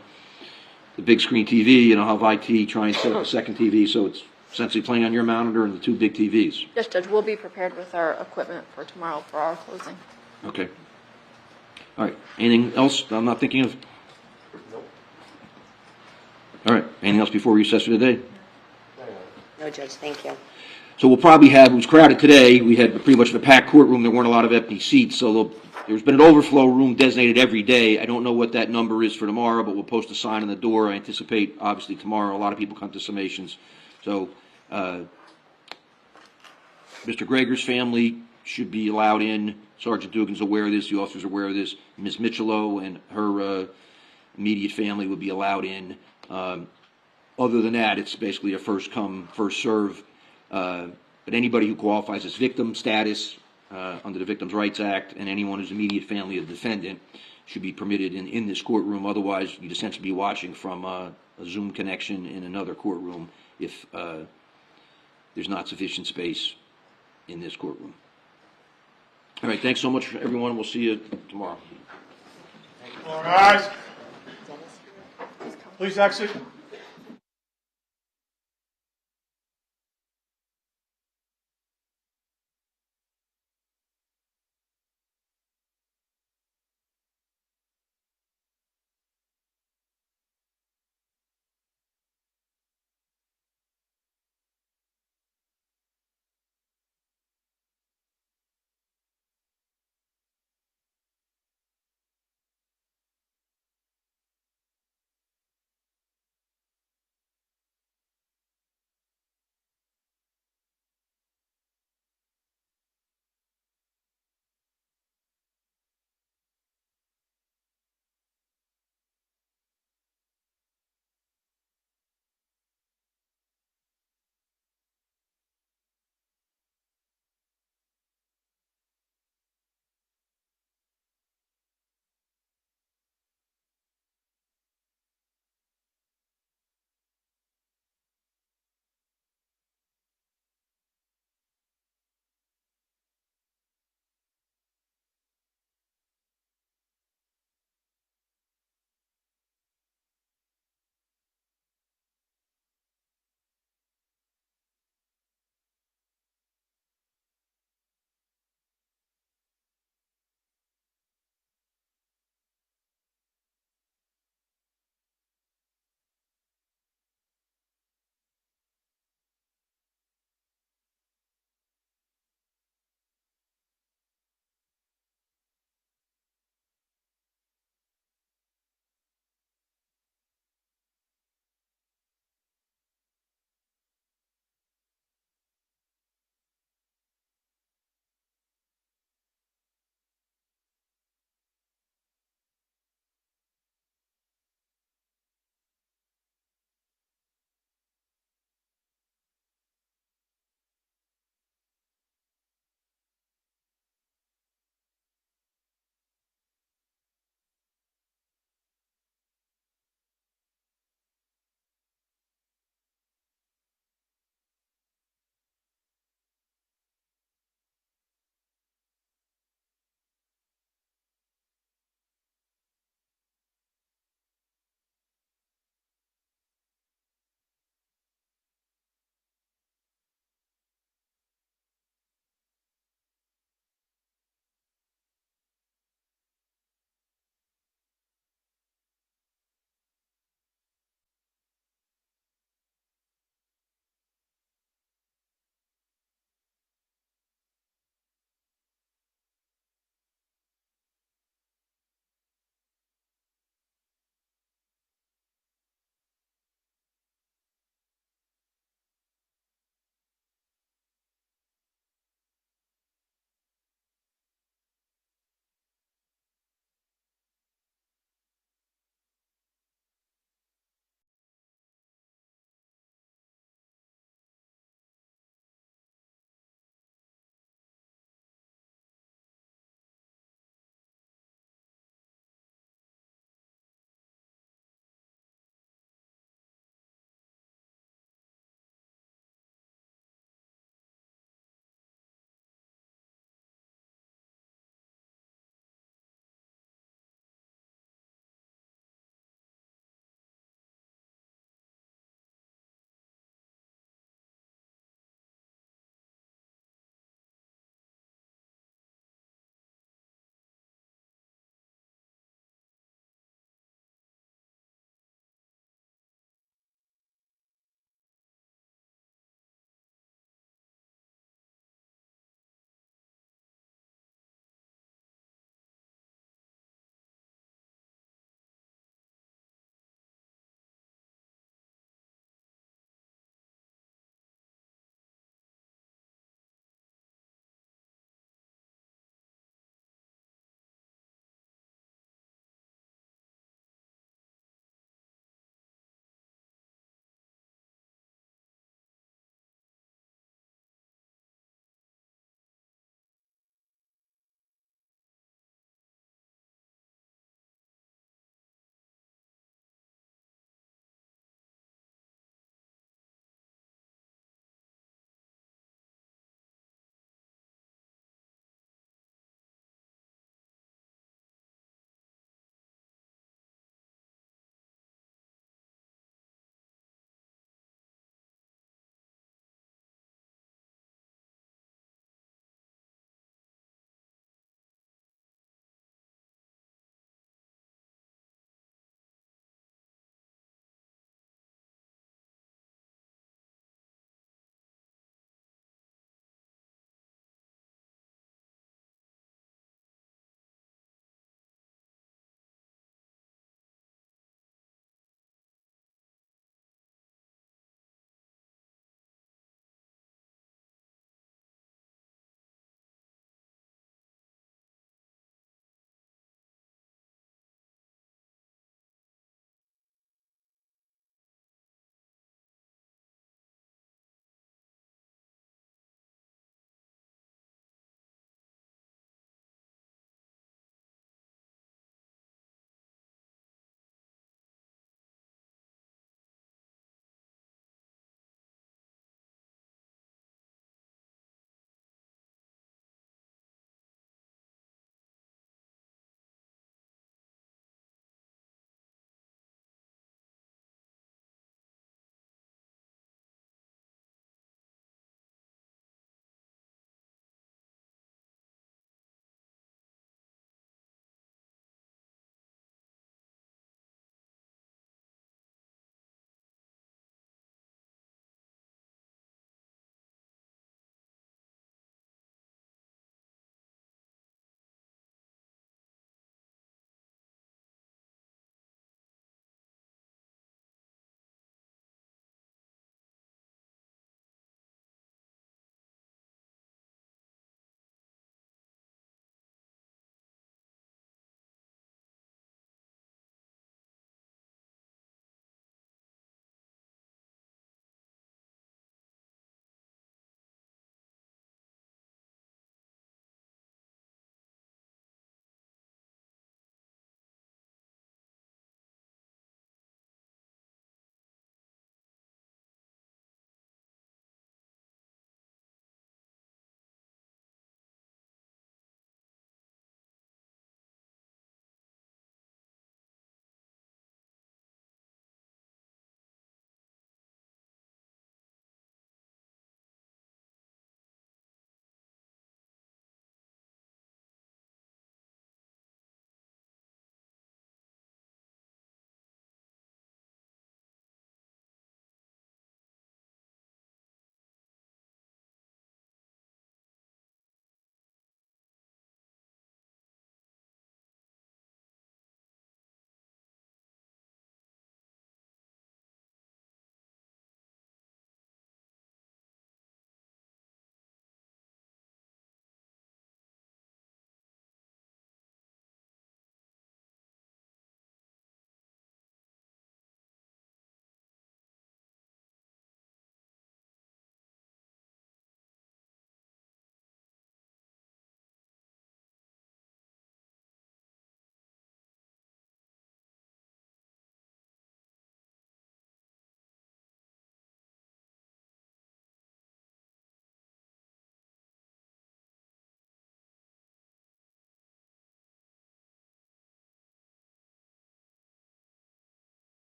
big screen TV, and I'll have IT try and set up a second TV so it's essentially playing on your monitor and the two big TVs. Yes, Judge, we'll be prepared with our equipment for tomorrow for our closing. Okay. All right. Anything else I'm not thinking of? Nope. All right. Anything else before recess for today? No, Judge, thank you. So we'll probably have, it was crowded today, we had pretty much a packed courtroom, there weren't a lot of empty seats, so there's been an overflow room designated every day. I don't know what that number is for tomorrow, but we'll post a sign on the door. I anticipate, obviously, tomorrow, a lot of people come to summations. So, Mr. Gregor's family should be allowed in. Sergeant Dugan's aware of this, the officers are aware of this. Ms. Micciolo and her immediate family would be allowed in. Other than that, it's basically a first come, first serve. But anybody who qualifies as victim status under the Victims' Rights Act and anyone who's immediate family of the defendant should be permitted in this courtroom. Otherwise, you'd essentially be watching from a Zoom connection in another courtroom if there's not sufficient space in this courtroom. All right, thanks so much, everyone. We'll see you tomorrow. All right. Please exit.